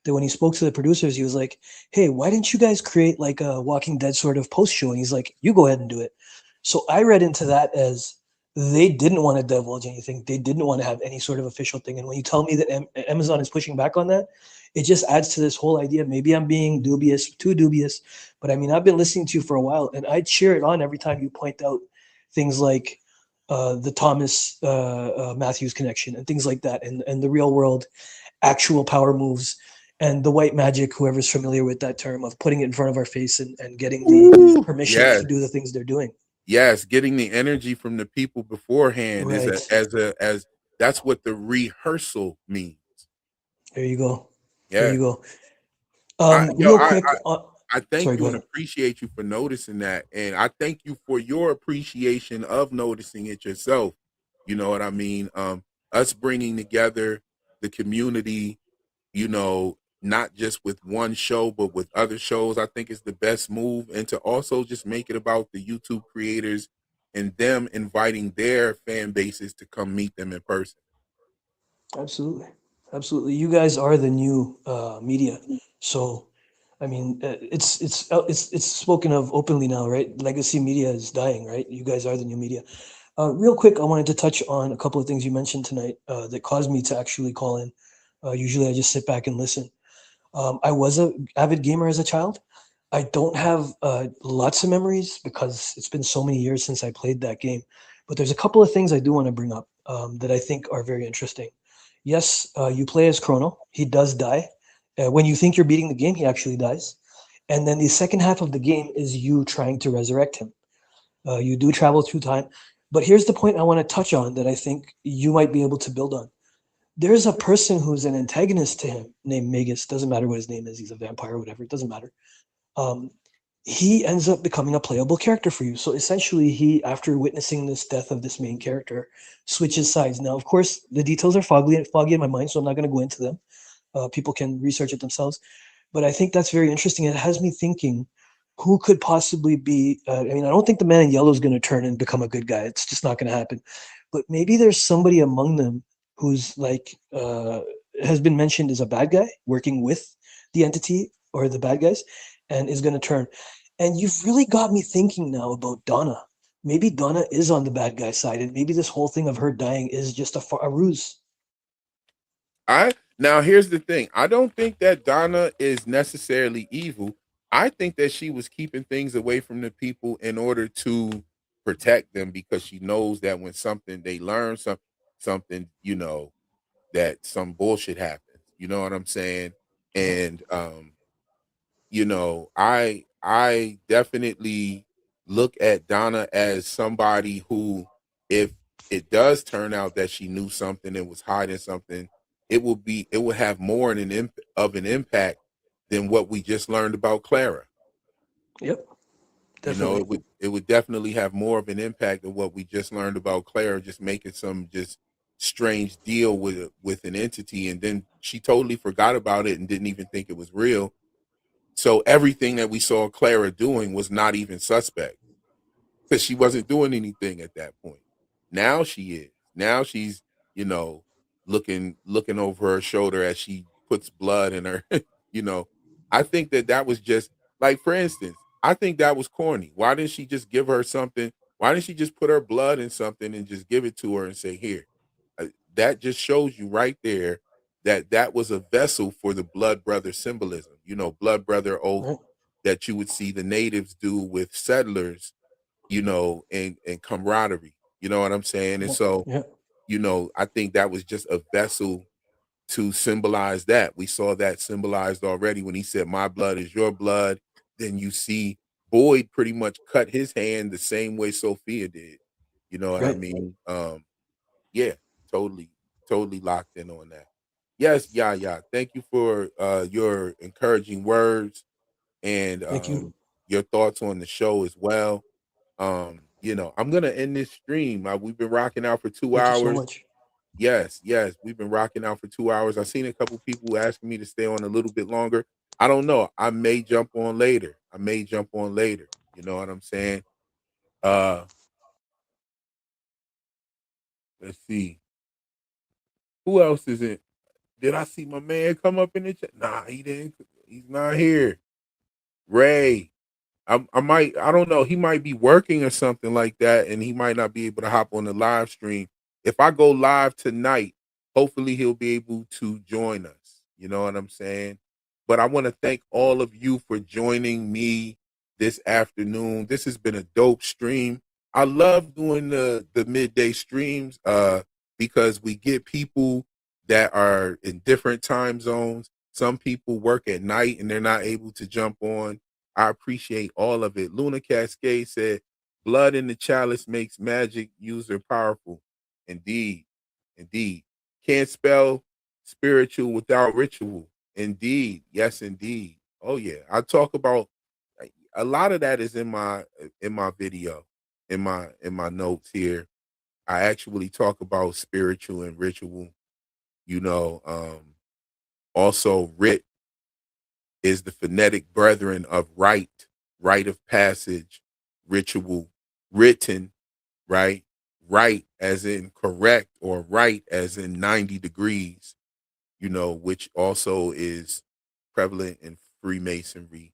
that when he spoke to the producers, he was like, hey, why didn't you guys create like a Walking Dead sort of post show? And he's like, you go ahead and do it. So I read into that as they didn't want to divulge anything. They didn't want to have any sort of official thing. And when you tell me that Amazon is pushing back on that, it just adds to this whole idea. Maybe I'm being too dubious, but I mean, I've been listening to you for a while and I'd cheer it on every time you point out things like the Thomas Matthews connection and things like that, and the real world actual power moves and the white magic, whoever's familiar with that term, of putting it in front of our face and getting the permission to do the things they're doing. Yes, getting the energy from the people beforehand Right. is that's what the rehearsal means. There you go. Yeah. There you go. Real quick. I thank sorry, you and appreciate you for noticing that. And I thank you for your appreciation of noticing it yourself. You know what I mean? Us bringing together the community you know, not just with one show, but with other shows, I think is the best move. And to also just make it about the YouTube creators and them inviting their fan bases to come meet them in person. Absolutely. Absolutely. You guys are the new media. So, I mean, it's spoken of openly now, right? Legacy media is dying, right? You guys are the new media. Real quick, I wanted to touch on a couple of things you mentioned tonight that caused me to actually call in. Usually I just sit back and listen. I was a avid gamer as a child. I don't have lots of memories because it's been so many years since I played that game. But there's a couple of things I do want to bring up that I think are very interesting. Yes, you play as Chrono. He does die. When you think you're beating the game, he actually dies. And then the second half of the game is you trying to resurrect him. You do travel through time. But here's the point I want to touch on that I think you might be able to build on. There's a person who's an antagonist to him named Magus. Doesn't matter what his name is. He's a vampire or whatever. It doesn't matter. He ends up becoming a playable character for you. So essentially, he, after witnessing this death of this main character, switches sides. Now, of course, the details are foggy in my mind, so I'm not going to go into them. People can research it themselves. But I think that's very interesting. It has me thinking, who could possibly be? I mean, I don't think the man in yellow is going to turn and become a good guy. It's just not going to happen. But maybe there's somebody among them who's like has been mentioned as a bad guy working with the entity or the bad guys, and is going to turn. And you've really got me thinking now about Donna. Maybe Donna is on the bad guy side, and maybe this whole thing of her dying is just a ruse. Now here's the thing. I don't think that Donna is necessarily evil. I think that she was keeping things away from the people in order to protect them because she knows that when something they learn something, you know, that some bullshit happens. You know what I'm saying? And you know, I definitely look at Donna as somebody who, if it does turn out that she knew something and was hiding something, it will have more of an impact than what we just learned about Clara. Yep, You know, definitely. it would definitely have more of an impact than what we just learned about Clara, just making some just strange deal with an entity, and then she totally forgot about it and didn't even think it was real. So everything that we saw Clara doing was not even suspect because she wasn't doing anything at that point. Now she is. Now she's, you know, looking over her shoulder as she puts blood in her. You know, I think that that was just like, for instance, I think that was corny. Why didn't she just give her something? Why didn't she just put her blood in something and just give it to her and say, "Here"? That just shows you right there that that was a vessel for the blood brother symbolism. You know, blood brother oath Right. that you would see the natives do with settlers, you know, and camaraderie. You know what I'm saying? And Yeah. so, Yeah. you know, I think that was just a vessel to symbolize that. We saw that symbolized already when he said, "My blood is your blood." Then you see Boyd pretty much cut his hand the same way Sophia did. You know what I Right. mean? Yeah, totally, totally locked in on that. Yes, yeah, yeah. Thank you for your encouraging words and Thank you. your thoughts on the show as well. You know, I'm gonna end this stream. We've been rocking out for two Thank you so hours. much. Yes, yes, we've been rocking out for 2 hours. I've seen a couple people asking me to stay on a little bit longer. I don't know. I may jump on later. I may jump on later. You know what I'm saying? Uh, let's see. Who else is it? Did I see my man come up in the chat? Nah, he didn't. He's not here. Ray. I might, I don't know. He might be working or something like that, and he might not be able to hop on the live stream. If I go live tonight, hopefully he'll be able to join us. You know what I'm saying? But I want to thank all of you for joining me this afternoon. This has been a dope stream. I love doing the midday streams because we get people that are in different time zones. Some people work at night and they're not able to jump on. I appreciate all of it. Luna Cascade said, "Blood in the chalice makes magic user powerful." Indeed. Indeed. Can't spell spiritual without ritual. Indeed. Yes, indeed. Oh yeah. I talk about a lot of that is in my video, in my notes here. I actually talk about spiritual and ritual, you know, Also, writ is the phonetic brethren of rite, rite of passage, ritual, written, right? Right as in correct, or right as in 90 degrees, which also is prevalent in Freemasonry.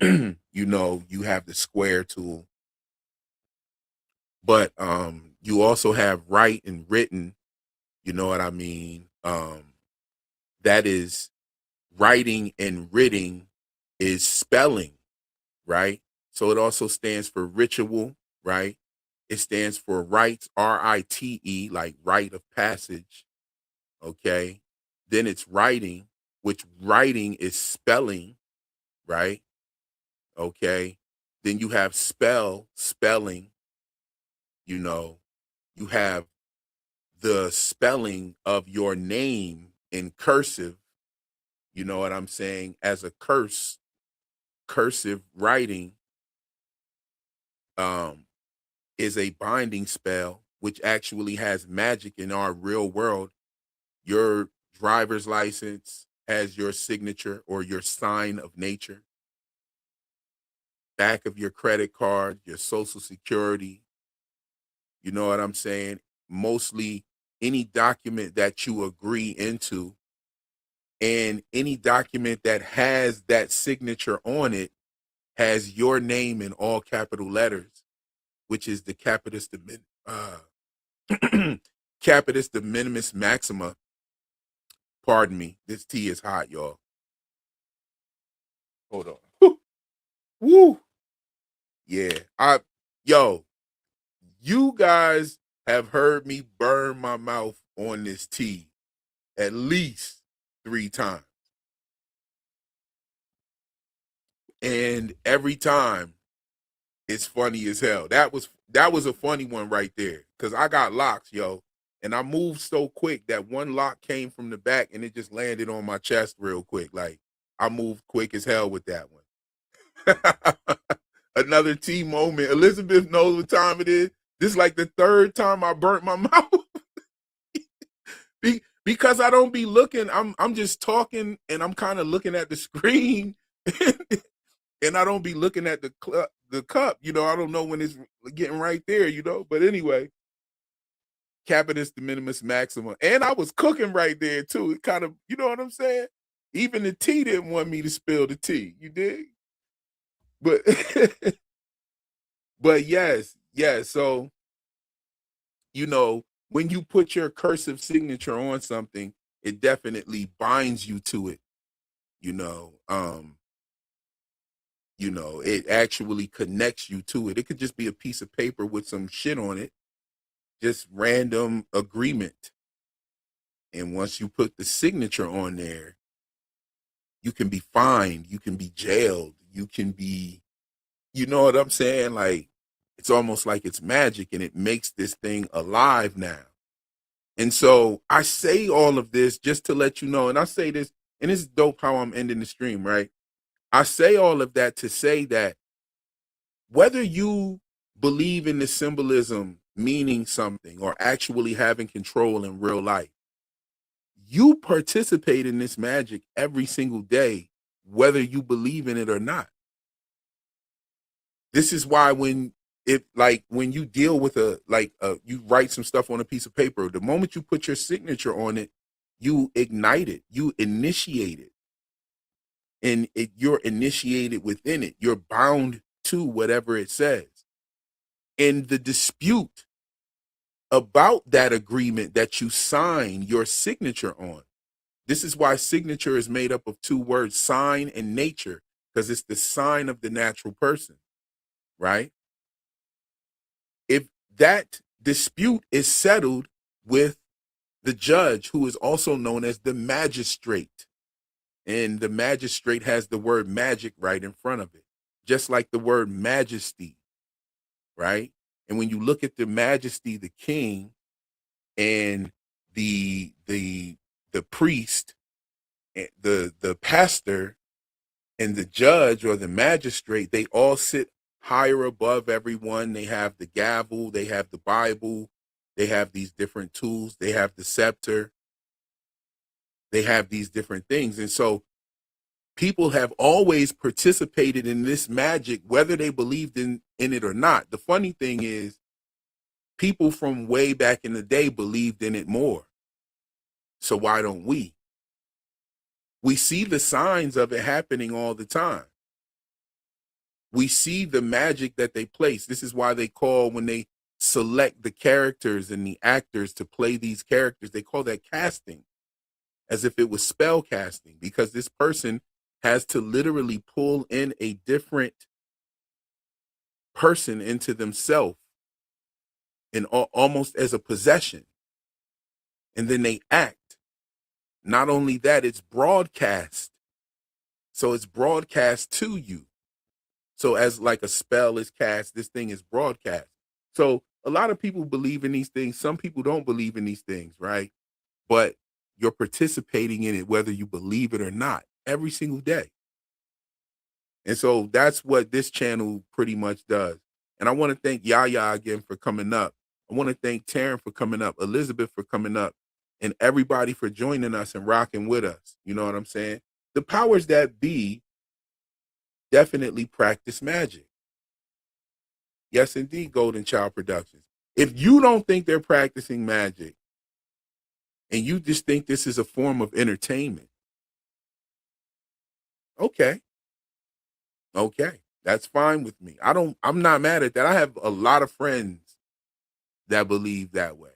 You have the square tool, but you also have right and written, you know what I mean? That is writing, and writing is spelling, right? So it also stands for ritual, right? It stands for rites, RITE, like rite of passage, okay? Then it's writing, which writing is spelling, right? Okay. Then you have spelling, you have the spelling of your name in cursive, you know what I'm saying, as a cursive writing is a binding spell, which actually has magic in our real world. Your driver's license has your signature or your sign of nature. Back of your credit card, your social security, you know what I'm saying? Mostly any document that you agree into, and any document that has that signature on it has your name in all capital letters, which is the capitis de minimis maxima. Pardon me. This tea is hot, y'all. Hold on. Woo. Woo. Yeah. You guys have heard me burn my mouth on this tea at least 3 times. And every time it's funny as hell. That was a funny one right there. Cause I got locks, yo. And I moved so quick that one lock came from the back and it just landed on my chest real quick. Like, I moved quick as hell with that one. Another tea moment. Elizabeth knows what time it is. This is like the 3rd time I burnt my mouth. Because I don't be looking. I'm just talking and I'm kind of looking at the screen. And I don't be looking at the cup, I don't know when it's getting right there, But anyway, capitis de minimis maxima. And I was cooking right there too. It kind of, you know what I'm saying? Even the tea didn't want me to spill the tea. You dig? But but yes. So, when you put your cursive signature on something, it definitely binds you to it. It actually connects you to it. It could just be a piece of paper with some shit on it, just random agreement. And once you put the signature on there, you can be fined, you can be jailed, you can be, you know what I'm saying? Like, it's almost like it's magic, and it makes this thing alive now. And so I say all of this just to let you know, and I say this, and it's dope how I'm ending the stream, right? I say all of that to say that whether you believe in the symbolism meaning something or actually having control in real life, you participate in this magic every single day, whether you believe in it or not. This is why when you deal with you write some stuff on a piece of paper, the moment you put your signature on it, you ignite it, you initiate it. And you're initiated within it. You're bound to whatever it says. And the dispute about that agreement that you sign your signature on, this is why signature is made up of 2 words, sign and nature, because it's the sign of the natural person, right? If that dispute is settled with the judge, who is also known as the magistrate, and the magistrate has the word magic right in front of it, just like the word majesty, right? And when you look at the majesty, the king, and the priest, the pastor, and the judge or the magistrate, they all sit higher above everyone. They have the gavel, they have the Bible, they have these different tools, they have the scepter. They have these different things. And so people have always participated in this magic, whether they believed in it or not. The funny thing is, people from way back in the day believed in it more. So why don't we? We see the signs of it happening all the time. We see the magic that they place. This is why they call, when they select the characters and the actors to play these characters, they call that casting, as if it was spell casting, because this person has to literally pull in a different person into themselves, and almost as a possession. And then they act. Not only that, it's broadcast. So it's broadcast to you. So as like a spell is cast, this thing is broadcast. So a lot of people believe in these things. Some people don't believe in these things, right? But you're participating in it whether you believe it or not every single day. And so that's what this channel pretty much does. And I want to thank Yaya again for coming up. I want to thank Taryn for coming up, Elizabeth for coming up, and everybody for joining us and rocking with us. You know what I'm saying? The powers that be definitely practice magic. Yes, indeed, Golden Child Productions. If you don't think they're practicing magic and you just think this is a form of entertainment, okay, that's fine with me. I'm not mad at that. I have a lot of friends that believe that way.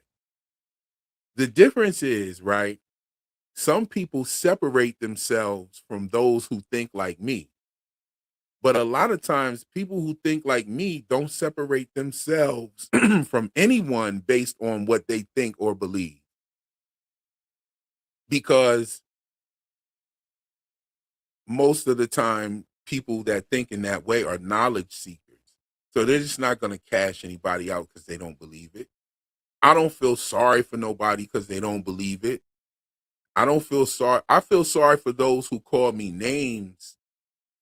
The difference is, right, some people separate themselves from those who think like me. But a lot of times people who think like me don't separate themselves from anyone based on what they think or believe. Because most of the time, people that think in that way are knowledge seekers. So they're just not going to cash anybody out because they don't believe it. I don't feel sorry for nobody because they don't believe it. I don't feel sorry. I feel sorry for those who call me names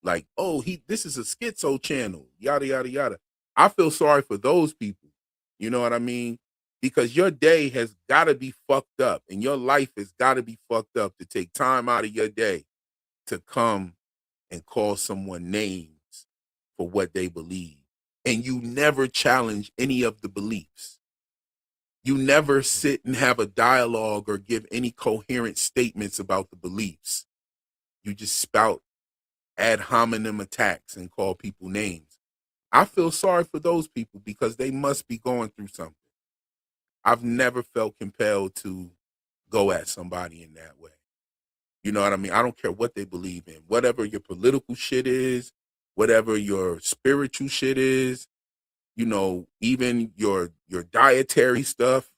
like, oh, this is a schizo channel, yada, yada, yada. I feel sorry for those people. You know what I mean? Because your day has got to be fucked up and your life has got to be fucked up to take time out of your day to come and call someone names for what they believe. And you never challenge any of the beliefs. You never sit and have a dialogue or give any coherent statements about the beliefs. You just spout ad hominem attacks and call people names. I feel sorry for those people because they must be going through something. I've never felt compelled to go at somebody in that way. You know what I mean? I don't care what they believe in. Whatever your political shit is, whatever your spiritual shit is, you know, even your dietary stuff.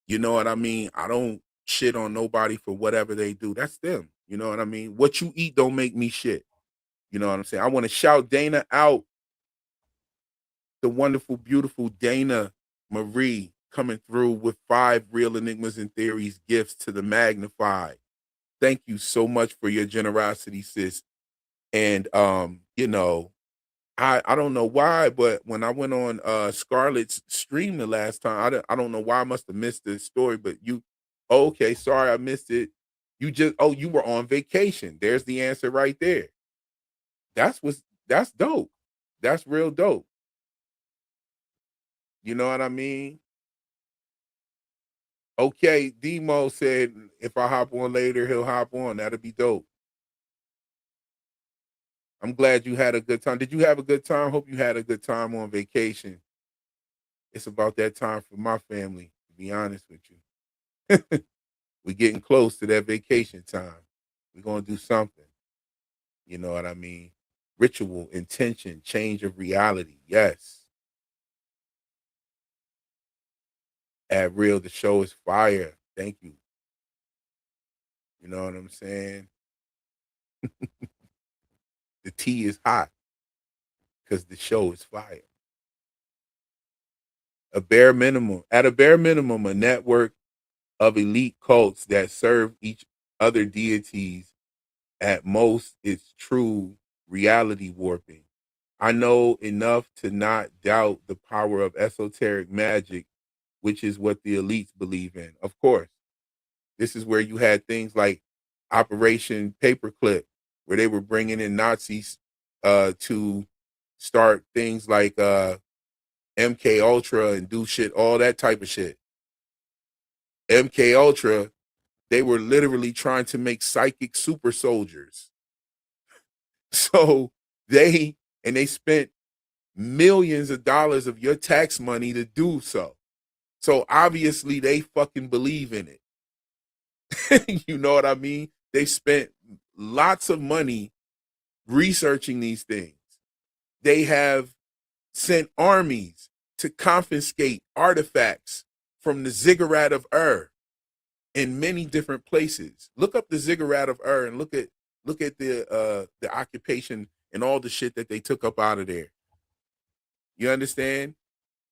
You know what I mean? I don't shit on nobody for whatever they do. That's them. You know what I mean? What you eat don't make me shit. You know what I'm saying? I want to shout Dana out. The wonderful, beautiful Dana Marie coming through with 5 Real Enigmas and Theories gifts to the Magnified. Thank you so much for your generosity, sis. And you know, I don't know why, but when I went on Scarlett's stream the last time, I don't know why. I must have missed the story, but okay, sorry I missed it. You were on vacation. There's the answer right there. That's dope. That's real dope. You know what I mean? Okay, Demo said if I hop on later, he'll hop on. That'll be dope. I'm glad you had a good time. Did you have a good time? Hope you had a good time on vacation. It's about that time for my family, to be honest with you. We're getting close to that vacation time. We're going to do something. You know what I mean? Ritual, intention, change of reality. Yes. At Real, the show is fire. Thank you. You know what I'm saying? The tea is hot because the show is fire. At a bare minimum, a network of elite cults that serve each other deities. At most, it's true reality warping. I know enough to not doubt the power of esoteric magic, which is what the elites believe in. Of course, This is where you had things like Operation Paperclip, where they were bringing in Nazis to start things like MK Ultra and do shit, all that type of shit. MK Ultra, they were literally trying to make psychic super soldiers. So they spent millions of dollars of your tax money to do so. So obviously they fucking believe in it. You know what I mean? They spent lots of money researching these things. They have sent armies to confiscate artifacts from the Ziggurat of Ur in many different places. Look up the Ziggurat of Ur and look at the occupation and all the shit that they took up out of there. You understand?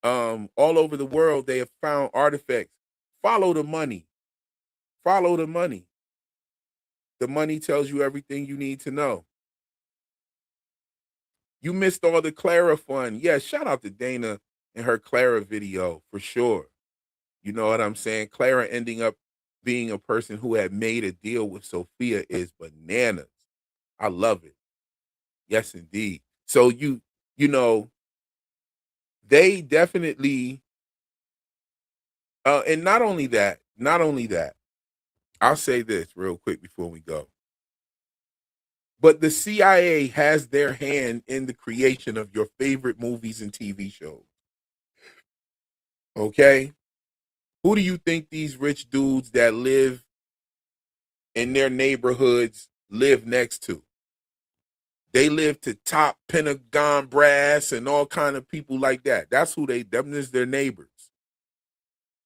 All over the world, they have found artifacts. Follow the money. Follow the money. The money tells you everything you need to know. You missed all the Clara fun. Yeah, shout out to Dana and her Clara video for sure. You know what I'm saying? Clara ending up being a person who had made a deal with Sophia is bananas. I love it. Yes, indeed. So you know, they definitely, and not only that, I'll say this real quick before we go. But the CIA has their hand in the creation of your favorite movies and TV shows. Okay? Who do you think these rich dudes that live in their neighborhoods live next to? They live to top Pentagon brass and all kind of people like that. That's who them is their neighbors.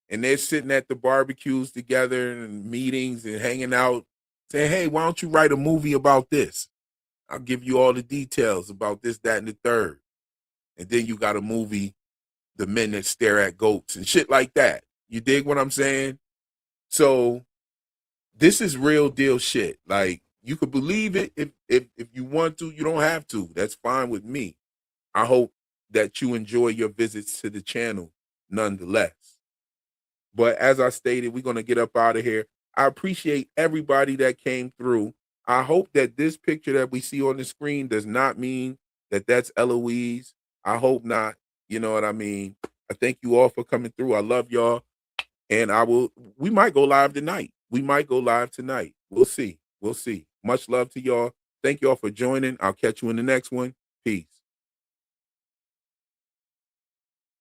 And they're sitting at the barbecues together and meetings and hanging out, saying, hey, why don't you write a movie about this? I'll give you all the details about this, that, and the third. And then you got a movie, The Men That Stare at Goats and shit like that. You dig what I'm saying? So this is real deal shit. Like, you could believe it if you want to. You don't have to. That's fine with me. I hope that you enjoy your visits to the channel nonetheless. But as I stated, we're going to get up out of here. I appreciate everybody that came through. I hope that this picture that we see on the screen does not mean that that's Eloise. I hope not. You know what I mean? I thank you all for coming through. I love y'all. And we might go live tonight. We'll see. Much love to y'all. Thank y'all for joining. I'll catch you in the next one. Peace.